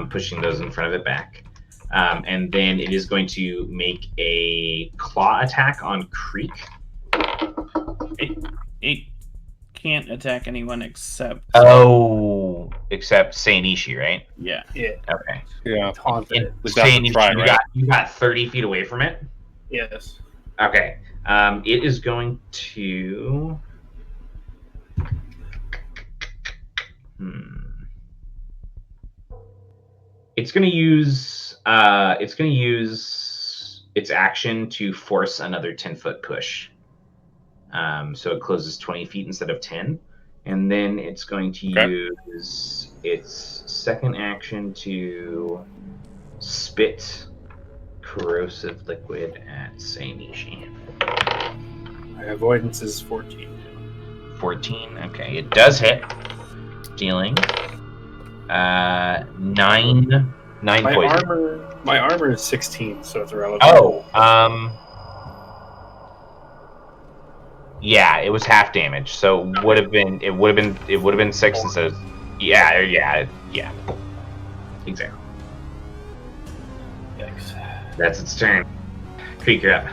pushing those in front of it back. And then it is going to make a claw attack on Creek. It can't attack anyone except. Oh, except Seinishi, right? Yeah. Yeah. Okay. Yeah. Taunted it. At least that's a try, right? You got 30 feet away from it? Yes. Okay. It is going to. It's going to use. It's going to use its action to force another 10-foot push. So it closes 20 feet instead of 10, and then it's going to use its second action to spit corrosive liquid at Seinishi. My avoidance is 14. 14. Okay, it does hit, dealing 9 poison. My armor is 16, so it's irrelevant. Oh, yeah, it was half damage, so it would have been 6 instead of yeah, exactly. Yikes. That's its turn. Creek, you're up.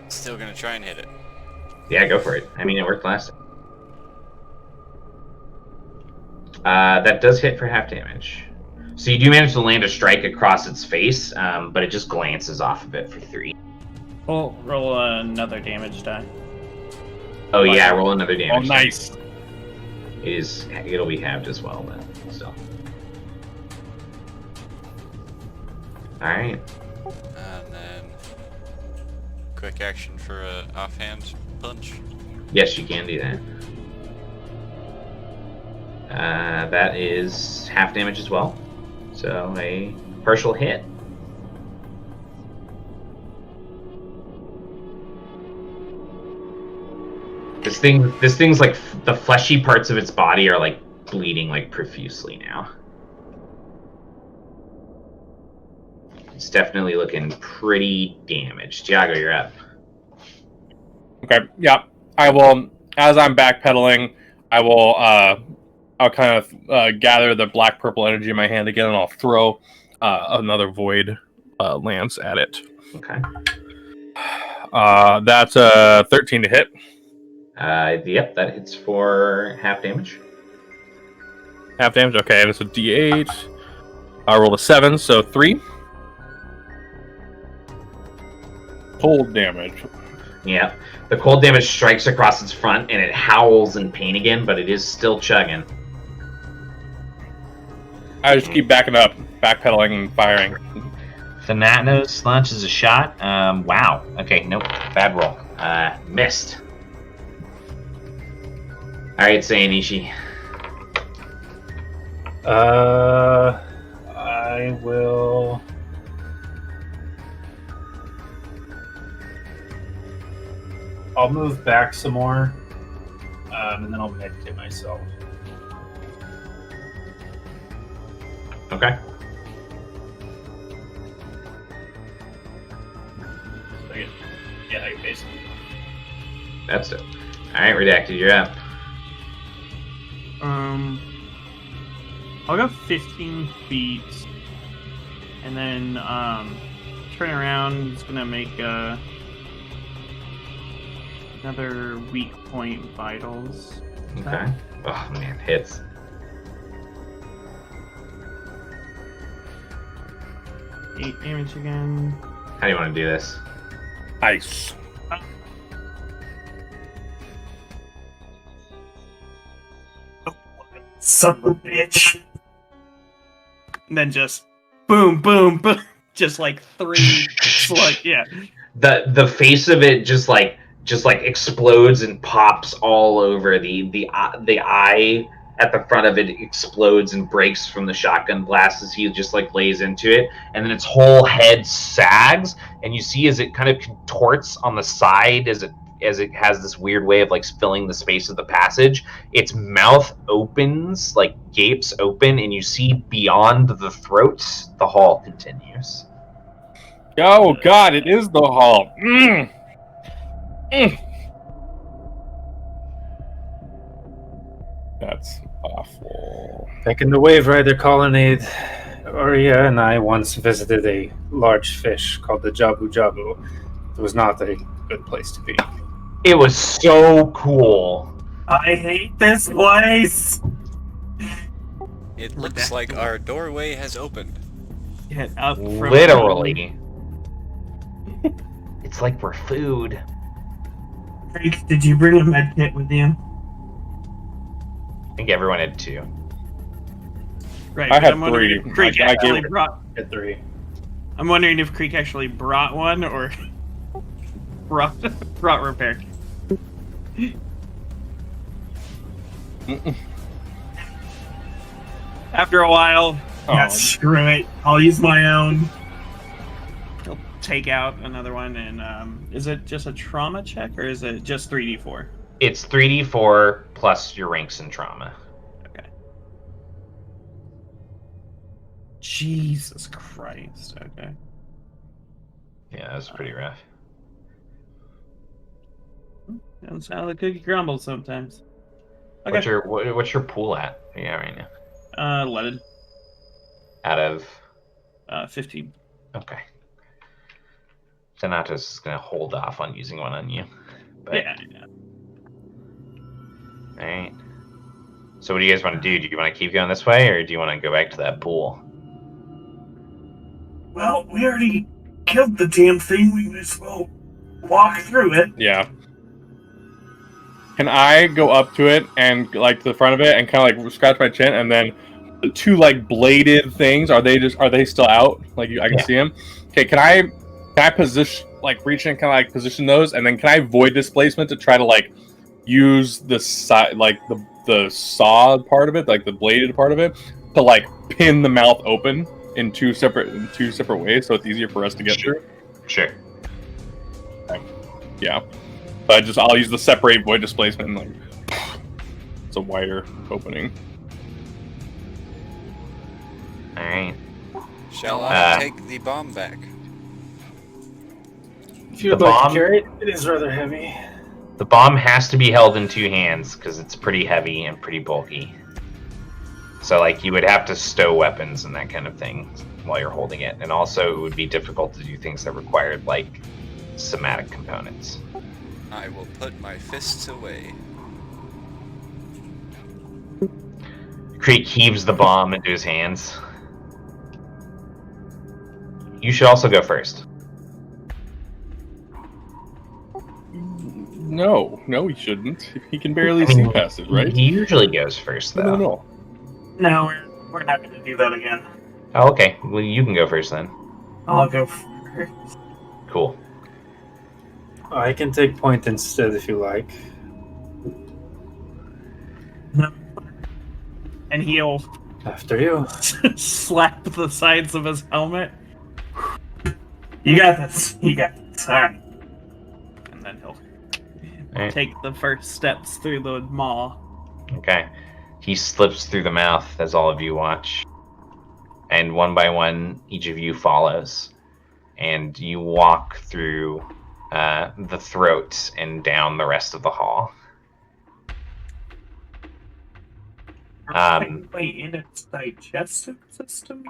Still gonna try and hit it. Yeah, go for it. I mean, it worked last time. That does hit for half damage. So you do manage to land a strike across its face, but it just glances off of it for 3. Well, roll another damage die. Oh yeah, roll another damage. Oh, nice. It'll be halved as well, but still. Alright. And then quick action for a offhand punch. Yes, you can do that. That is half damage as well. So a partial hit. This thing's like the fleshy parts of its body are like bleeding like profusely now. It's definitely looking pretty damaged. Tiago, you're up. Okay. Yeah. I will. As I'm backpedaling, I will. I'll kind of gather the black purple energy in my hand again, and I'll throw another void lance at it. Okay. That's a 13 to hit. Yep, that hits for half damage. Half damage. Okay, and it's a D8. I rolled a 7, so 3. Cold damage. Yeah. The cold damage strikes across its front, and it howls in pain again, but it is still chugging. I just keep backing up, backpedaling and firing. Thanatos launches a shot. Wow. Okay, nope. Bad roll. Missed. Alright, Seinishi. I will. I'll move back some more, and then I'll medkit myself. Okay. That's dope. All right, Redacted, you're up. I'll go 15 feet, and then turn around. He's gonna make another weak point vitals. Okay. Oh man, hits. Eight damage again. How do you want to do this? Ice. Son of a bitch. And then just boom, boom, boom, just like 3 slug. Yeah. The face of it just like explodes and pops all over. The eye at the front of it explodes and breaks from the shotgun blast as he just like lays into it, and then its whole head sags, and you see as it kind of contorts on the side as it has this weird way of like filling the space of the passage. Its mouth opens, like gapes open, and you see beyond the throat the hall continues. Oh God, it is the hall. That's awful. Back in the Wave Rider colonnade, Oria and I once visited a large fish called the Jabu Jabu. It was not a good place to be. It was so cool. I hate this place. It looks like our doorway has opened. Get up from Literally. It's like we're food. Freak, did you bring a med kit with you? I think everyone had 2. Right. I but had I'm wondering 3. if Creek I gave actually it- brought. At 3. I'm wondering if Creek actually brought one or brought repair. After a while, Yeah, screw it. I'll use my own. he'll take out another one. And is it just a trauma check or is it just 3d4? It's 3d4 plus your ranks in trauma. Okay. Jesus Christ. Okay. Yeah, that was pretty rough. That's how the cookie crumbles sometimes. Okay. What's your pool at? Yeah, right now. 11. Out of 15. okay. Zanato's is gonna hold off on using one on you. But, Yeah. All right. So what do you guys want to do? Do you want to keep going this way, or do you want to go back to that pool? Well, we already killed the damn thing. We might as well walk through it. Yeah. Can I go up to it and like to the front of it and kind of like scratch my chin, and then the 2 like bladed things, are they still out? Like I can see them. Okay, can I position, like reach in, kind of like position those, and then can I void displacement to try to like use the side, like the saw part of it, like the bladed part of it, to like pin the mouth open in two separate ways, so it's easier for us to get through. Sure. Yeah. But I'll use the separate void displacement and like it's a wider opening. All right. Shall I take the bomb back? If you'd The like bomb? to carry it, it is rather heavy. The bomb has to be held in 2 hands because it's pretty heavy and pretty bulky. So, like, you would have to stow weapons and that kind of thing while you're holding it. And also, it would be difficult to do things that required, like, somatic components. I will put my fists away. Creek heaves the bomb into his hands. You should also go first. No, he shouldn't. He can barely see past it, right? He usually goes first, though. No. No, we're not going to do that again. Oh, okay. Well, you can go first then. I'll go first. Cool. I can take point instead if you like. And he'll After you. slap the sides of his helmet, You got this. You got this. All right. and then he'll Alright. take the first steps through the maw. Okay. He slips through the mouth as all of you watch. And one by one, each of you follows. And you walk through the throat and down the rest of the hall. Technically in its digestive system.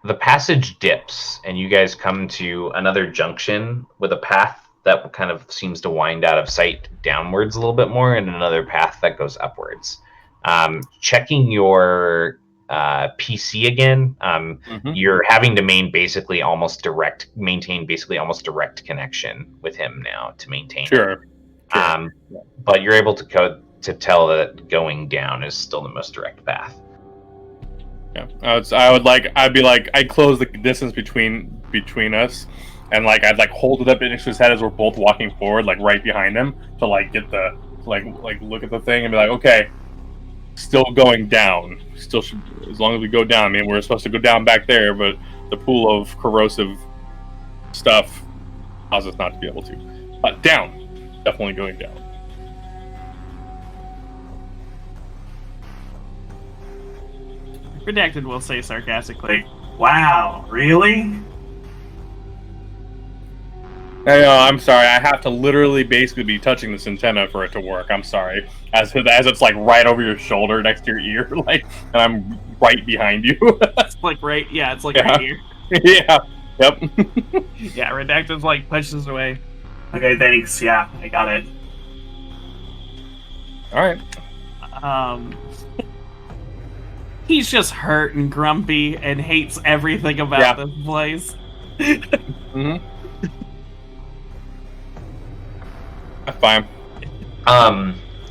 The passage dips, and you guys come to another junction with a path that kind of seems to wind out of sight downwards a little bit more, and another path that goes upwards. Checking your PC again, you're having to maintain basically almost direct connection with him now to maintain it. But you're able to tell that going down is still the most direct path. Yeah, I'd close the distance between us, and like I'd like hold it up next to his head as we're both walking forward, like right behind him, to like get the like look at the thing and be like, okay, still going down. Still should, as long as we go down. I mean, we're supposed to go down back there, but the pool of corrosive stuff causes us not to be able to. But down, definitely going down. Redacted will say sarcastically, Wow, really? Hey, I'm sorry. I have to literally basically be touching this antenna for it to work. I'm sorry. As it's like right over your shoulder, next to your ear, like, and I'm right behind you. it's like right here. Yeah. Yep. Yeah, Redacted like pushes away. Okay, thanks. Yeah, I got it. All right. He's just hurt and grumpy and hates everything about this place. Mm-hmm. That's fine.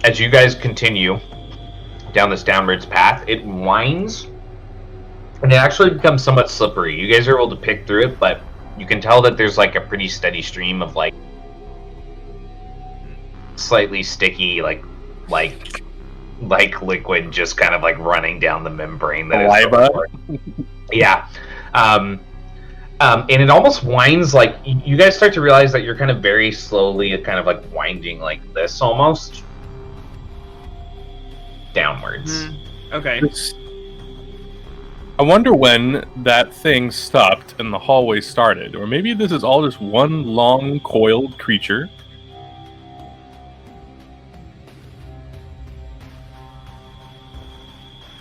As you guys continue down this downwards path, it winds, and it actually becomes somewhat slippery. You guys are able to pick through it, but you can tell that there's like a pretty steady stream of like slightly sticky, like liquid just kind of like running down the membrane that is yeah. And it almost winds like you guys start to realize that you're kind of very slowly kind of like winding like this almost downwards. Okay. I wonder when that thing stopped and the hallway started, or maybe this is all just one long coiled creature.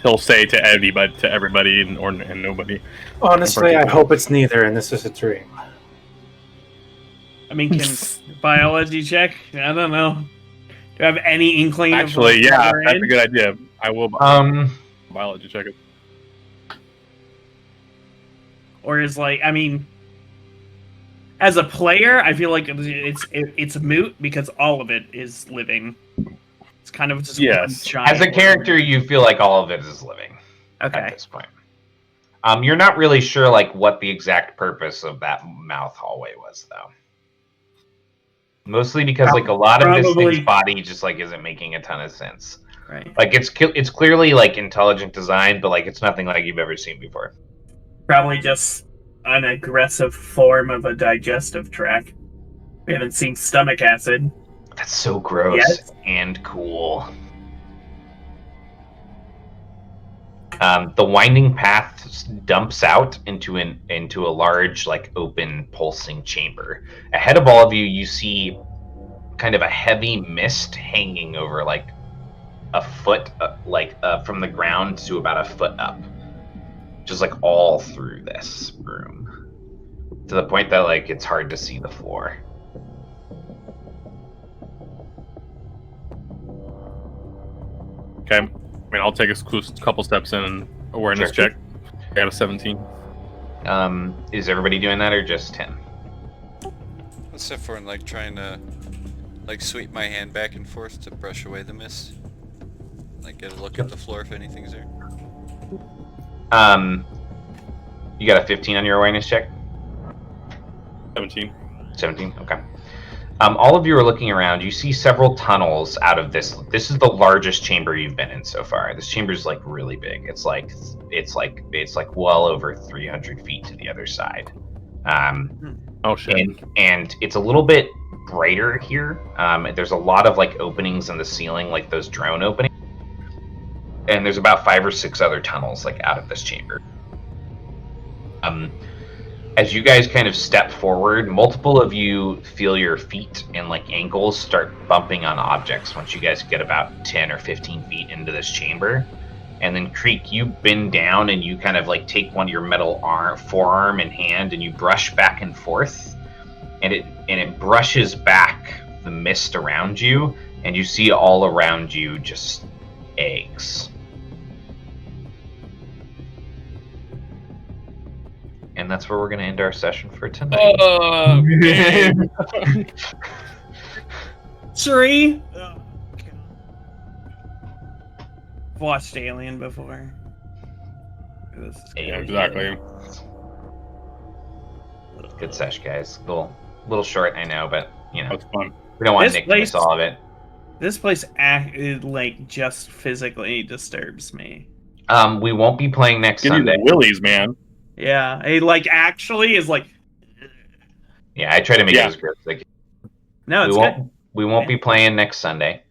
He'll say to everybody and nobody. Honestly, I hope it's neither, and this is a dream. I mean, can biology check? I don't know. Do I have any inkling? Actually, yeah, that's a good idea. I will biology check it. Or is like, I mean, as a player, I feel like it's moot because all of it is living. It's kind of just one giant. As a character, you feel like all of it is living. Okay. At this point, you're not really sure like what the exact purpose of that mouth hallway was, though. Mostly because like a lot of this thing's body just like isn't making a ton of sense. Right. Like it's clearly like intelligent design, but like it's nothing like you've ever seen before. Probably just an aggressive form of a digestive tract. We haven't seen stomach acid. That's so gross and cool. The winding path dumps out into a large, like, open, pulsing chamber. Ahead of all of you, you see kind of a heavy mist hanging over, like, a foot, from the ground to about a foot up. Just, like, all through this room. To the point that, like, it's hard to see the floor. Okay. I mean, I'll take a couple steps in and awareness check. I got a 17. Is everybody doing that or just 10? Except for like trying to like sweep my hand back and forth to brush away the mist. Like get a look at the floor if anything's there. You got a 15 on your awareness check? 17. 17, okay. All of you are looking around. You see several tunnels out of this. This is the largest chamber you've been in so far. This chamber is like really big. It's like well over 300 feet to the other side. Oh shit! And it's a little bit brighter here. There's a lot of like openings in the ceiling, like those drone openings. And there's about 5 or 6 other tunnels like out of this chamber. as you guys kind of step forward, multiple of you feel your feet and like ankles start bumping on objects once you guys get about 10 or 15 feet into this chamber. And then Creek, you bend down and you kind of like take one of your metal forearm and hand and you brush back and forth, and it brushes back the mist around you, and you see all around you just eggs. And that's where we're going to end our session for tonight. Okay. Three. Oh, I've watched Alien before. This is Yeah, Yeah, exactly. Good sesh, guys. Little short, I know, but you know That's fun. we don't want This Nick to miss place- all of it. This place like just physically disturbs me. We won't be playing next Give you Sunday. the willies, man. Yeah, it like actually is like. Yeah, I try to make Yeah. it as good as I can. No, it's good. We won't Okay. be playing next Sunday.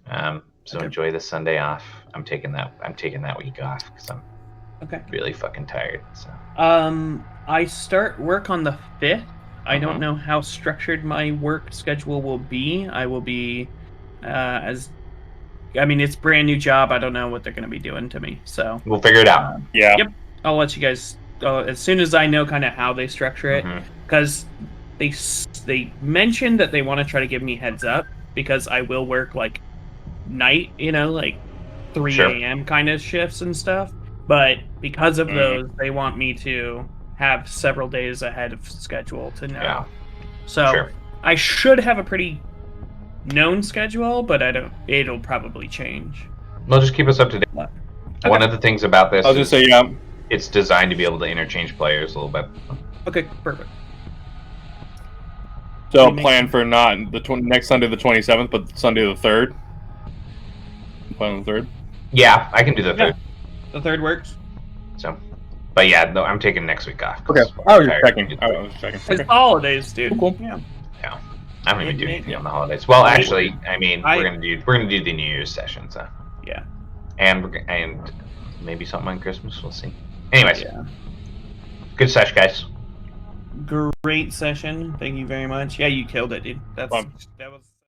So Okay. enjoy the Sunday off. I'm taking that week off because I'm Okay. really fucking tired. So I start work on the 5th. I don't Mhm. know how structured my work schedule will be. I will be it's brand new job. I don't know what they're going to be doing to me. So we'll figure it out. Yeah. Yep. I'll let you guys as soon as I know kind of how they structure it, Mhm. because they mentioned that they want to try to give me heads up because I will work like night, like 3 Sure. a.m. kind of shifts and stuff. But because of Mhm. those, they want me to have several days ahead of schedule to know. Yeah. So Sure. I should have a pretty known schedule, but it'll probably change. Well, just keep us up to date. Okay. One of the things about this I was is just say, yeah. it's designed to be able to interchange players a little bit. Okay, perfect. So We plan for not the next Sunday the 27th, but Sunday the 3rd. Plan on the 3rd. Yeah, I can do the Yeah. third. The 3rd works. So, but yeah, no, I'm taking next week off. 'cause Okay. I'm I was tired. just checking. I was checking. It's Okay. holidays, dude. Cool. Yeah. Yeah, I don't even do It- anything on the holidays. Well, I- actually, I mean, I- we're gonna do the New Year's session, so Yeah. and maybe something on Christmas. We'll see. Anyways, Yeah. good sesh, guys. Great session. Thank you very much. Yeah, you killed it, dude. That was